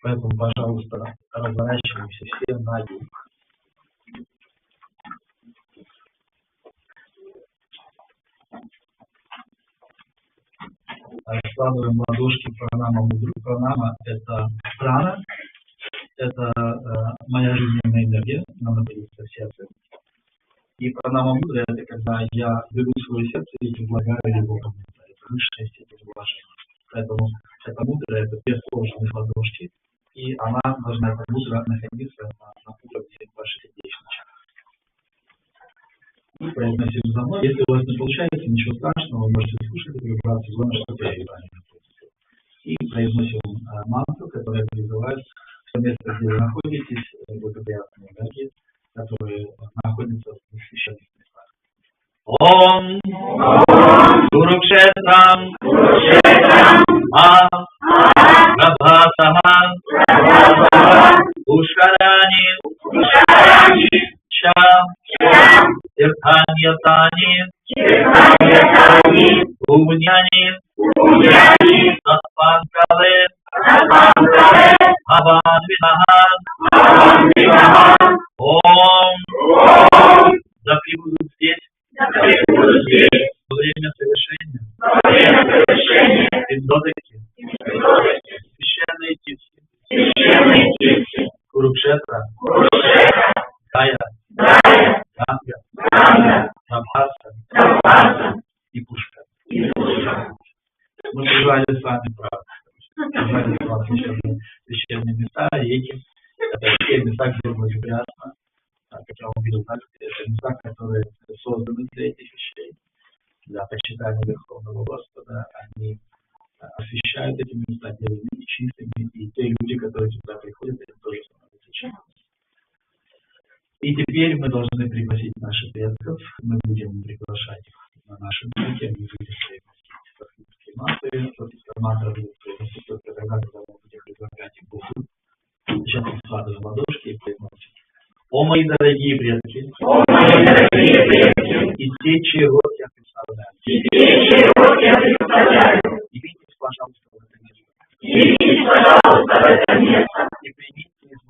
Поэтому, пожалуйста, разворачиваемся все на юг. Складываем ладошки пранама мудру. Пранама – это прана, это моя жизненная энергия, она находится в сердце. И пранама мудра – это когда я беру свое сердце и предлагаю его кому-то. Это высшая степень уважения. Поэтому эта мудра – это две сложенные ладошки, и она должна, эта мудра, находиться на уровне вашей сердечной чакры. Произносим за мной. Если у вас не получается, ничего страшного, вы можете слушать эту вибрацию, главное, что я и произносим мантру, которая призывает все место, где вы находитесь, благоприятные энергии, которые находятся в священных местах. Ом Курукшетрам Прабхасаха Пушкарани Чам Тиртханьятани Пуньяни Татпанкале Авадвинахан Ом да пребудут здесь во время совершения Индодеки священные типси Курукшетра Гая Ганга Прабхаса и Пушка. Мы призывали с вами правду. Призывали с вами священные места, реки. Это те места, где благоприятно, как я вам видел, это места, которые созданы для этих вещей. для почитания Верховного Господа, они освещают эти места, делают их чистыми, и те люди, которые туда приходят, они тоже становятся чистыми. И теперь мы должны пригласить наших предков, мы будем приглашать их на нашем языке, они будут приносить фактические маты, трансформаторы будут приносить только тогда, когда мы будем предлагать их Богу. Сейчас мы складываем ладошки и произносим: «О мои дорогие предки, и те, чей род я представляю, явитесь, пожалуйста, в это место, и примите из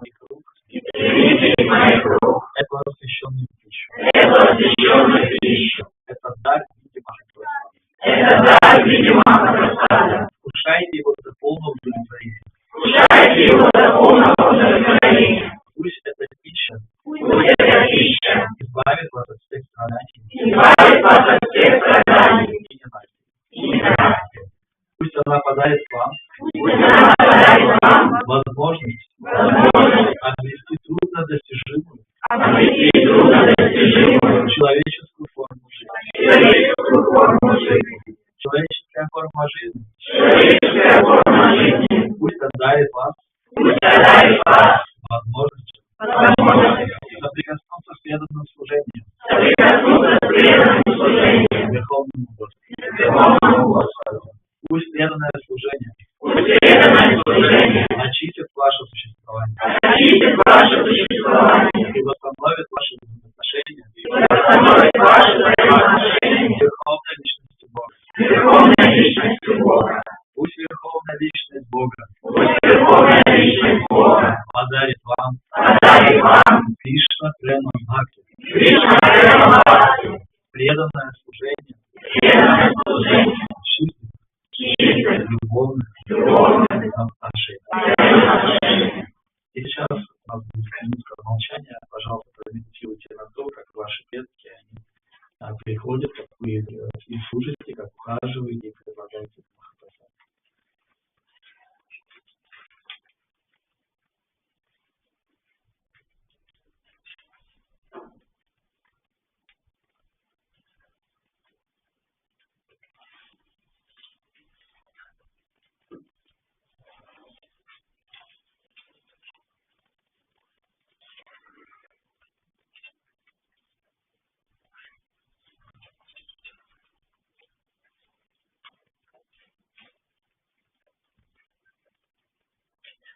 моих рук эту освященную пищу. Это дар в виде Махапрасада. Вкушайте его до полного удовлетворения. Пусть эта пища избавит вас от всех страданий и ненависти. Пусть она подарит вам возможность обрести труднодостижимую человеческую форму жизни. Человеческая форма жизни пусть отдарит вас возможность соприкоснуться с преданным служением Верховному Господу. Пусть преданное служение очистит ваше существование и восстановит ваши взаимоотношения Верховной личностью Бога. Пусть Верховная личность Бога подарит вам Кришна Према Бхакти, преданное служение чистых, любовных отношений. И сейчас у нас будет минутка молчания. Пожалуйста, промедитируйте на то, как ваши предки, они приходят, как вы их служите, как ухаживаете и предлагаете Махапрасад.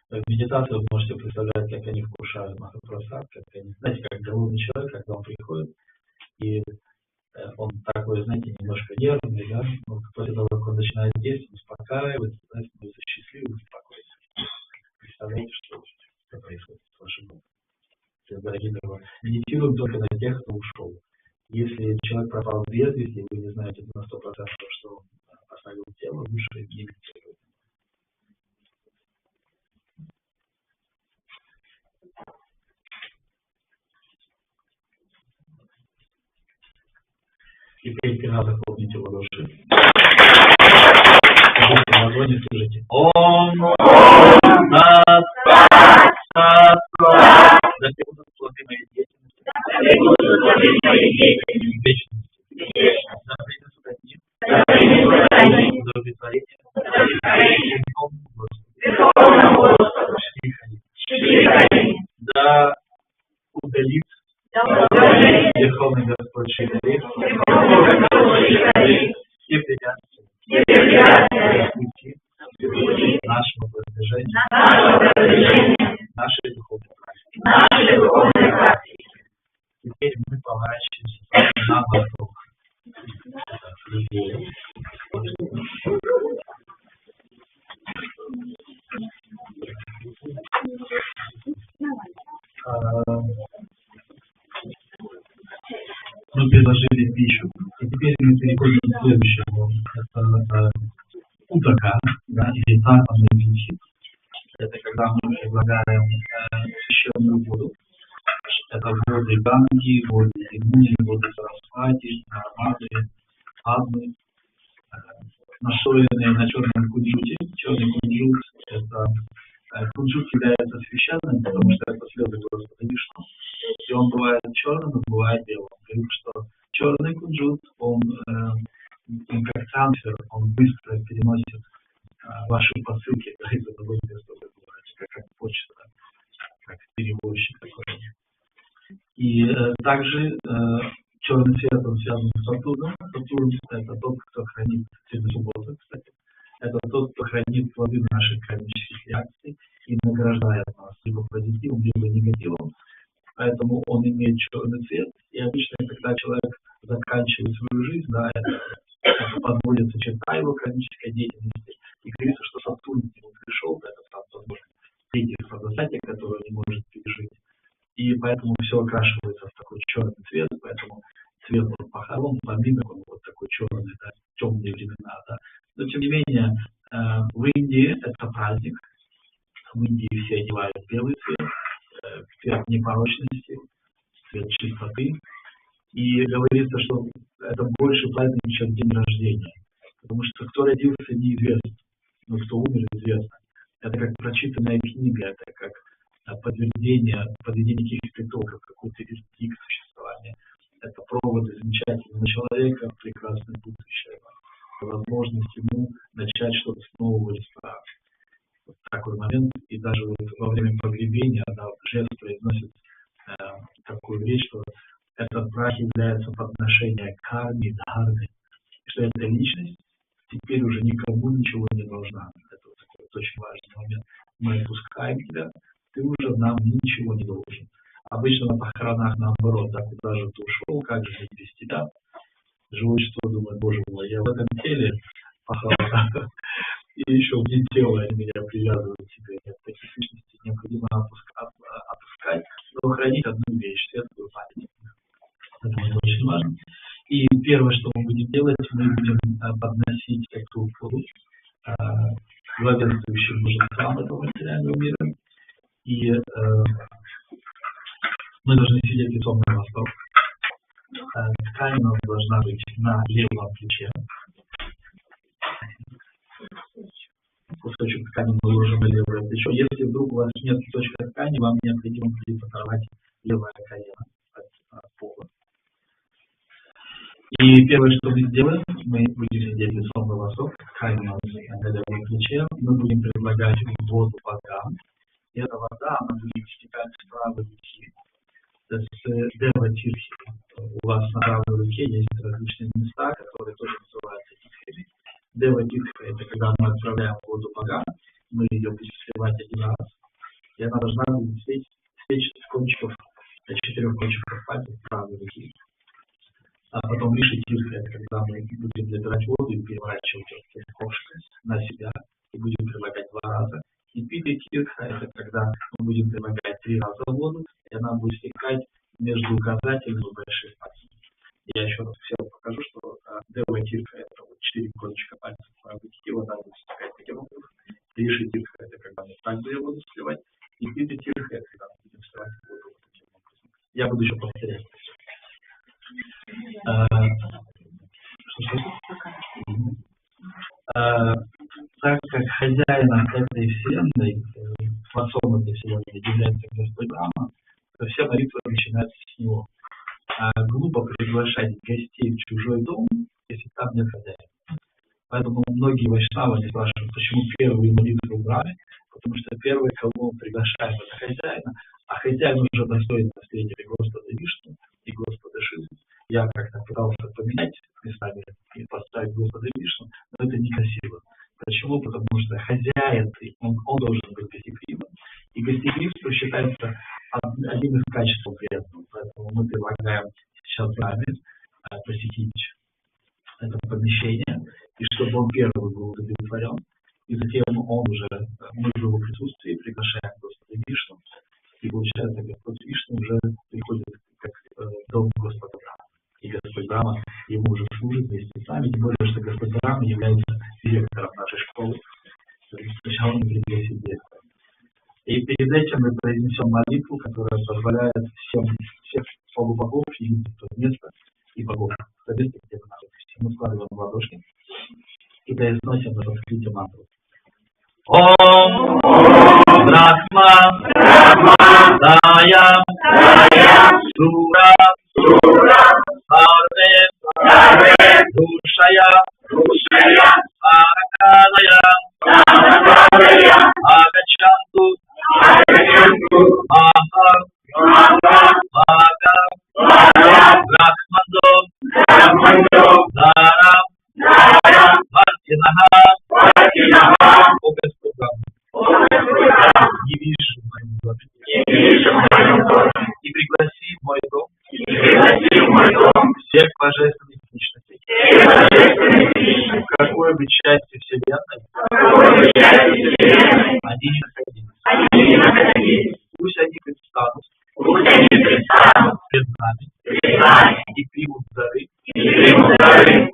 В медитации вы можете представлять, как они вкушают Махапрасад, как они, знаете, как голодный человек, когда он приходит, и он такой, знаете, немножко нервный, да, но после того, как он начинает есть, он успокаивается, знаете, становится счастливым, успокоится. Представляете, что происходит с вашим Богом. Дорогие друзья, медитируем только на тех, кто ушел. Если человек пропал без вести, вы не знаете на 100%, что он оставил тело, лучше не медитировать. Теперь 3 раза хлопните в ладоши. Скажите на ладони, скажите: Ом Сат Сат Сат. Да все будут плоды моей деятельности. Вечности. Да принесут одни удовлетворение Верховному Господу. Да удалит Верховный Господь Шри все препятствия пути нашего продвижения, нашей духовной практики. Теперь мы поворачиваемся на восток. Мы предложили пищу. И теперь мы переходим к следующему. Это утака, да, или тапанный винчик. Это когда мы предлагаем священную воду. Это воды Ганги, воды Ямуны, воды Сарасвати, Нармады, Адны, настоянные на черном кунжуте. Черный кунжут — это кунжут является священным, потому что это слезы Господа Вишну. И он бывает черным, и бывает белым. Говорим, что черный кунжут, он он как трансфер, он быстро переносит ваши посылки, да, из одного места в другое, как почта, как перевозчик такой. И также черный цвет, он связан с Сатурном. Сатурн – это тот, кто хранит сегодня суббота, кстати. Это тот, кто хранит плоды наших кармических реакций и награждает нас либо позитивом, либо негативом. Поэтому он имеет черный цвет. И обычно, когда человек заканчивает свою жизнь, да, это подводится черта его кармической деятельности. И говорится, что Сатурн к нему пришел, это сам возможно, третьих создателей, которые он не может пережить. И поэтому все окрашивается в такой черный цвет, поэтому цвет похорон, поминок, он вот такой черный, да, темные времена, да. Но тем не менее, в Индии это праздник. В Индии все одевают белый цвет, цвет непорочности, цвет чистоты. И говорится, что это больше праздник, чем день рождения. Потому что кто родился, неизвестно, но кто умер, известно. Это как прочитанная книга, это как подтверждение каких-то итогов, какой-то истории существования. Это проводы замечательного человека, прекрасное будущее, возможность ему начать что-то с нового листа. Вот такой момент. И даже вот во время погребения, да, жест произносит такую вещь, что этот прах является подношением карме, дхарме, что эта личность теперь уже никому ничего не должна. Это вот такой вот очень важный момент. Мы отпускаем тебя, ты уже нам ничего не должен. Обычно на похоронах наоборот, да, куда же ты ушел, как же без тебя. Живой что думает, боже мой, я в этом теле похоронах, и еще вне тела они меня привязывают к себе. Нет, таких личностей необходимо отпускать, но хранить одну вещь, светлую память. Это очень важно. И первое, что мы будем делать, мы будем подносить эту воду главенствующим божествам этого материального мира. И мы должны сидеть лицом на восток. Ткань у нас должна быть на левом плече. Кусочек ткани мы ложим на левое плечо. Если вдруг у вас нет кусочка ткани, вам необходимо будет оторвать левое колено от пола. И первое, что мы сделаем, мы будем сидеть лицом на восток, ткань у нас на левом плече. Мы будем предлагать воду богам. И эта вода, она будет стекать с правой руки. С Дева Тирхи. У вас на правой руке есть различные места, которые тоже называются тирхами. Дева Тирха – это когда мы отправляем воду богам, мы ее будем сливать один раз, и она должна будет стечь с кончиков, 4 кончиков пальцев правой руки. А потом Виши Тирха – это когда мы будем забирать воду и переворачивать ее ковшиком на себя, и будем прилагать 2 раза. И Пита Тирха – это когда мы будем прилагать 3 раза воду, и она будет стекать между указательным и большим пальцем. Я еще раз всем покажу, что Дева Тирха – это вот 4 кончика пальцев правой руки, вода будет стекать таким образом. Виши Тирха – это когда мы так будем воду сливать, и Пита Тирха – это когда мы будем сливать воду вот таким образом. Я буду еще повторять. Так как хозяином этой вселенной, масоном этой вселенной является Господь Брахма, то вся молитва начинается с него. Глупо приглашать гостей в чужой дом, если там нет хозяина. Поэтому многие вайшнавы спрашивают, почему первые молитвы убрали, потому что первый, кого мы приглашаем, это хозяина, а хозяин уже достоин наследия Господа Вишну и Господа Шивы. Я как-то пытался поменять местами и поставить Господа Вишну, но это некрасиво. Почему? Потому что хозяин, он должен быть гостеприимным. И гостеприимство считается одним из качеств преданного. Поэтому мы предлагаем сейчас вами посетить это помещение, и чтобы он первый был удовлетворен. И затем мы в его присутствии приглашаем Господа Вишну. И получается, Господь Вишну уже приходит как дом Господа Брахмы. И Господь Брахма ему уже служит вместе с нами, тем более, что Господь Брахма является директором нашей школы. Сначала мы пригласим директора. И перед этим мы произнесем молитву, которая позволяет всех полубогов видеть то место и богов. То место, где мы находимся. Мы складываем ладошки и произносим на санскрите мантру. Ом Брахма Дая Сура Сарве Рушая, Аканая, Агачанту, Маха, Мага, Рахмандо, Дара, Мартинаха, о Господа, не вижу в моем доме, и пригласи в мой дом всех божественных личностей, в какой бы части вселенной они не находились. Пусть они предстанут пред нами и примут дары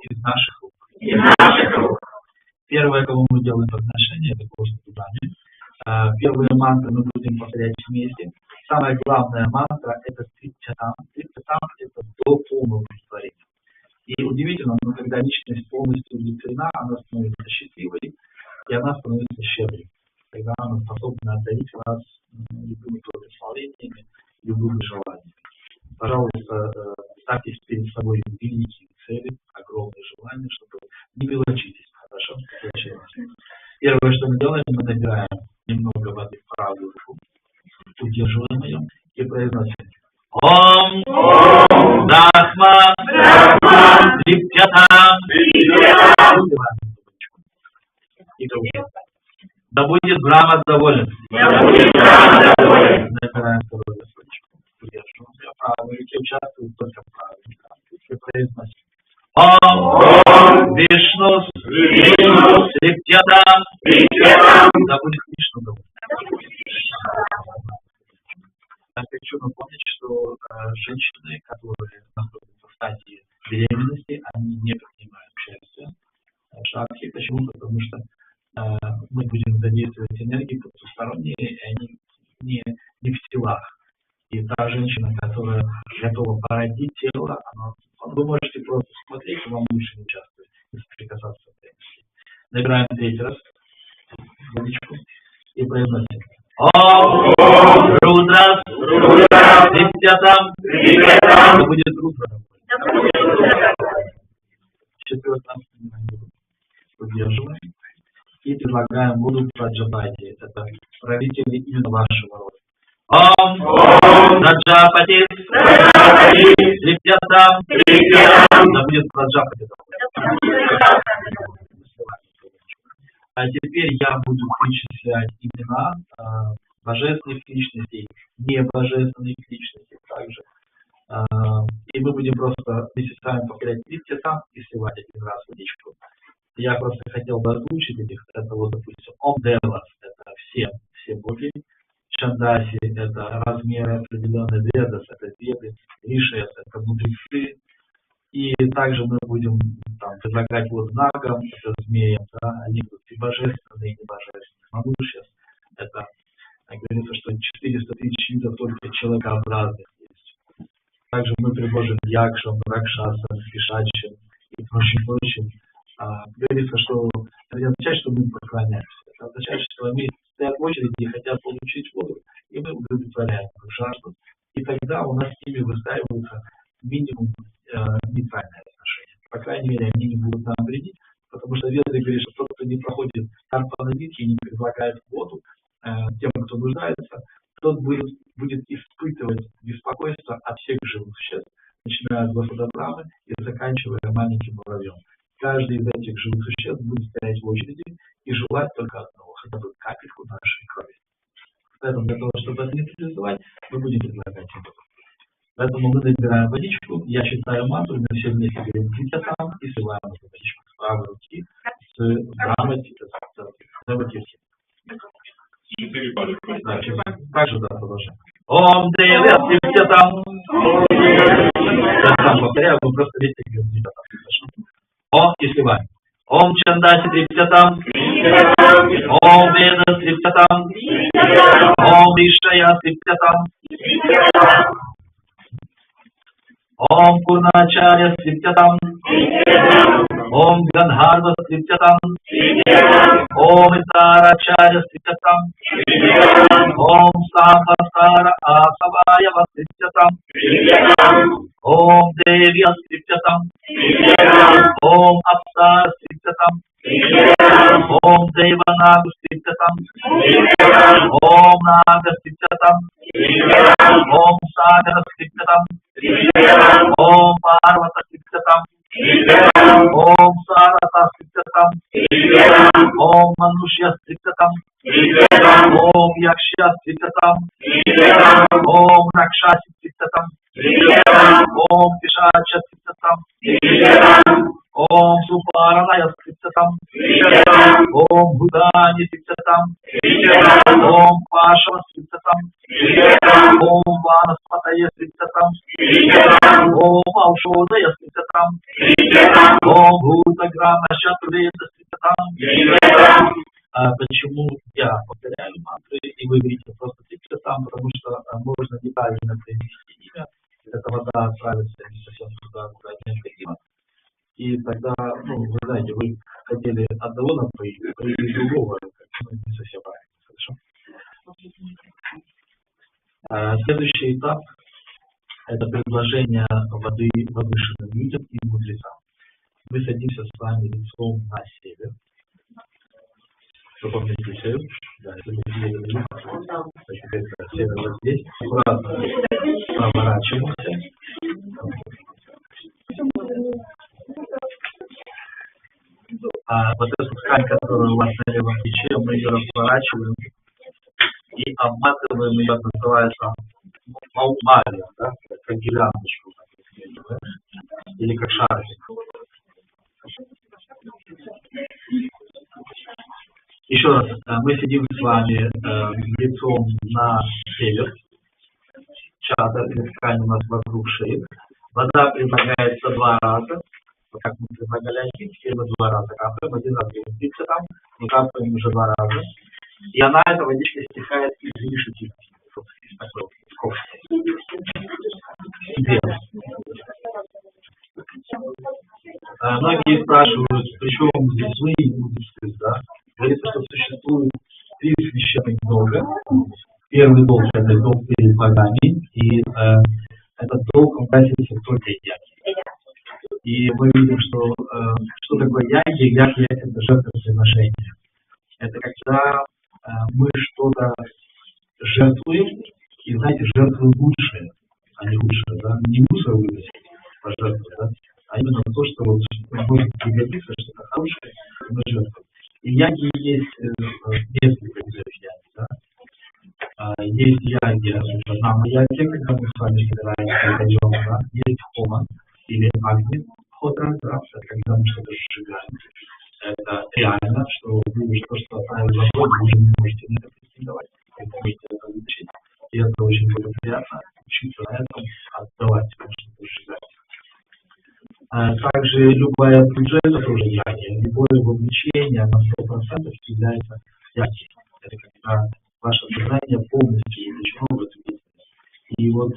из наших рук. Первое, кому мы делаем подношение, это просто Дубане. Первые мантры мы будем повторять вместе. Самая главная мантра – это Трипчатам. Трипчатам – это до полного удовлетворения. И удивительно, но когда личность полностью удовлетворена, она становится счастливой, и она становится щедрой. Когда она способна одарить вас любыми благословениями, любыми желаниями. Пожалуйста, ставьте перед собой великие цели, огромные желания, чтобы не мелочитесь. Хорошо? Первое, что мы делаем, мы набираем немного воды в правую руку, удерживаем ее и произносим Ом Дахма Трипчатам. И говорим. Да будет Брахма доволен. Набираем вторую листочку. Удерживаем ее в правой руке, участвует только в правой руке. И произносим Ом Вишну Трипчатам. Да будет Вишну доволен. Я хочу напомнить, что женщины, которые находятся в стадии беременности, они не принимают участие в шатхе. Почему? Потому что мы будем задействовать энергии потусторонние, и они не в телах. И та женщина, которая готова породить тело, вы можете просто смотреть, и вам лучше не участвовать, и соприкасаться с этим. Набираем третий раз водичку и произносим Ом Рудрас Трипчатам. Да будет Рудра. Четвертое. Удерживаем. И предлагаем воду Праджапати. Это правители именно вашего рода. Ом Праджапати Трипчатам. Да будет Праджапати. А теперь я буду перечислять имена божественных личностей, небожественных личностей также. И мы будем просто вместе с вами повторять Трипчатам и сливать один раз водичку. Я просто хотел бы озвучить этих. Это вот, допустим, Ом Девас, это все боги. Чандаси, это размеры определенные. Ведас, это веды. Ришес, это мудрецы. И также мы будем там предлагать вот нагам, это змеям, да, они будут и божественные, и небожественные. Манушьяс, это, говорится, что 400 тысяч видов только человекообразных есть. Также мы предложим Якшам, Ракшасам, Пишачам и прочим. Говорится, что это не означает, что мы поклоняемся. Это означает, что они стоят в очереди и хотят получить воду, и мы удовлетворяем их жажду. И тогда у нас с ними выстраивается минимум нейтральное отношение. По крайней мере, они не будут нам вредить, потому что Веды говорят, что тот, кто не проходит карпанавитхи и не предлагает воду тем, кто нуждается, тот будет испытывать беспокойство от всех живых существ, начиная от Господа Брамы и заканчивая маленьким муравьем. Каждый из этих живых существ будет стоять в очереди и желать только одного, хотя бы капельку нашей крови. Поэтому для того, чтобы это нейтрализовать, мы будем предлагать воду. Поэтому мы набираем водичку, я считаю мантру, мы все вместе говорим Трипчатам и сливаем эту водичку с правой руки с Брамати. 4 пары. Также, да, продолжаем. Ом Девас Трипчатам. Сам повторяю, мы просто вместе говорим Трипчатам. Ом и сливаем. Ом Чандаси Трипчатам. Ом Ведас Трипчатам. Ом Ришая Трипчатам. Ом Пурначаря Трипчатам. Ом Гандхарва Трипчатам. Ом Итарачаря Трипчатам. Ом Самбасара Асаваява Трипчатам. Ом Девья Трипчатам. Ом Devanadu Sitatam, Om Naga Sitatam, Om Sagara Sitatam, Om Parvata Sitatam, Om Sarata Sitatam, Om Manushya Sitatam, Om Yakshya Sitatam, Om Rakshasi Sitatam, Om Pishacha Sitatam, Om Suparanaya Sitatam, Om Budani Sitatam, Om Pashava Sitatam, Om Vanaspataya Sitatam, Om Aushodaya Sitatam, Om Bhutagrama Shatruveda Sitatam. Почему я повторяю мантры, и вы видите просто Ситатам, потому что можно неправильно привести имя, и эта вода отправится не совсем туда, куда необходимо. И тогда, вы знаете, вы хотели одного напоить, привели другого, не совсем правильно. Хорошо. Следующий этап – это предложение воды возвышенным людям и мудрецам. Мы садимся с вами лицом на север. Запомните север. Да, если мы север, север вот здесь. Аккуратно поворачиваемся. Вот эту ткань, которая у вас на левом плече, мы ее разворачиваем и обматываем ее, называется маумалия, да, как гирляндочку, или как шарфик. Еще раз, мы сидим с вами лицом на север, чадр или ткань у нас вокруг шеи. Вода предлагается 2 раза. Как мы предлагали один, теперь мы 2 раза капаем, 1 раз говорится там, мы капаем уже 2 раза. И она, эта водичка, стекает из вишки, из такой ковши. Многие спрашивают, причем здесь мы и мудрецы, да? Говорится, что существует 3 священных долга. Первый долг – это долг перед богами, и этот долг он касается только яги. И мы видим, что такое яги. Яги – это жертвоприношение. Это когда мы что-то жертвуем, и, знаете, жертвуем лучшее, а не лучшее, да? Не мусор выносить, пожертвовать, да? А именно то, что вот может пригодиться, что-то хорошее, мы жертвуем. И яги есть несколько видов яги, да? Есть яги, нама-яги, когда мы с вами собираемся, пойдем, да? Есть хома, или агни, хотра, да? Это когда мы что-то сжигаем. Это реально, что вы уже то, что отправили в огонь, вы уже не можете на это претендовать. Вы можете это вытащить. И это очень благоприятно учиться на этом, отдавать, что-то сжигать. Также любая пуджа, это тоже яги. Любое вовлечение на 100% является яги. Это когда ваше сознание полностью вовлечено в эту деятельность. И вот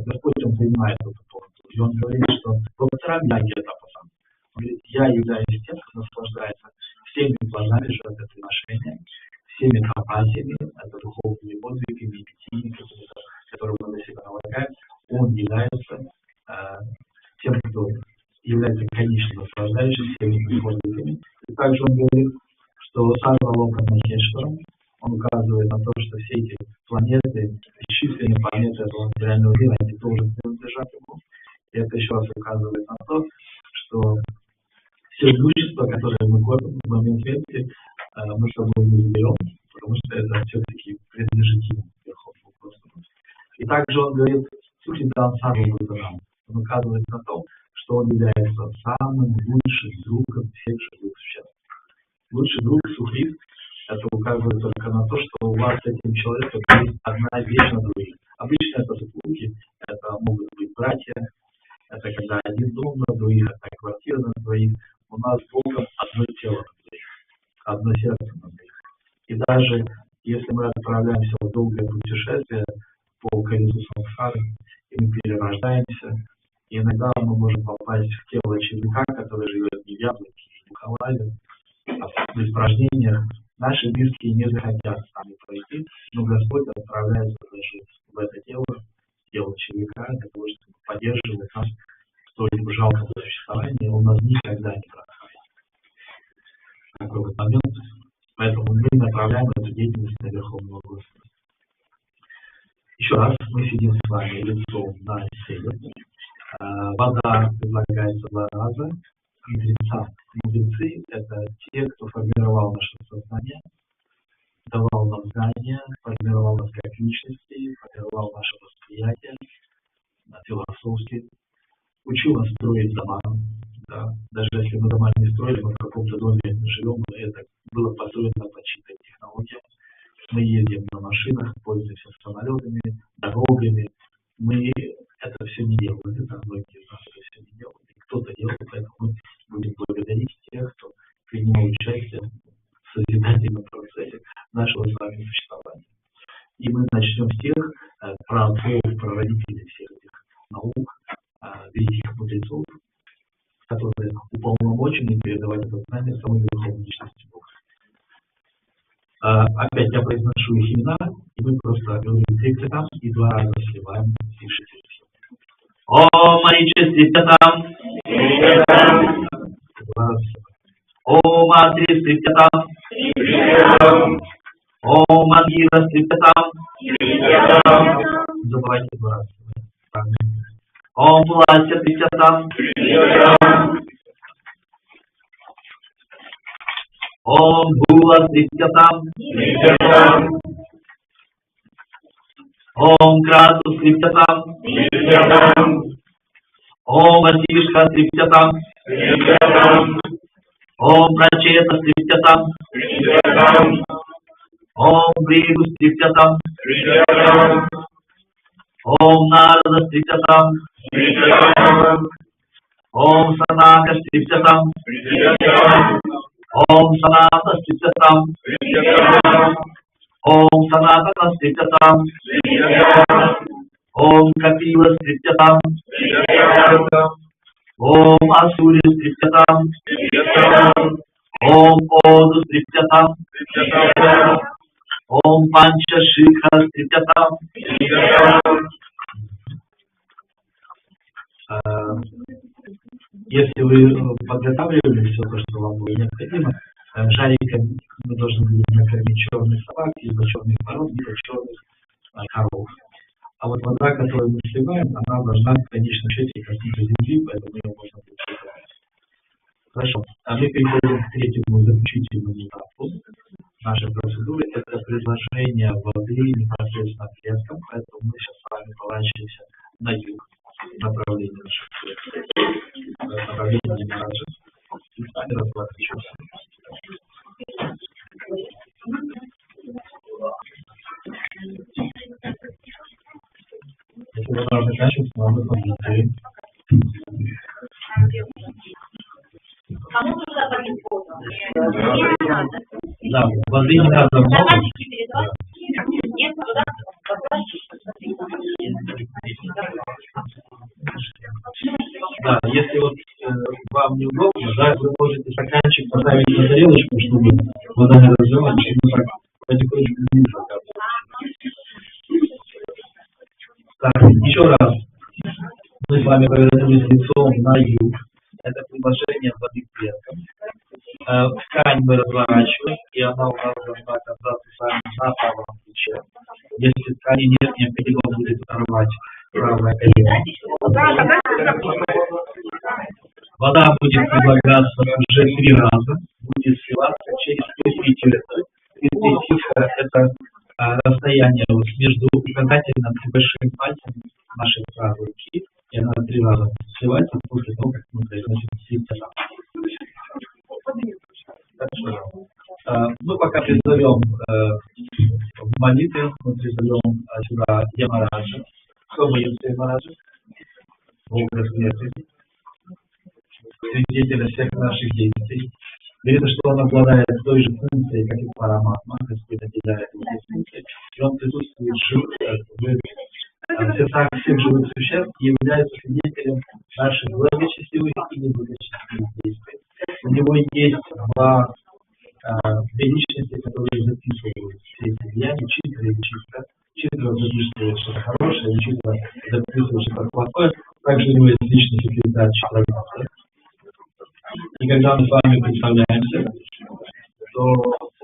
Господь, Он принимает эту полностью. И Он говорит, что Бхактарам яги это пасан. Он говорит, я являюсь тем, кто наслаждается всеми плодами жертвоприношения, всеми тапасиями, это духовными подвигами, питьями, которые мы на себя налагаем. Он является тем, кто является конечным наслаждающим всеми подвигами. И также он говорит, что Сарва Лока Махешварам, он указывает на то, что все эти планеты, бесчисленные планеты этого материального мира, они тоже принадлежат ему. И это еще раз указывает на то, что все имущество, которое мы копим в момент смерти, мы с собой не берем, потому что это все-таки принадлежит ему, Верховному Господу. И также он говорит, Сухидан Сарвабхутанам, он указывает на то, что он является самым лучшим другом всех живых существ. Лучший друг Сухрит, это указывает только на то, что у вас с этим человеком есть одна вещь на двоих. Обычно это супруги, это могут быть братья, это когда один дом на двоих, это квартира на двоих. У нас с Богом одно тело на двоих, одно сердце на двоих. И даже если мы отправляемся в долгое путешествие по колесу сансары, и мы перерождаемся, и иногда мы можем попасть в тело человека, который живет не в яблоке, не в халаве, а в испражнениях. Наши близкие не захотят с нами пройти, но Господь отправляется даже в это тело человека, для того, чтобы поддерживать нас в столь жалком существовании, он нас никогда не бросает. Такой вот момент. направляем эту деятельность на Верховную Государство. Еще раз, мы сидим с вами лицом на селе. Вода предлагается 2 раза. Мудрецы – это те, кто формировал наше сознание, давал нам знания, формировал нас как личности, формировал наше восприятие философски, учил нас строить дома. Да. Даже если мы дома не строили, мы в каком-то доме живем, но это было построено по чьим-то технологиям. Мы ездим на машинах, пользуемся самолетами, дорогами. Мы это все не делаем. Это многие из нас это все не делают. И кто-то делает, поэтому мы будем благодарить тех, кто принимал участие в созидательном процессе нашего с вами существования. И мы начнем с тех прародителей всех этих наук, великих мудрецов, которые уполномочены передавать это знание самой верховной личности Бога. Опять я произношу их имена, и мы просто говорим 3 цитам и 2 раза сливаем, пишите. О, Марича Сриптатам! О, Матри Сриптатам! О, Мадхира Сриптатам! Забывайте 2 раза. О, Пулася Сриптатам! Om Bhula Srityam Om Kratu Srityam Om Vasishka Srityam Om Pracheta Srityam Om Brigu Srityam Om Narada Srityam Om Sanaka Srityam Om Sanata Srityam Om Sanatana Srityam Om Kapila Srityam Om Asuri Srityam Om Odu Srityam Om Pancha Shikha Srityam. Если вы подготавливали все то, что вам было необходимо, жариком мы должны были накормить черных собак, либо черных ворот, либо черных коров. А вот вода, которую мы сливаем, она должна в конечном счете коснуться земли, поэтому ее можно будет сливать. Хорошо. А мы переходим к 3-му заключительному этапу нашей процедуры. Это предложение воды непосредственно предкам, поэтому мы сейчас с вами поворачиваемся на юг. Направление наших направление Мараджа. И с вами разворачиваемся. Если вы должны заканчивать, то мы посмотрим. Да, воды не надо много. Да, если вот вам неудобно, да, вы можете стаканчик поставить на тарелочку, чтобы вода не разливалась, чтобы так потихонечку не закапывать. Так, еще раз. Мы с вами повернулись лицом на юг. Это предложение воды предкам. Ткань мы разворачиваем, и она у нас должна оказаться с вами на правом плече. Если ткани нет, необходимо будет оторвать правое колено. Вода будет предлагаться уже 3 раза, будет сливаться через 3 тиха. 3 тиха – это расстояние между указательным и большим пальцем нашей правой руки, и она 3 раза сливается после того, как мы произносим ситтера. Мы пока призовем в молитве, мы призовем сюда Ямараджа. Кто боится Ямараджа? Образ смерти. Свидетеля всех наших действий. Говорится, что он обладает той же функцией, как и Параматма, Господь наделяет его этой функцией, и он присутствует в сердцах всех живых существ и является свидетелем наших благочестивых и неблагочестивых действий. У него есть 2 личности, которые записывают все эти деяния, чисто или чисто. Чисто записывает что-то хорошее, и чисто записывает что-то плохое. Также у него есть личный секретарь человека. И когда мы с вами представляемся, то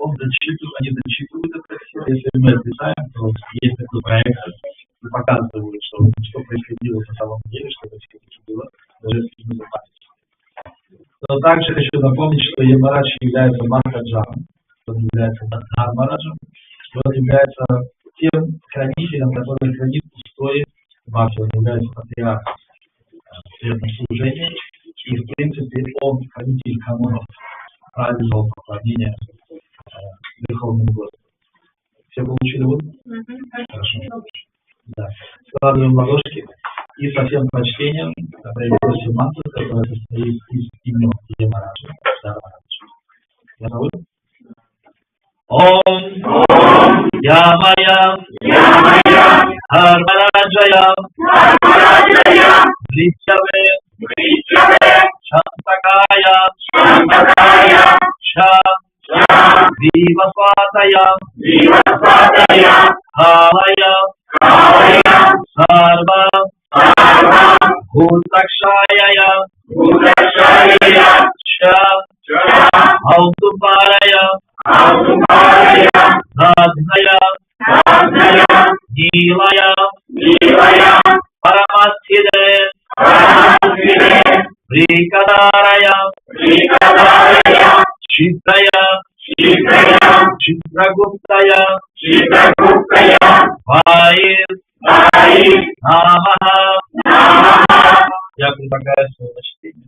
они зачитывают это все. Если мы описаем, то есть такой проект, и показывают, что происходило на самом деле, что это все-таки было даже в безопасности. Но также хочу напомнить, что Ямарадж является Махараджем, он является Дхармараджем, он является тем хранителем, который хранит устои Бхакти, он является патриархом служения, и в принципе он хранитель канонов правильного поклонения Верховному Господу. Все получили вот? Хорошо. Да. Складываем ладошки и со всем почтением произносим мантру, которая состоит из имен Ямараджа. Готовы? Ом Ямая Дхармараджая Вричаве Шантакая Вивасватая Калая Сарва Бхутакшая Аутупарая Надная Нилая Парамастхиде Прикадарая Читтая Читрагуптая Ваи Намаха. Я предлагаю свое почтение.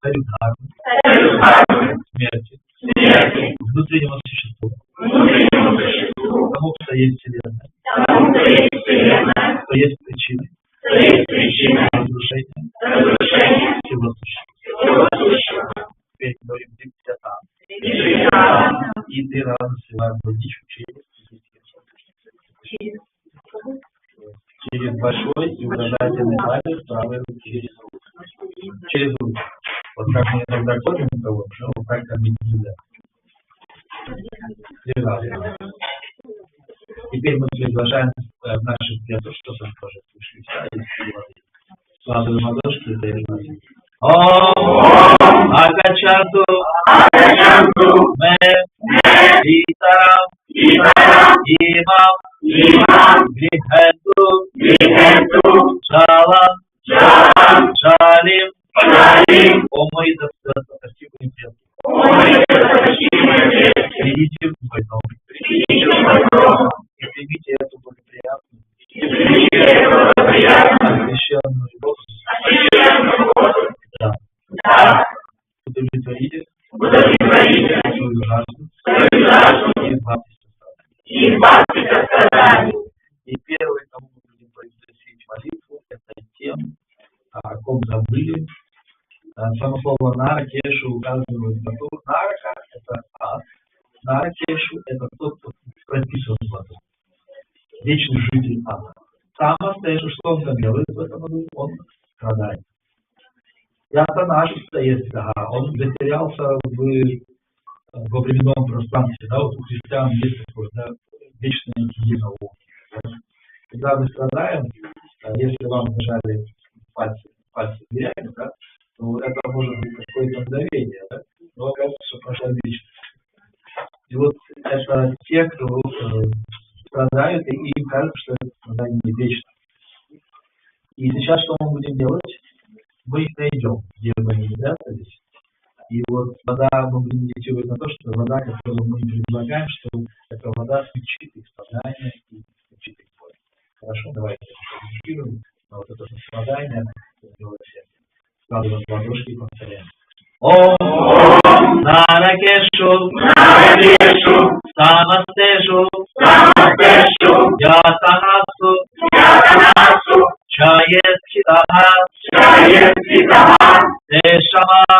Салют смерти внутреннего существа, тому, кто есть Вселенная, кто есть причиной разрушения всего сущего. Теперь говорим Диктатан. И ты рано сливаешь водичку через большой и указательный палец правой руки. Через руку. Вот как мы иногда кормим кого-то, вот так кормить нельзя. Теперь мы приглашаем наших предков, что там тоже слушают, да, из воды. Складываем ладошки и даем ноги. Ом Агачанту Ме Итарам Имам Грихенту Шалам Шалим О мои достопочтимые предки, идите в мой дом и примите эту благоприятную освященную воду. Да. Удовлетворите свою жажду и избавьтесь от страданий. И первый, кому мы будем произносить молитву, это тем, о ком забыли. Само слово Наракешу указывает на то, Нарака – это ад, Наракешу – это тот, кто прописан в аду, вечный житель ада. Самостейшу, что он там делает в этом аду? Он страдает. Я-то наш стоит, он затерялся во временном пространстве, да, вот у христиан есть такое, да, вечное единово. Когда мы страдаем, если вам нажали пальцы дверями, да, то это может быть какое-то мгновение, да, но оказывается, что прошла вечность. И вот это те, кто страдают, и им кажется, что это страдание не вечно. И сейчас что мы будем делать? Мы их найдем, где бы они ни прятались. И вот вода, мы будем медитировать на то, что вода, которую мы предлагаем, что эта вода смягчит их страдания и смягчит их боль. Хорошо, давайте медитируем на вот это страдание, складываем ладошки и повторяем. Ом Наракешу Самастешу Ятанасу Чаетхитаха Тешама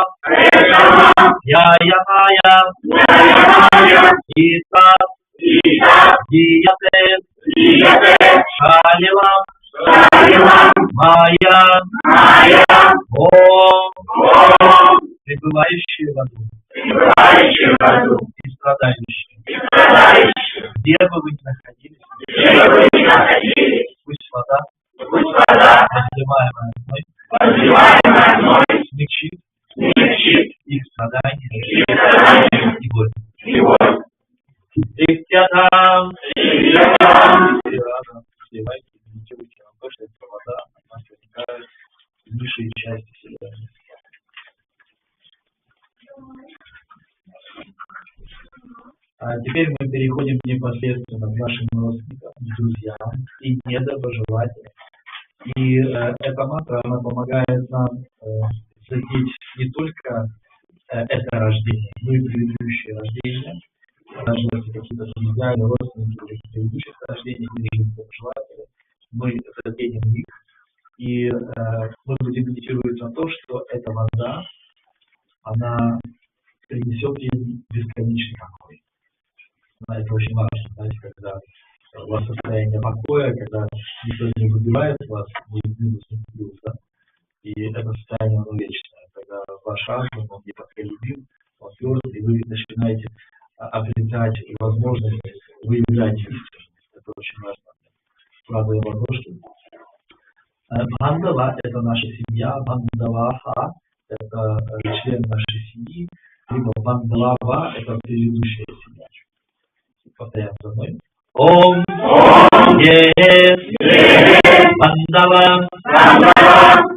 Яямая Ита Дияте Шалилам Майя Ом пребывающие в аду и страдающие, где бы вы ни находились, пусть вода, разливаемая мной, смягчит их страдания Триктятам, сливайте, медитируйте на то, что эта вода, она проникает в низшие части Вселенной. А теперь мы переходим непосредственно к нашим родственникам, друзьям и недоброжелателям. И эта мантра, она помогает нам задеть не только это рождение, но и предыдущие рождения. Даже если какие-то друзья или родственники или предыдущих рождений или недоброжелатели, мы заденем их. И мы будем медитировать на то, что эта вода, она принесет им бесконечный покой. Это очень важно, знаете, когда у вас состояние покоя, когда никто не выбивает вас, вы минус не плюс, да? И это состояние, оно вечное, когда ваш разум, он непоколебим, он тверд, и вы начинаете обретать возможность выявлять истину. Это очень важно. Правда, ладошки. Бхандава – это наша семья, Бхандаваха – это член нашей семьи, либо Бхандавава – это предыдущая семья. Повторяем за мной. Ом Ес Бхандава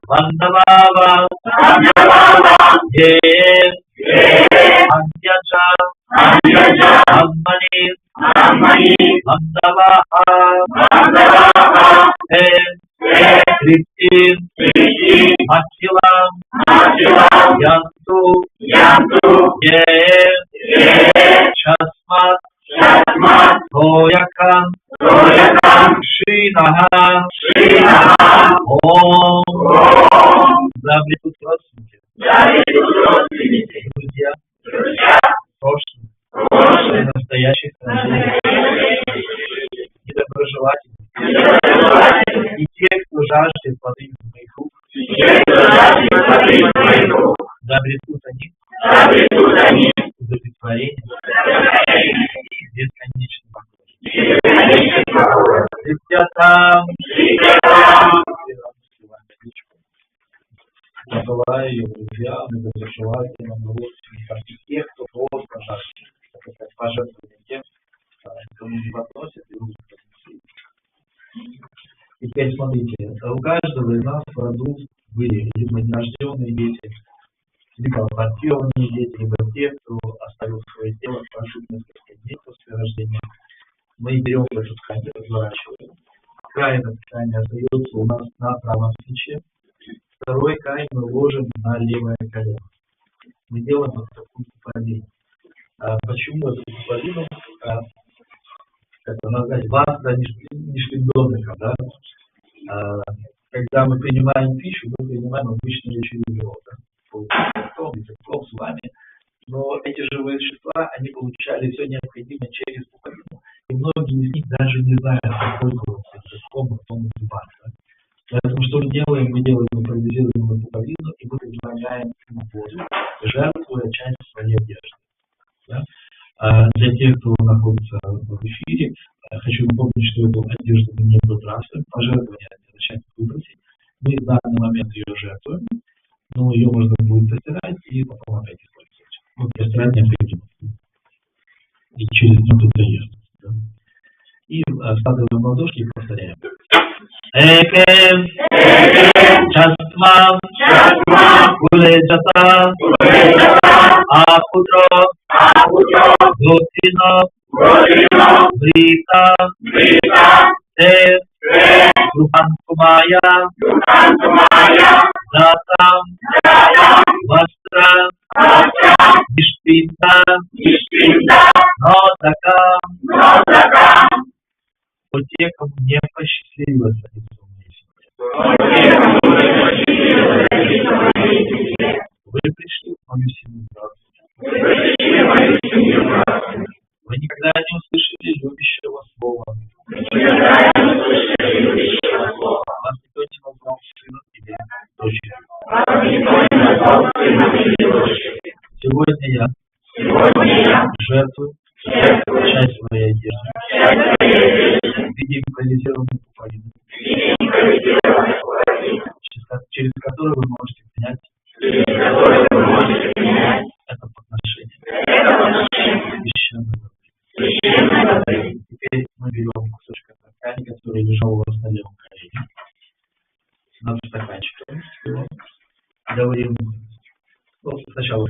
Бхандавава Ес Антьяча Аммани Бхандаваха Ес Криптин Махилам Янту Ес Шасмат Тоякам Шинаха Ом. Да, обретут родственники. Друзья. Прошлые. Настоящих. Недоброжелатели. И те, кто жаждет воды из моих рук. Да, обретут они. Удовлетворение. Бесконечный покой. Триктятам. Называю ее друзьям, недоброжелателям, родственникам и тех, кто просто жаждет. Это пожертвование тем, кому не подносят и руки подносят. И теперь смотрите, у каждого из нас в роду были либо нерожденные дети, либо адоптированные дети, либо те, кто оставил свое тело, прошу несколько дней после рождения. Мы берем эту ткань, разворачиваем. Край этой ткани остается у нас на правом плече. Второй край мы ложим на левое колено. Мы делаем вот такую пуповину. Почему эту пуповину? Как это назвать? Ванта ништендонника, да? Когда мы принимаем пищу, мы принимаем обычно через рот, да? Языком, с вами. Но эти живые существа, они получали все необходимое через пуповину. И многие из них даже не знают, какой кровь, языком, ртом и зубами. Да? Поэтому что мы делаем? Мы делаем импровизированную пуповину, и мы предлагаем ему воду, жертвуя часть своей одежды. Да? Для тех, кто находится в эфире, хочу напомнить, что эту одежду мы не выбрасываем, пожертвование начать выбросить. Мы в данный момент ее жертвуем, но ее можно будет постирать и потом опять использовать. Вот постирать необходимо. И через минуту доест. Да? И складываем ладошки и повторяем. Экем Частма Куледжата Апутро Готино Брита Те Руханкумая Датам Вастра Нишпинта Нодакам. О те, кому не посчастливилось родиться вы пришли в мою семью. Вы никогда не услышали любящего слова. Вас никто не назвал сыном или дочерью. Сегодня я жертвую часть своей одежды в виде импровизированной пуповины, через которую вы можете принять это подношение. Священное.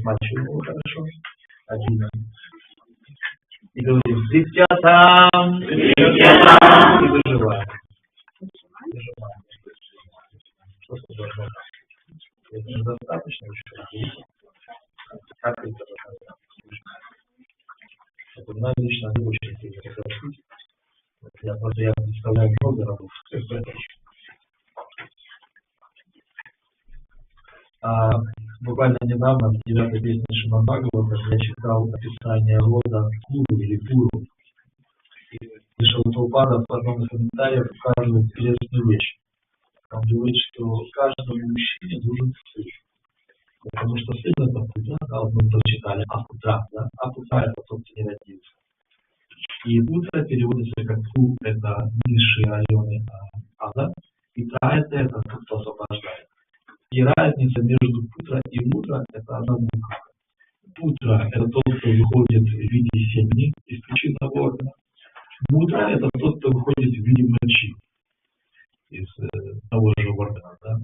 смачиваем его хорошо. 11. И говорим, дитятам, и выживаем. Выживаем. Что сказать? Это недостаточно еще. Как это достаточно? Это у нас лично не очень сильно согласить. Я представляю много работ. Буквально недавно в 9-й песне Шримад Бхагавата я читал описание рода Куру или Пуру. И Шрила Прабхупада в одном из комментариев указывает интересную вещь. Он говорит, что каждому мужчине нужен сын. Потому что сын это путра, да, вот мы прочитали Апутра, да? Апутра это тот, кто не родился. И путра переводится как Пу, это низшие районы ада, и Тра это тот, кто освобождает. И разница между путра и мутра это одна буква. Путра это тот, кто выходит в виде семени из причинного органа. Мутра это тот, кто выходит в виде мочи из того же органа. Да?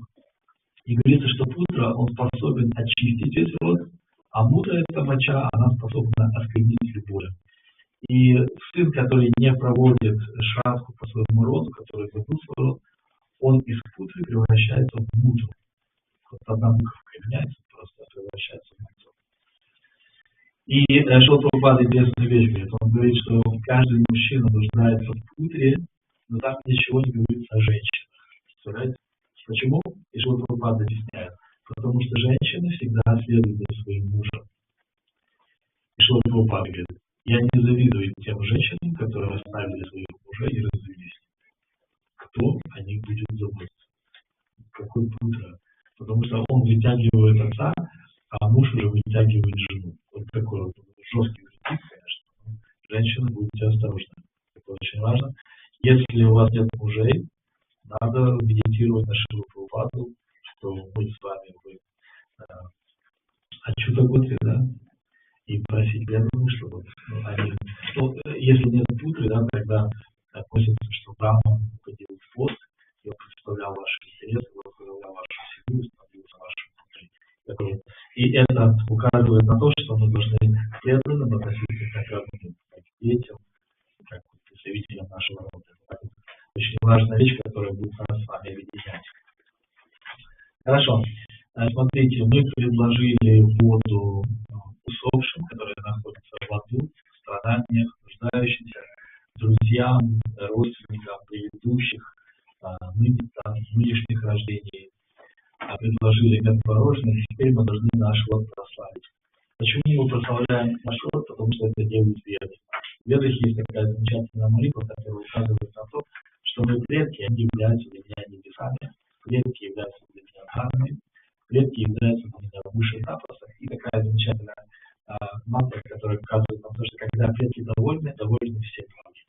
И говорится, что путра он способен очистить весь род, а мутра это моча, она способна осквернить любое. И сын, который не проводит шрадху по своему роду, который забыл свой род, он из путры превращается в мутру. Вот одна буковка меняется, просто превращается в мутру. И Шрила Прабхупада интересную вещь говорит. Он говорит, что каждый мужчина нуждается в путре, но там ничего не говорится о женщинах. Представляете? Почему? И Шрила Прабхупада объясняет. Потому что женщины всегда следуют за своим мужем. И Шрила Прабхупада говорит, я не завидую тем женщинам, которые оставили своих мужей и развелись. Кто о них будет заботиться? Какой путра? Потому что он вытягивает отца, а муж уже вытягивает жену. Вот такой вот жесткий критик, конечно. Женщины, будьте осторожны. Это очень важно. Если у вас нет мужей, надо медитировать на Шрилу Прабхупаду, что мы с вами Ачутаготри, да, и просить преданных, чтобы они, если нет путры, да, тогда относится, что Брахма уходил в пост, и он представлял ваши интересы, он представлял вашу семью, становился вашим путрой. И это указывает на то, что мы должны преданным относиться как родным, как к детям, как к представителям нашего рода. Это очень важная вещь, которая будет нас с вами объединять. Хорошо. Смотрите, мы предложили воду усопшим, которые находятся в аду, в страданиях, нуждающимся, друзьям, родственникам, предыдущих, нынешних рождений. Предложили мед творожный, и теперь мы должны наш род прославить. Почему мы прославляем наш род? Потому что это делают веды. В ведах есть такая замечательная молитва, которая указывает на то, что мы предки, они являются для меня небесами, предки являются для меня дхармой, предки являются для меня высшей тапосом. И такая замечательная мантра, которая указывает на то, что когда предки довольны, довольны все люди.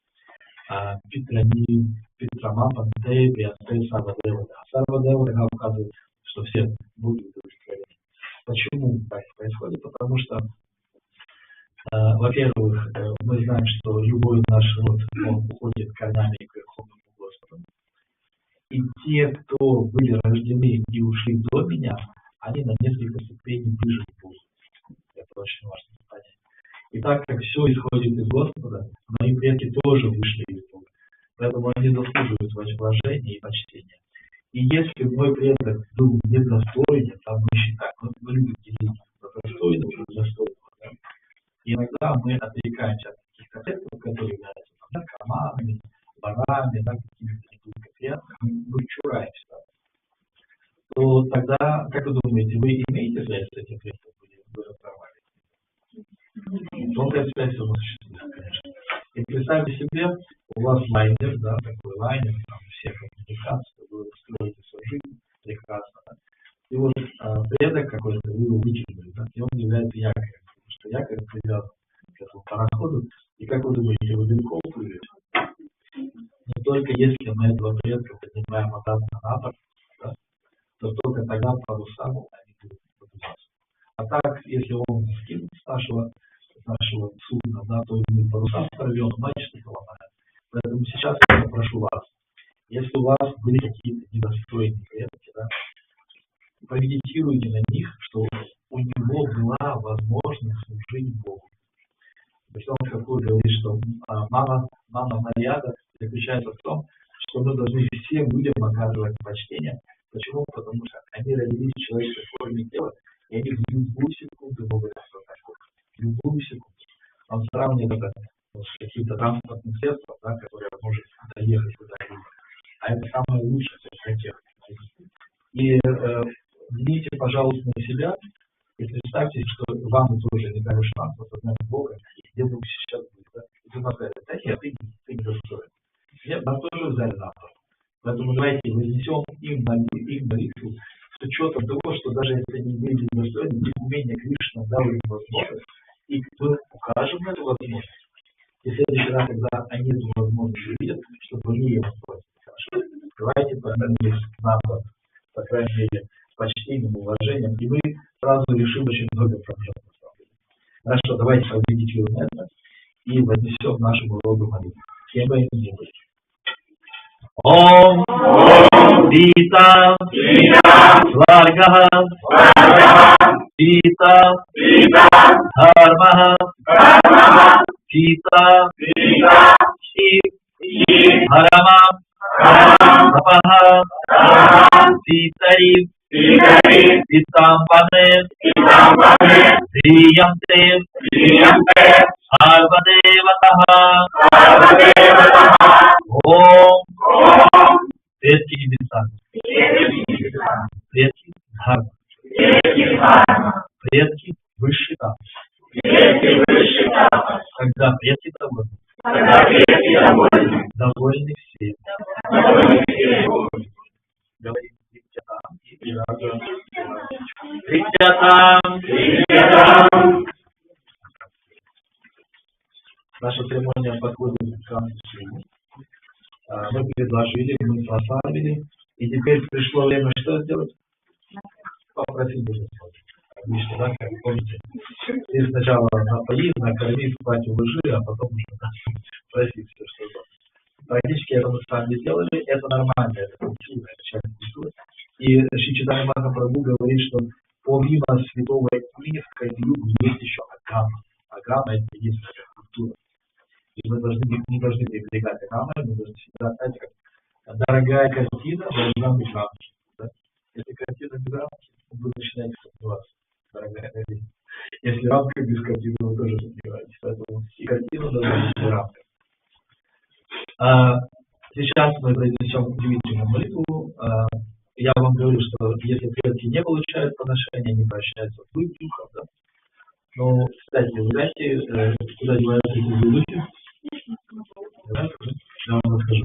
Питрама, Пантей, Биастей, Сарвадева. Сарвадева указывает, что все будут удовлетворены. Почему так происходит? Потому что, во-первых, мы знаем, что любой наш род, он уходит корнями к Верховному Господу. И те, кто были рождены и ушли до меня, они на несколько ступеней выше будут. Это очень важно понять. И так как все исходит из Господа, мои предки тоже вышли из Бога. Поэтому они заслуживают уважения и почтения. И если мой предок был недостоин, там мы считаем, мы любим делить достойного и недостойного. Да? И иногда мы отрекаемся от каких-то предков, которые являются наркоманами, ворами, да, какими-то неприятными, мы чураемся. Да? То тогда, как вы думаете, вы имеете связь с этим предком, вы разорвали? Тонкая связь у нас существует, конечно. И представьте себе, у вас лайнер, да, такой лайнер, там все коммуникации, вы строите свою жизнь прекрасно. Да? И вот предок какой-то, вы его выкинули, да, и он является якорем, потому что якорь привязан к этому пароходу. И как вы думаете, вы далеко уплывете? Но только если мы этого предка поднимаем обратно на борт, да, то только тогда паруса они будут подниматься. А так, если он скинут с нашего судна, да, то мы паруса порвем, мачты поломаем. Поэтому сейчас я попрошу вас, если у вас были какие-то недостойные предки, да, помедитируйте на них, что у него была возможность служить Богу. То есть он какой говорит, что мама Марьяда заключается в том, что мы должны всем людям оказывать почтение. Почему? Потому что они родились в человеческой форме тела, и они в любую секунду могут создать Бога. В любую секунду. Он сравнивает это с каким-то транспортным средством, да, которое может доехать куда-нибудь. А это самое лучшее для тех. И взгляните, пожалуйста, на себя и представьте, что вам тоже не дали шанс осознать Бога, и где вы сейчас будете. Да? И вы сказали, да нет, ты не достоин. Нет, нас тоже взяли на то. Поэтому давайте вознесем им молитву с учетом того, что даже если они были недостойны, тем не менее Кришна дал им возможность, и мы укажем на эту возможность. И в следующий раз, когда они эту возможность увидят, чтобы они ее воспользовались. Хорошо? Давайте повернемся к нам, по крайней мере, с почтением, уважением, и мы сразу решим очень много проблем. Хорошо, давайте помедитируем это и вознесем нашему роду молитву. Кем бы это ни были. Ом Пита Сваргаха Пита Дharmaha Пита Шив Харама Сапаха Питари Питамбане Приямте Сарвадеватаха Ом предки небеса, предки Дхарма, предки высший там. Когда предки довольны все. Говорим Притятам. Наша церемония подходит к концу. Мы предложили, мы поставили, и теперь пришло время что сделать? Попросить Божества. Отлично, да, как помните? Ты сначала напои, накорми, спать уложи, а потом уже просить все, что угодно. Практически это мы с вами сделали, это нормально, это культура, это часть культуры. И Шри Чайтанья Махапрабху говорит, что помимо святого имени в Кали-югу есть еще агама. Агама это и есть культура. И мы не должны пренебрегать агамой, мы должны всегда знать, как дорогая картина должна быть рамки. Да? Если картина без рамки, вы начинаете сомневаться, дорогая картина. Если рамка без картины, вы тоже сомневаетесь. Поэтому и картина должна быть рамкой. Сейчас мы произнесем удивительную молитву. Я вам говорю, что если предки не получают подношения, они прощаются в злых духов. Да? Но, кстати, вы знаете, куда деваются эти злые духи? Я вам расскажу.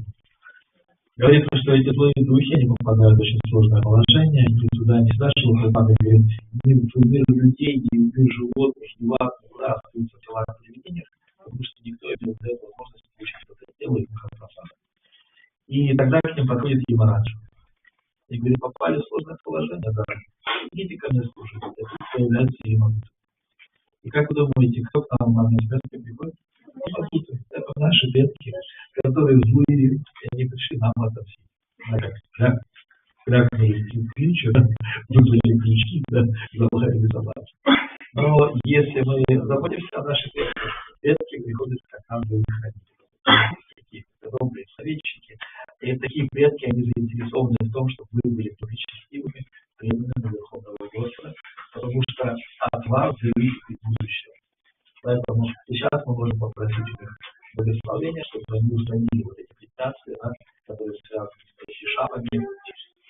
Говорится, что эти злые духи, они попадают в очень сложное положение, и туда не спрашивают, Прабхупада говорит, ни в мир людей, ни в мир животных, ни в ад, никуда остаются тела в привидениях, потому что никто им не дает возможности получить это тело и Махапрасада. И тогда к ним подходит Ямараджа. И говорит, попали в сложное положение, да, идите ко мне слушать, и тут появляется Ямараджа. И как вы думаете, кто к нам на смерть приходит? Это наши предки, которые злые, и они пришли нам отомстить. Крякнули ключи, вызвали ключи, да, заложили собаки. Но если мы заботимся о наших предках, предки приходят как ангелы-хранители. Такие добрые советчики. И такие предки, они заинтересованы в том, чтобы мы были благочестивыми, преданными Верховного Господа, потому что от вас зависит будущее. Поэтому сейчас мы можем попросить их благословения, чтобы они устранили вот эти препятствия, да, которые связаны с пешапами,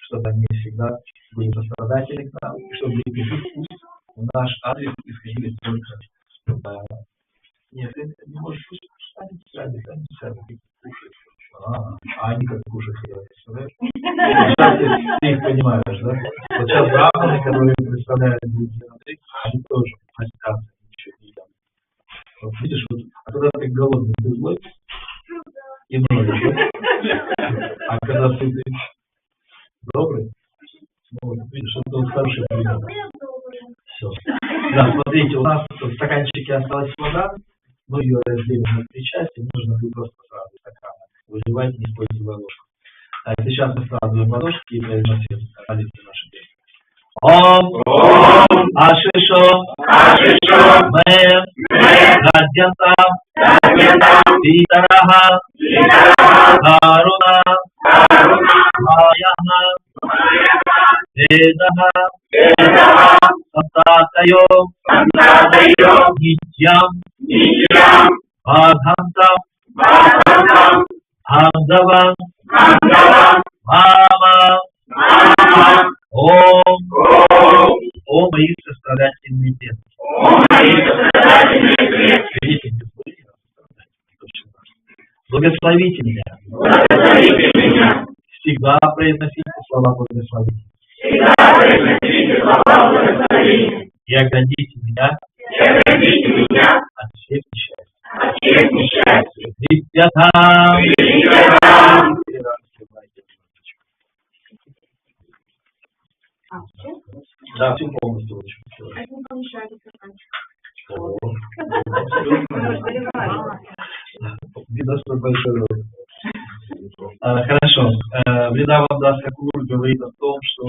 чтобы они всегда были сострадательны к нам, и чтобы из их уст в наш адрес исходили только... Нет, ты не можешь кушать, сядь, кушать. А они как кушать хотят, представляешь? Ты их понимаешь, да? Вот сейчас браманы, которые представляют людей, они тоже хотят ничего не едят. Вот видишь, вот, а когда ты голодный, ты злой и молодец, да? А когда ты добрый, ну, видишь, это вот хороший пример. Все. Да, смотрите, у нас в стаканчике осталась вода, мы ее разделим на 3 части, нужно будет просто сразу стакана выливать, не используя ложку. А сейчас мы сразу ладошки и произносим молитву нашей песни. Om Ashisho Me Radyantam Pitaraha Karuna Mayana Vedaha Saptatayo Nityam Bhadhantam Bhagavan Mama Om мои сострадательные предки. Благословите меня. Всегда произносите слова благословения. И оградите меня от всех несчастий. Да, все полностью очень. Видно, что большой рот. Хорошо. Вриндаван Дас Такур говорит о том, что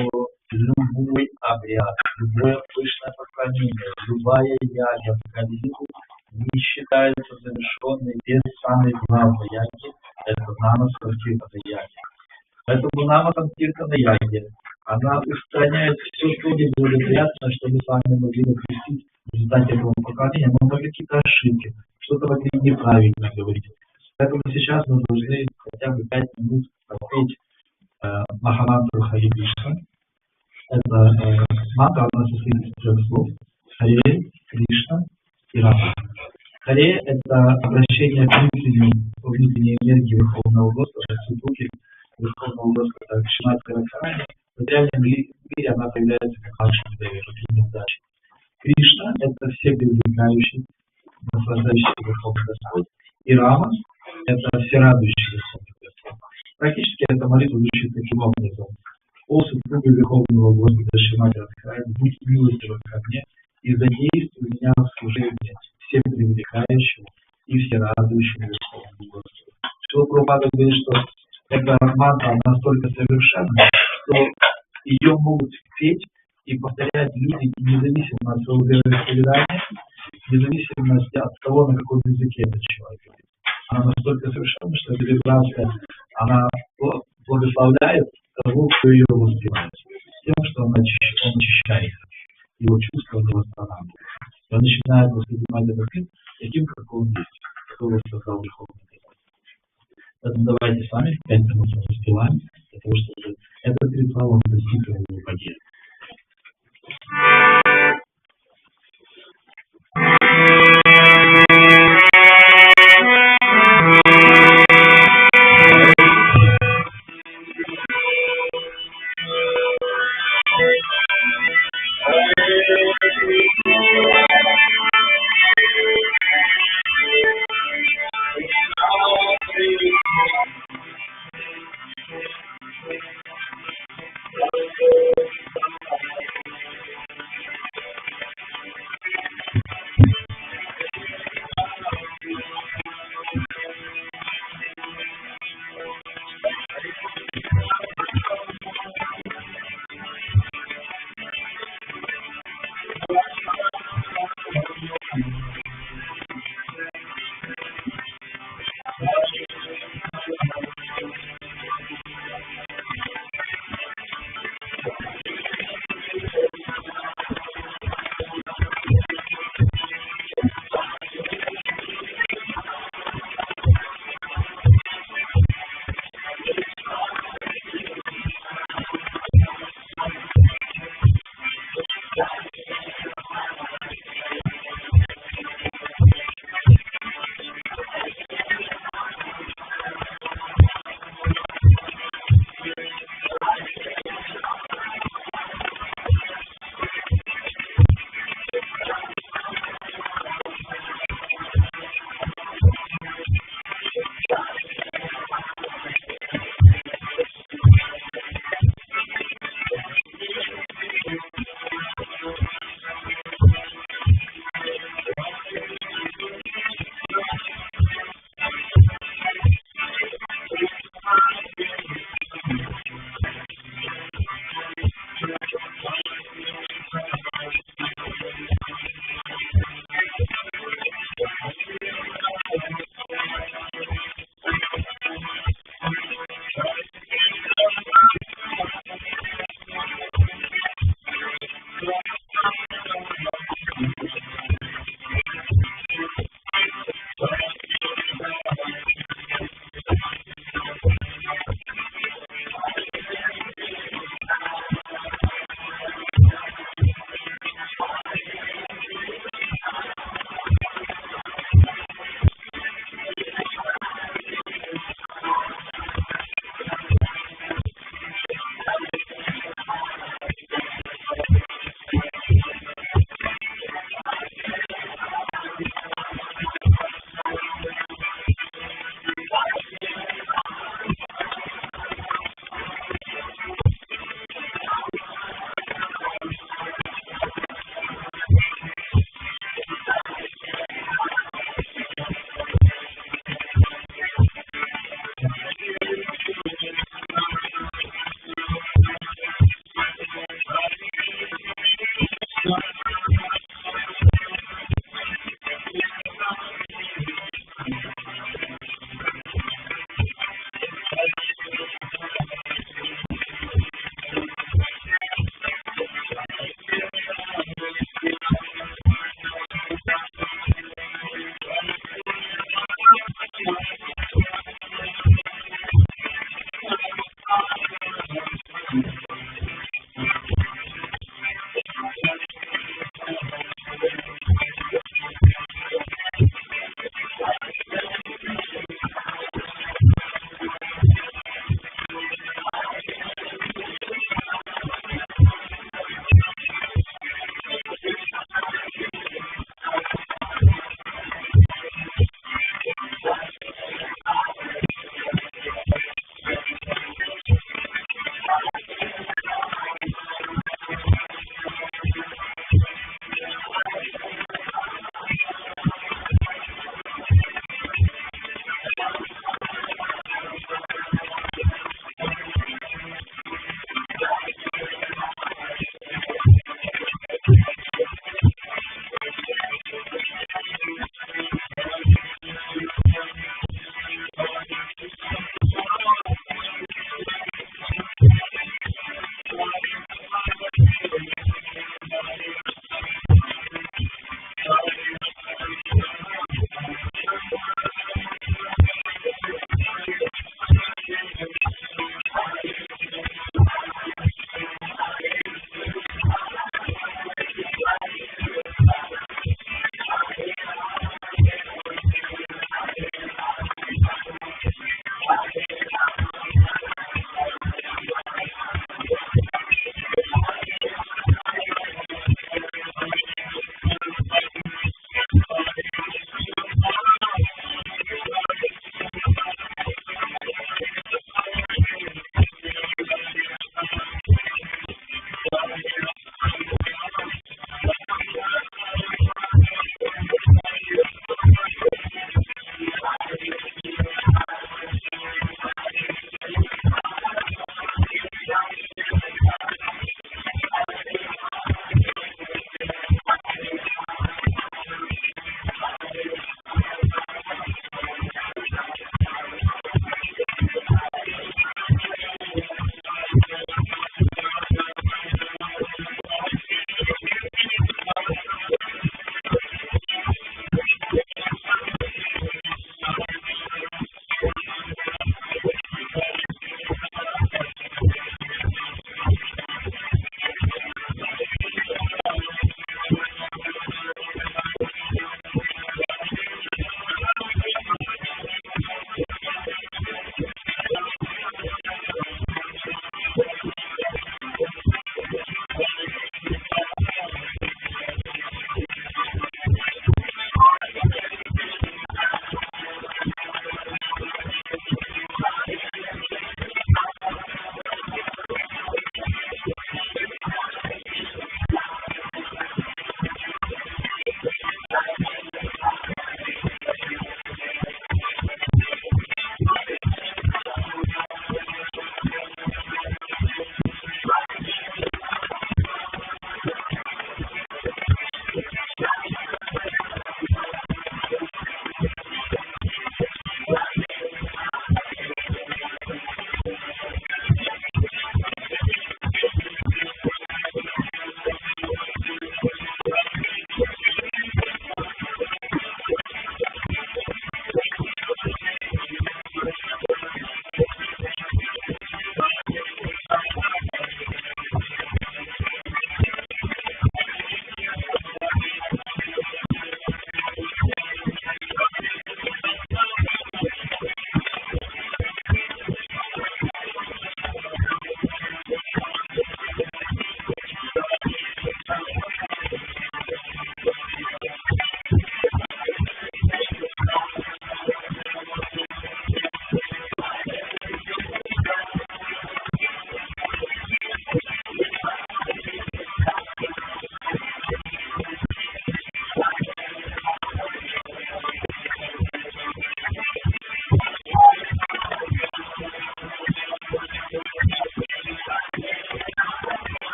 любой обряд, любое пышное поклонение, любая яга в Кали-югу не считается завершенной без самой главной яги, это Нама-Санкиртана яги. Поэтому Нама-Санкиртана яги, она устраняет все то неблагоприятное, что мы с вами могли допустить в результате этого поклонения, но могли какие-то ошибки, что-то могли неправильно говорить. Поэтому сейчас мы должны хотя бы 5 минут пропеть Махамантру Хари Кришна. Это мантра, она состоит из 3 слов. Харе, Кришна и Рама. Харе – это обращение к внутренней энергии Верховного Господа, Супруги Верховного Господа, Шримати Радхарани. В реальном мире она появляется как Лакшми Деви, богиня удачи. Кришна – это всепривлекающий, наслаждающий Верховный Господь. И Рама – это всерадующий Верховный Господь. Практически эта молитва звучит таким образом. О супруге Верховного Господа Шримати Радхарани, будь милостива ко мне и задействуй меня в служении всепривлекающему и всерадующему Верховному Господу. Шрила Прабхупада говорит, что эта мантра настолько совершенна, что ее могут петь и повторять люди независимо от своего вероисповедания, независимо от того, на каком языке этот человек говорит. Она настолько совершенна, что эта вибрация, она благословляет того, кто ее воспевает, тем, что он очищает его чувства, он его восстанавливает. И он начинает воспринимать этот мир таким, как он есть, какого создал Верховный Господь. Поэтому давайте с вами 5 минут воспеваем, для того, чтобы этот ритуал он достиг его победы.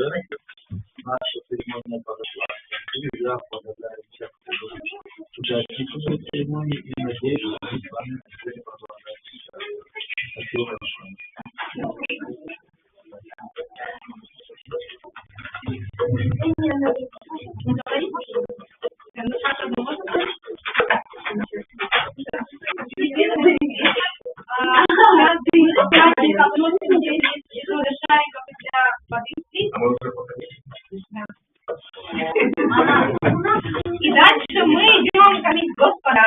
наша церемония подошла. И я благодарю всех, кто был участниками церемонии, и надеюсь, что мы с вами будем продолжать. Спасибо большое. И дальше мы идем кормить Господа.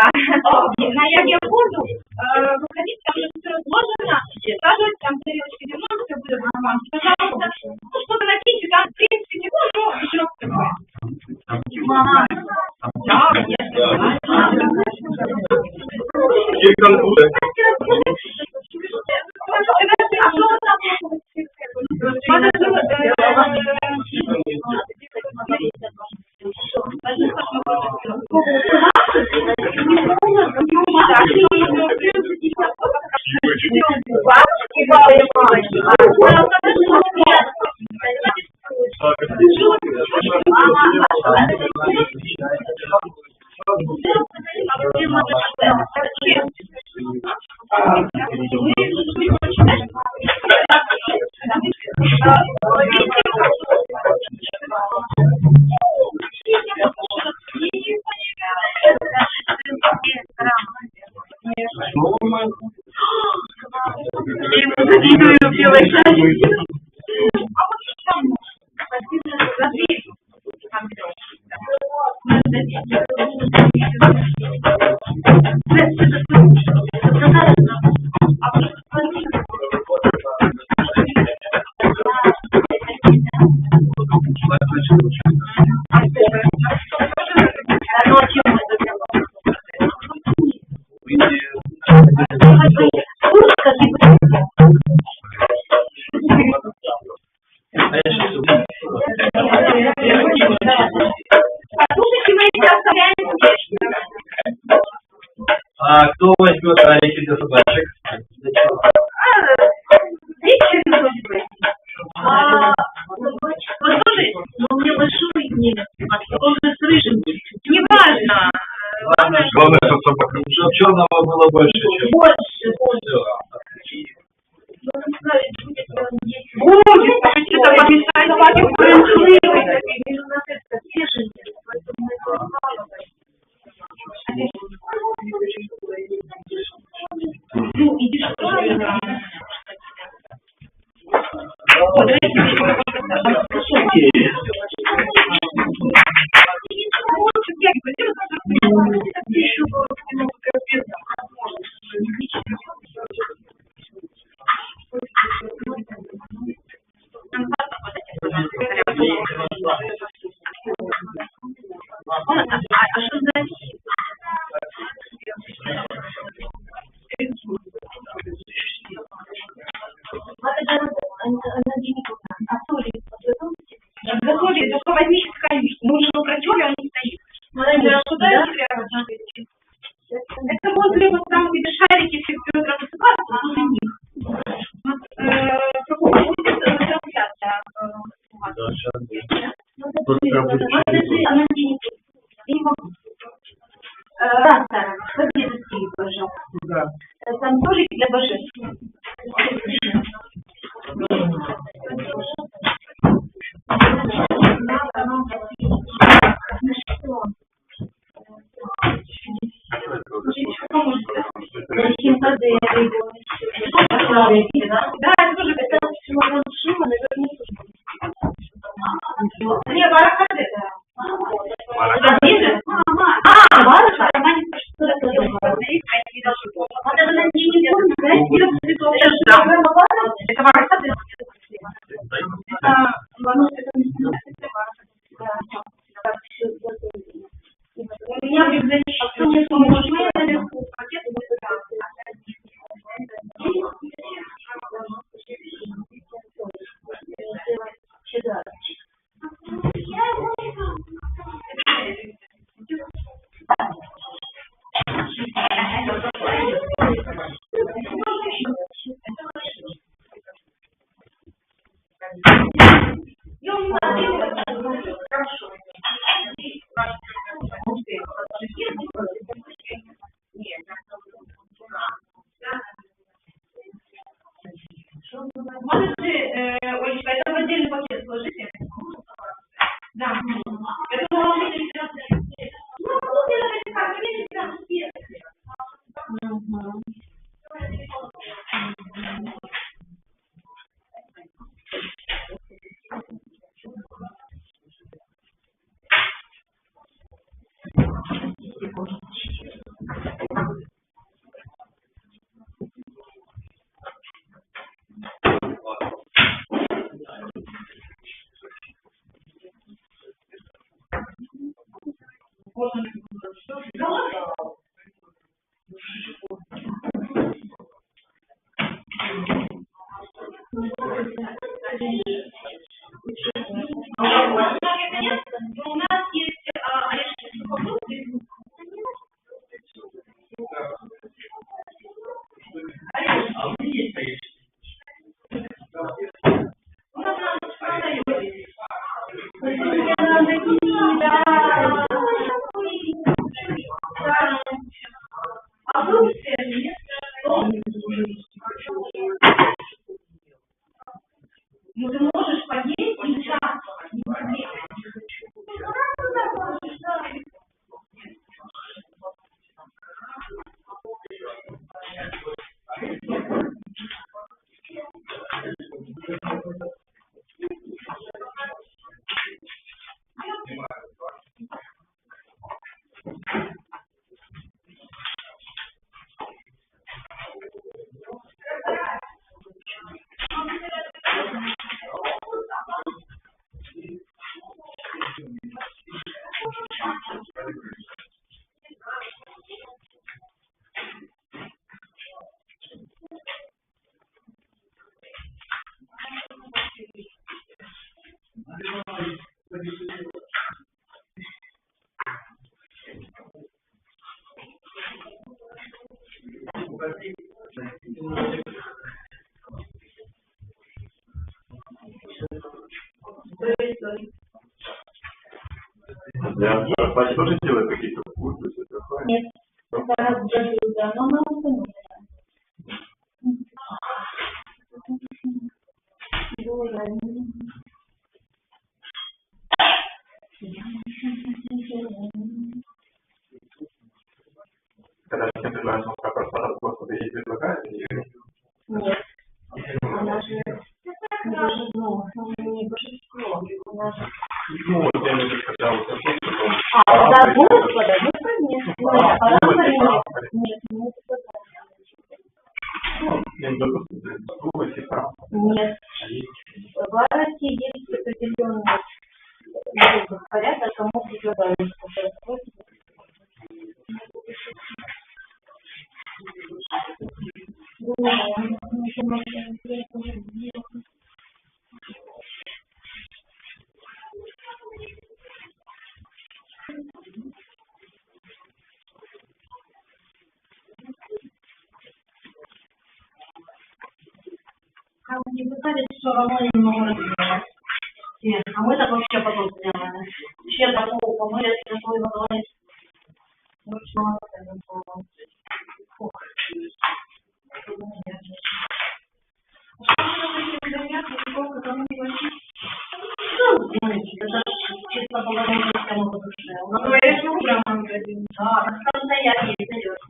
Я не буду выходить, там уже все разложено, сажать, там тарелочки вернуть, все будет вам. Пожалуйста, ну что-то напишите, там 30 секунд, ну, еще такое. Мама. Да, А кто возьмет ролики для собачек? Но мне большой нет. Он же с рыжим. неважно. Главное, чтобы собака. Чтобы черного было больше, чем... Больше. Будет, что-то помешать собаке, ну, иди что готовили, только возьмите ткань. Мы уже его протерли, он не стоит. Это возле вот там, где шарики все вперед рассыпаются, возле них. Там столик для божеств. Да, это тоже не, барахаты. У меня У нас есть орешки сухофрукты. А у меня есть орешки. У нас продают. А фрукты нет. Ну, ты можешь поесть и участвовать. Не поесть. Я Арпач тоже делает какие-то вкусы, все такое? Нет, это разблюдо, но мы установим. Когда всем предлагаешь, как распадать, просто ей предлагают, или... Нет, она же ну, не большинство, у нас же... Ну, вот я не сказал, что потом... да, Господа, ну, конечно. Нет, нет, не Ну, я не допустим, пробуйте сам. нет. В России есть определенный порядок, кому предлагают. Как бы не пытались, все равно немного разбирать. А мы так вообще потом сделали. Вообще такого помыли, такой водой. Ручного такого. Фух. Это чисто положение тему по душе. Ну, это утром магазин. Да, так там стоять есть, найдешь.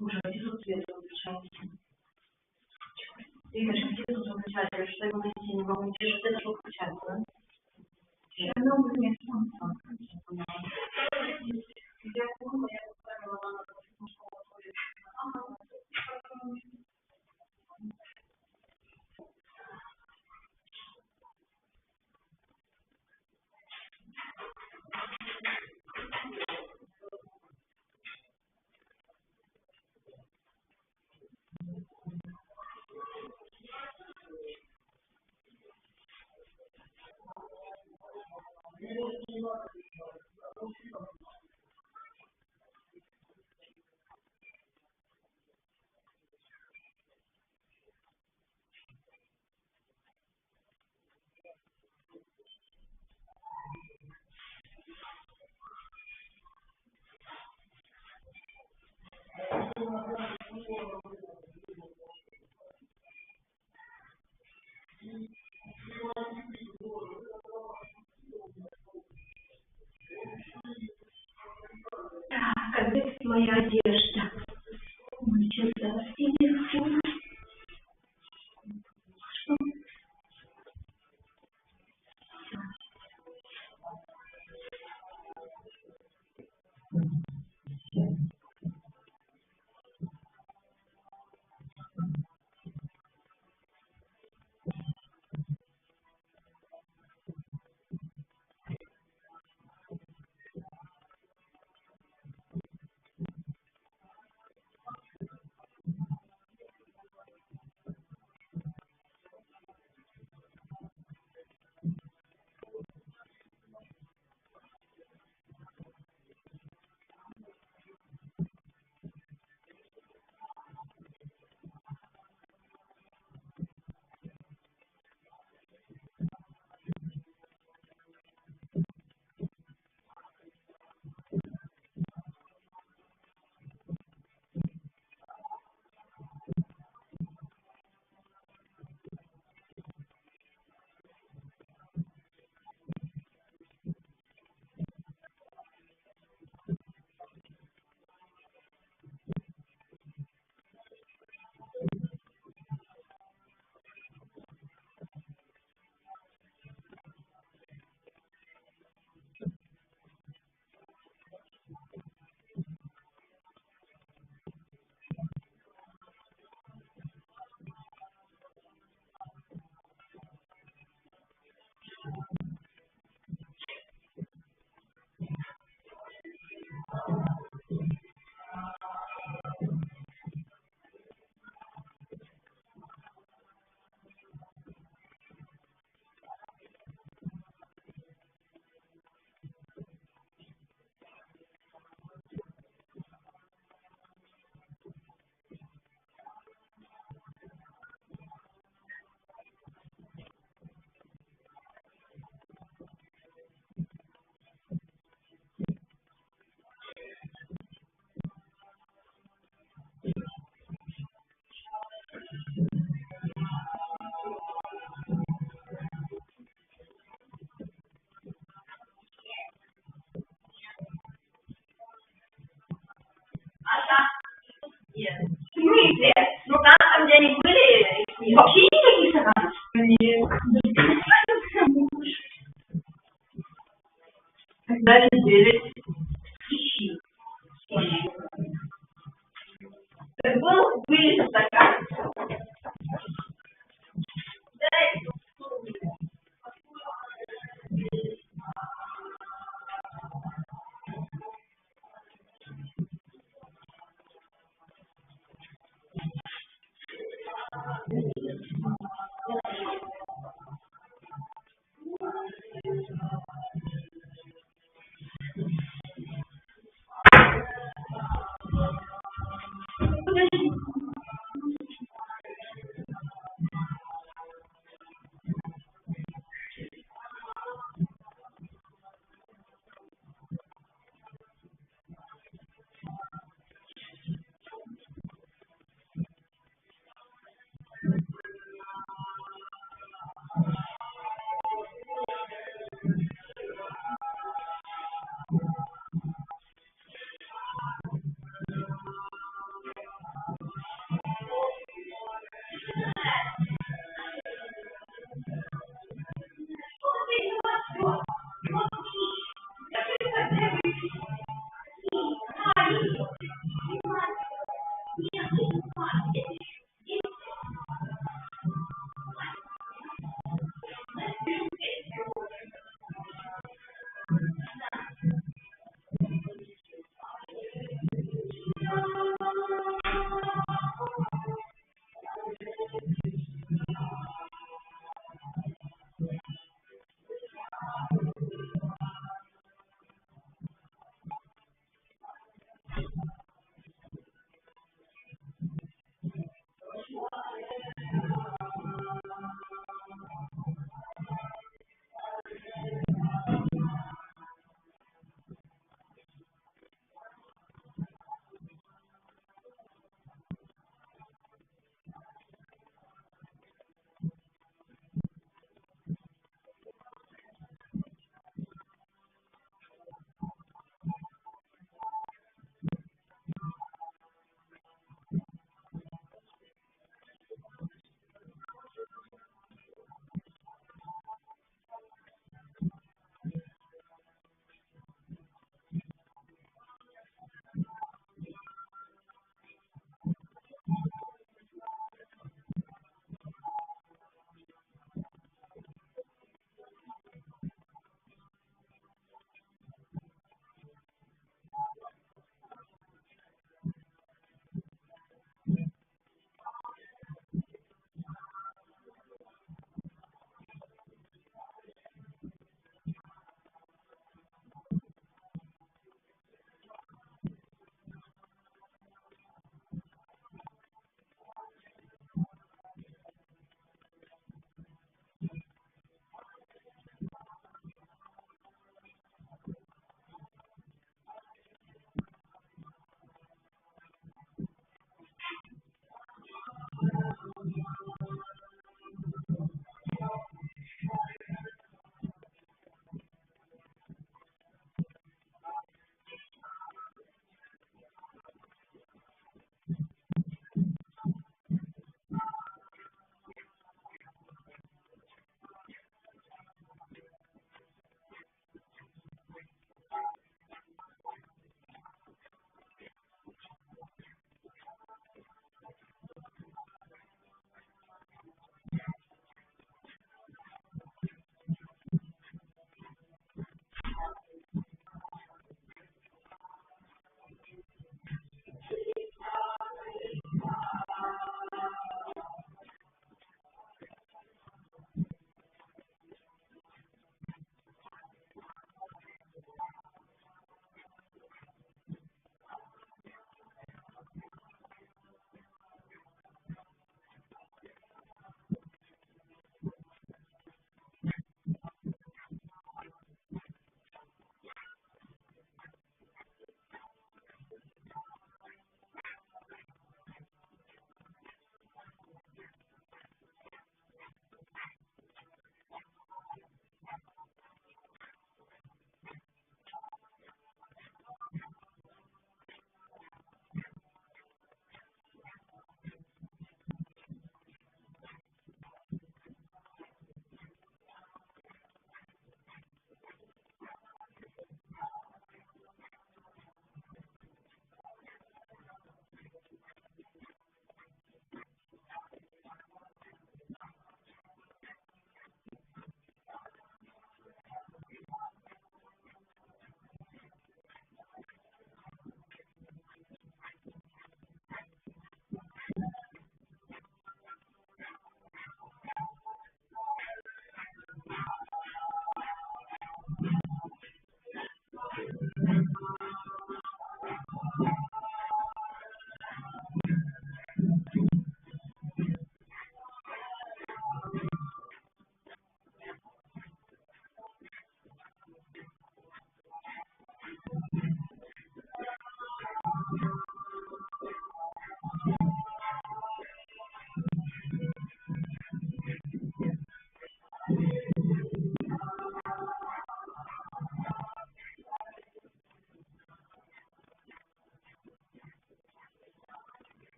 Уже один цвет выключается. Игорь, где тут выключатель? Что его найти? Не могу найти, что это что выключается, да? Я много нет. Так, где моя одежда? Ой, что-то телефон. Что? Был вылез стакан.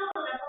Даем,